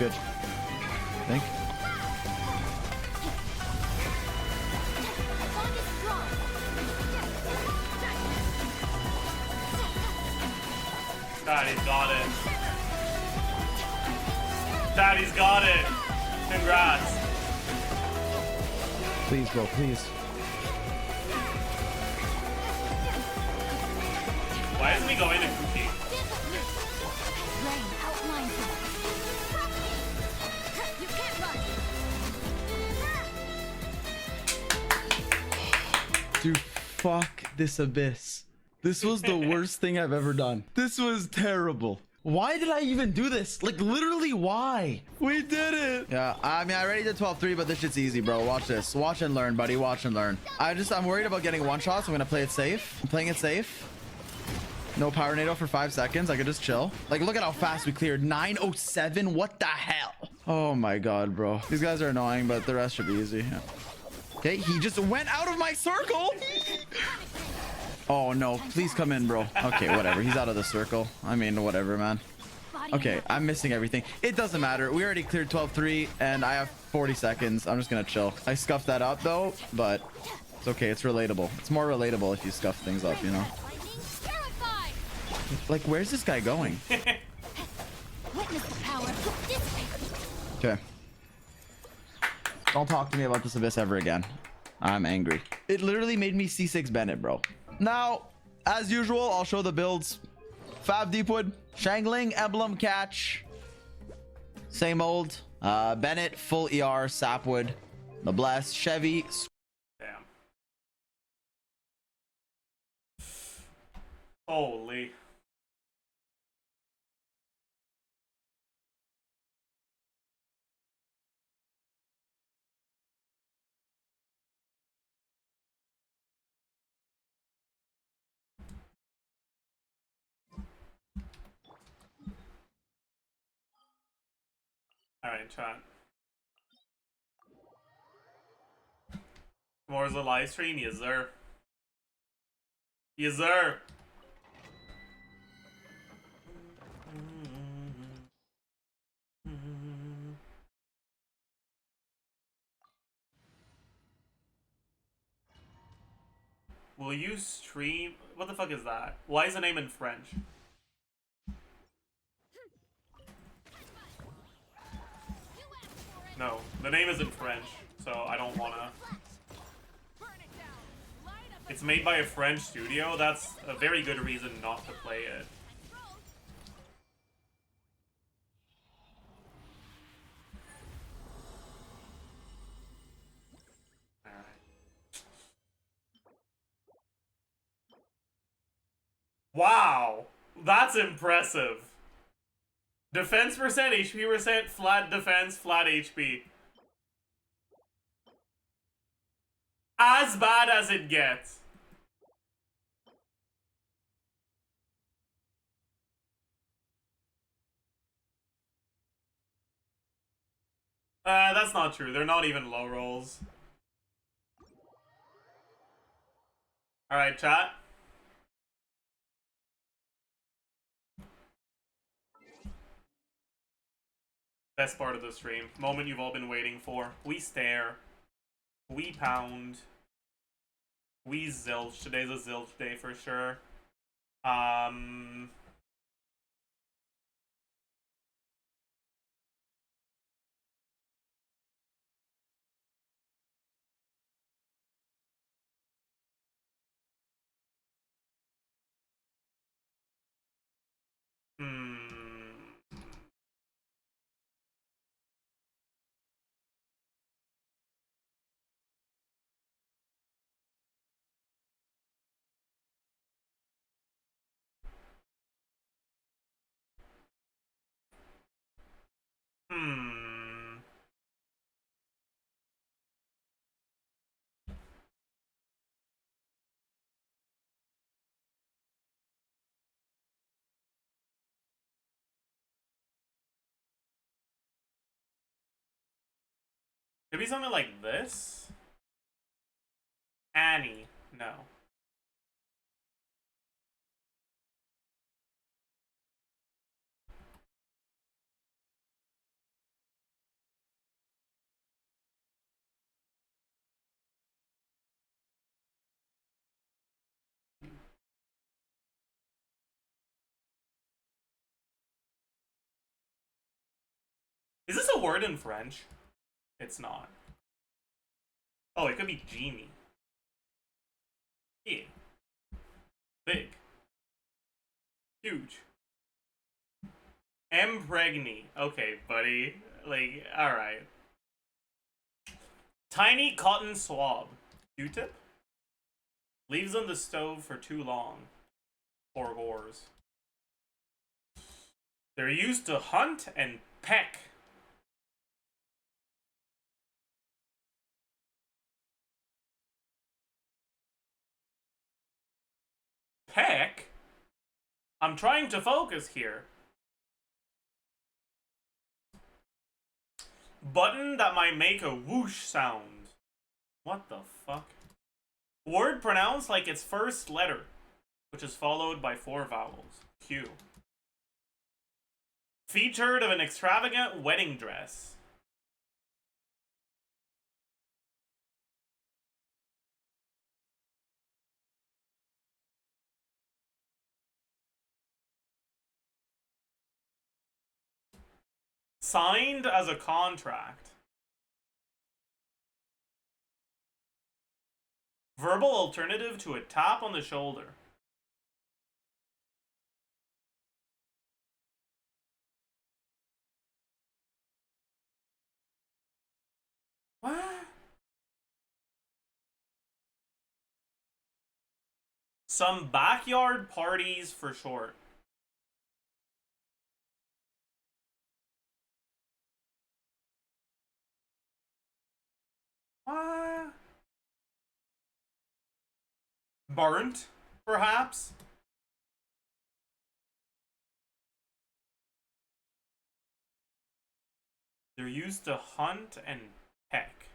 good. I think. Bond is strong. Daddy's got it. Daddy's got it. Congrats. Please, bro, please. Why isn't he going to cookie? Rain outlines them. You can't run. Dude, fuck this abyss. This was the worst thing I've ever done. This was terrible. Why did I even do this? Like, literally, why? We did it. Yeah, I mean, I already did 12-3, but this shit's easy, bro. Watch this. Watch and learn, buddy. Watch and learn. I'm worried about getting one shots. I'm gonna play it safe. I'm playing it safe. No power nado for 5 seconds. I could just chill. Like, look at how fast we cleared. 907. What the hell? Oh my god, bro. These guys are annoying, but the rest should be easy. Yeah. Okay, he just went out of my circle. Oh no, please come in, bro. Okay, whatever. He's out of the circle. I mean, whatever, man. Okay, I'm missing everything. It doesn't matter. We already cleared 12-3 and I have 40 seconds. I'm just gonna chill. I scuffed that up though, but it's okay. It's relatable. It's more relatable if you scuff things up, you know? Like, where's this guy going? Witness the power. Okay. Don't talk to me about this abyss ever again. I'm angry. It literally made me C6 Bennett, bro. Now, as usual, I'll show the builds. Fab Deepwood, Shangling, Emblem Catch. Same old. Bennett, full ER, Sapwood, Noblesse, Chevy. Damn. Holy. Alright, chat. Tomorrow's a live stream? Yes, sir. Yes, sir. Will you stream? What the fuck is that? Why is the name in French? No, the name is in French, so I don't wanna. It's made by a French studio. That's a very good reason not to play it. Alright. Wow, that's impressive. Defense percent, HP percent, flat defense, flat HP. As bad as it gets. That's not true. They're not even low rolls. Alright, chat. Best part of the stream. Moment you've all been waiting for. We stare. We pound. We zilch. Today's a zilch day for sure. Could be something like this? Annie. No. word in French? It's not. Oh, it could be genie. Yeah. Big. Huge. Impregnate. Okay, buddy. Like, alright. Tiny cotton swab. Q-tip? Leaves on the stove for too long. Or gores. They're used to hunt and peck. Peck? I'm trying to focus here. Button that might make a whoosh sound. What the fuck? Word pronounced like its first letter, which is followed by 4 vowels. Q. Featured of an extravagant wedding dress. Signed as a contract. Verbal alternative to a tap on the shoulder. What? Some backyard parties for short. What? Burnt, perhaps? They're used to hunt and peck.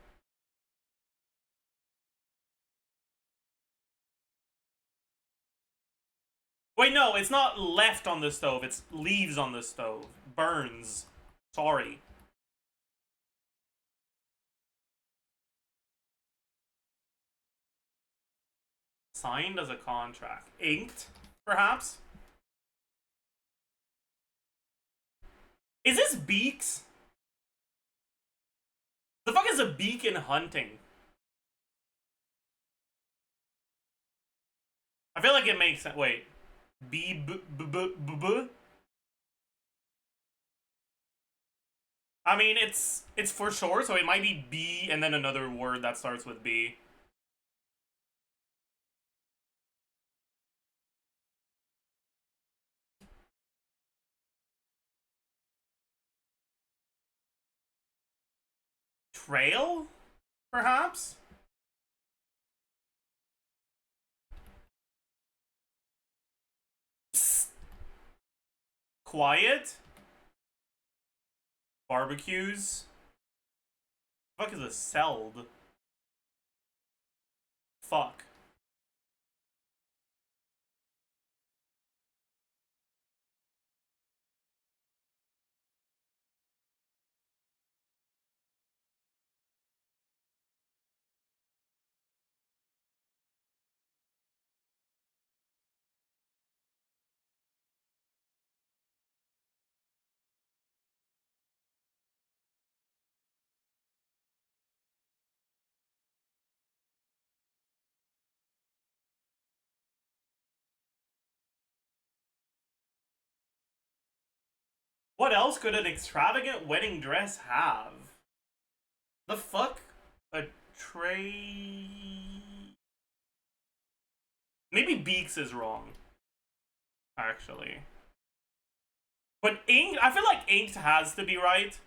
Wait, no, it's not left on the stove. It's leaves on the stove. Burns. Sorry. Signed as a contract. Inked, perhaps? Is this beaks? The fuck is a beak in hunting? I feel like it makes sense. Wait. I mean, it's for sure, so it might be B and then another word that starts with B. Trail? Perhaps? Psst. Quiet? Barbecues? What the fuck is a seld? Fuck. What else could an extravagant wedding dress have? The fuck? A tray... Maybe Beaks is wrong. Actually. But inked, I feel like inked has to be right.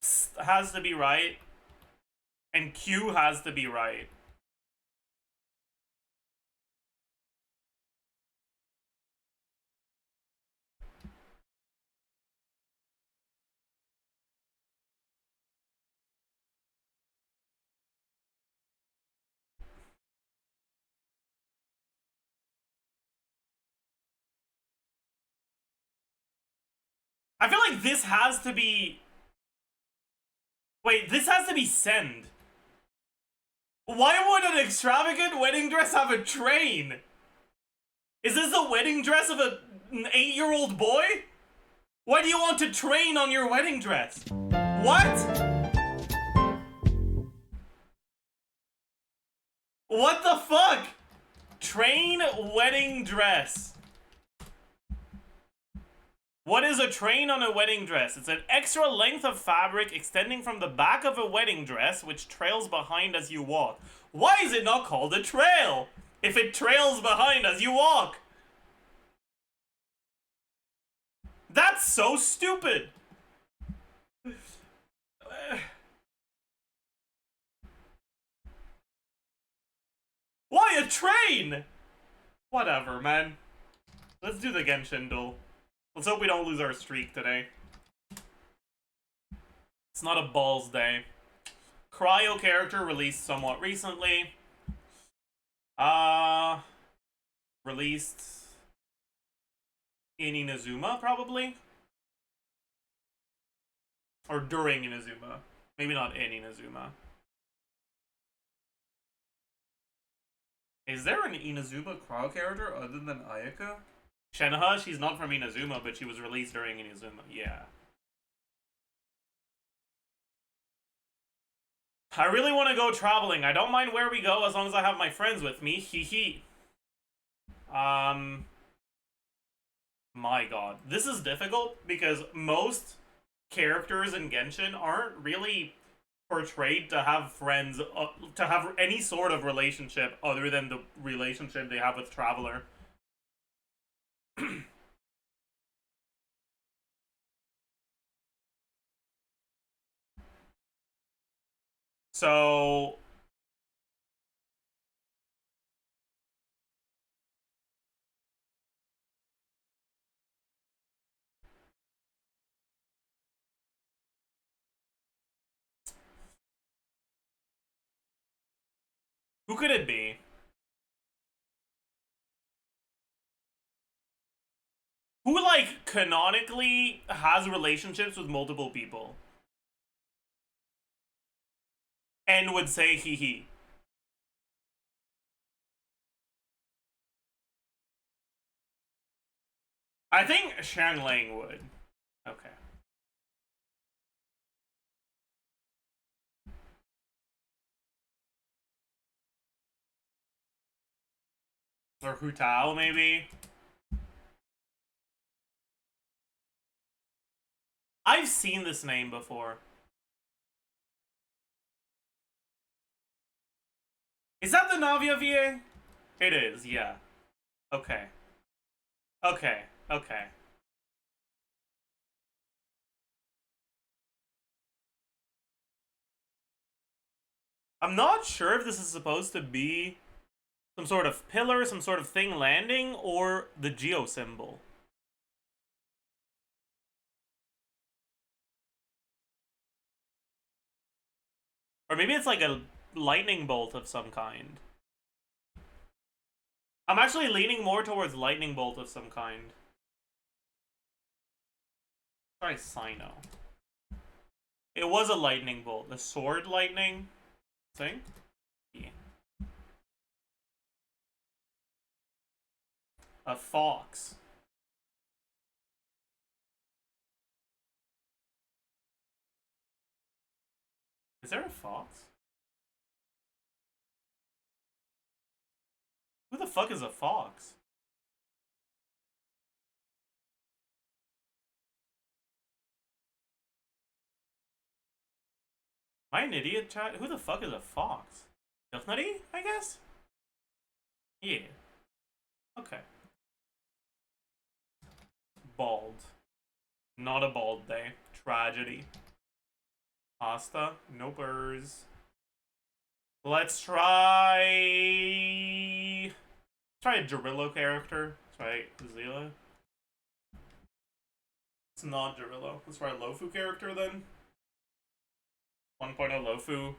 Psst has to be right. And Q has to be right. I feel like this has to be... Wait, this has to be send. Why would an extravagant wedding dress have a train? Is this the wedding dress of an 8-year-old boy? Why do you want to train on your wedding dress? What? What the fuck? Train wedding dress. What is a train on a wedding dress? It's an extra length of fabric extending from the back of a wedding dress, which trails behind as you walk. Why is it not called a trail if it trails behind as you walk? That's so stupid. Why a train? Whatever, man. Let's do the Genshin duel. Let's hope we don't lose our streak today. It's not a balls day. Cryo character released somewhat recently. Released in Inazuma, probably? Or during Inazuma. Maybe not in Inazuma. Is there an Inazuma cryo character other than Ayaka? Shenhe, she's not from Inazuma, but she was released during Inazuma. Yeah. I really want to go traveling. I don't mind where we go as long as I have my friends with me. Hee hee. My god. This is difficult because most characters in Genshin aren't really portrayed to have friends, to have any sort of relationship other than the relationship they have with Traveler. So who could it be? Who, like, canonically has relationships with multiple people? And would say hee hee. I think Xiangling would. Okay. Or Hu Tao, maybe? I've seen this name before. Is that the Navia VA? It is, yeah. Okay. Okay, okay. I'm not sure if this is supposed to be some sort of pillar, some sort of thing landing, or the Geo symbol. Or maybe it's like a lightning bolt of some kind. I'm actually leaning more towards lightning bolt of some kind. Try Sino. It was a lightning bolt. The sword lightning thing? Yeah. A fox. Is there a fox? Who the fuck is a fox? Am I an idiot, chat? Who the fuck is a fox? Nutty, I guess? Yeah. Okay. Bald. Not a bald day. Tragedy. Pasta. No burrs. Let's try a Gerillo character. Let's try Zila. It's not Gerillo. Let's try a Lofu character then. 1.0 Lofu.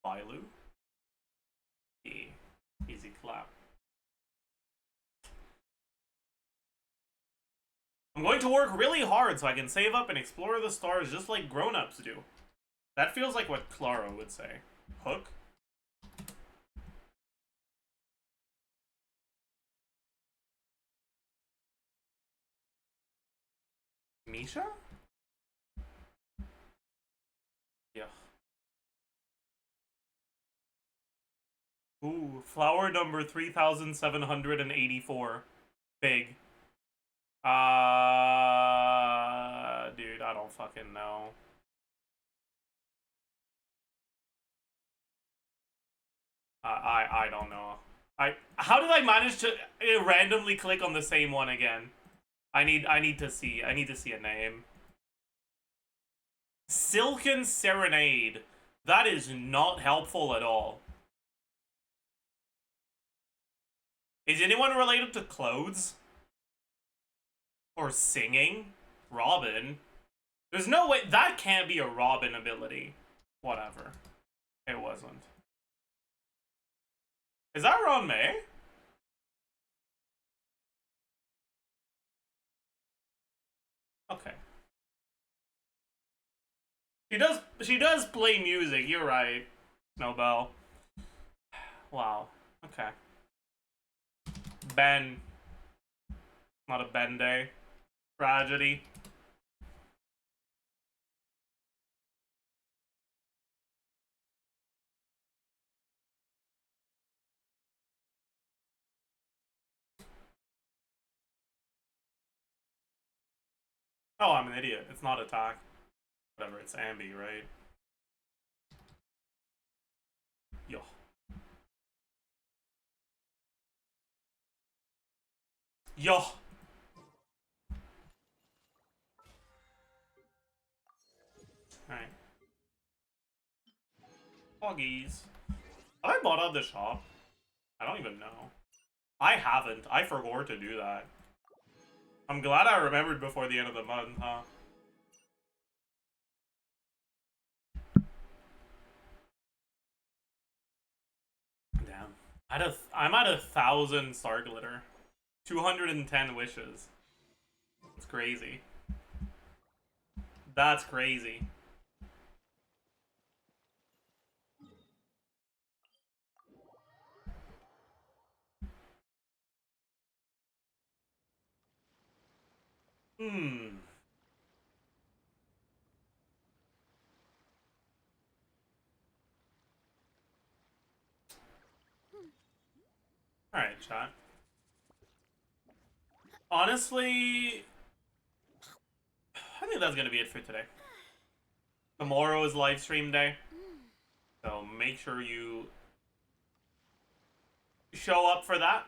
Bailu. Yeah. Easy clap. I'm going to work really hard so I can save up and explore the stars just like grown-ups do. That feels like what Clara would say. Hook? Misha? Yeah. Ooh, flower number 3784. Big. Dude, I don't fucking know. I don't know. How did I manage to randomly click on the same one again? I need to see a name. Silken Serenade. That is not helpful at all. Is anyone related to clothes? Or singing? Robin? There's no way. That can't be a Robin ability. Whatever. It wasn't. Is that Ron May? Okay. She does play music, you're right. Snowbell. Wow. Okay. Ben. Not a Ben day. Tragedy. Oh, I'm an idiot. It's not attack. Whatever, it's Ambi, right? Yo. Yo! Alright. Foggies. Have I bought out the shop? I don't even know. I haven't. I forgot to do that. I'm glad I remembered before the end of the month, huh? Damn. I'm at 1,000 star glitter. 210 wishes. It's crazy. That's crazy. Alright, chat. Honestly, I think that's gonna be it for today. Tomorrow is live stream day. So make sure you show up for that.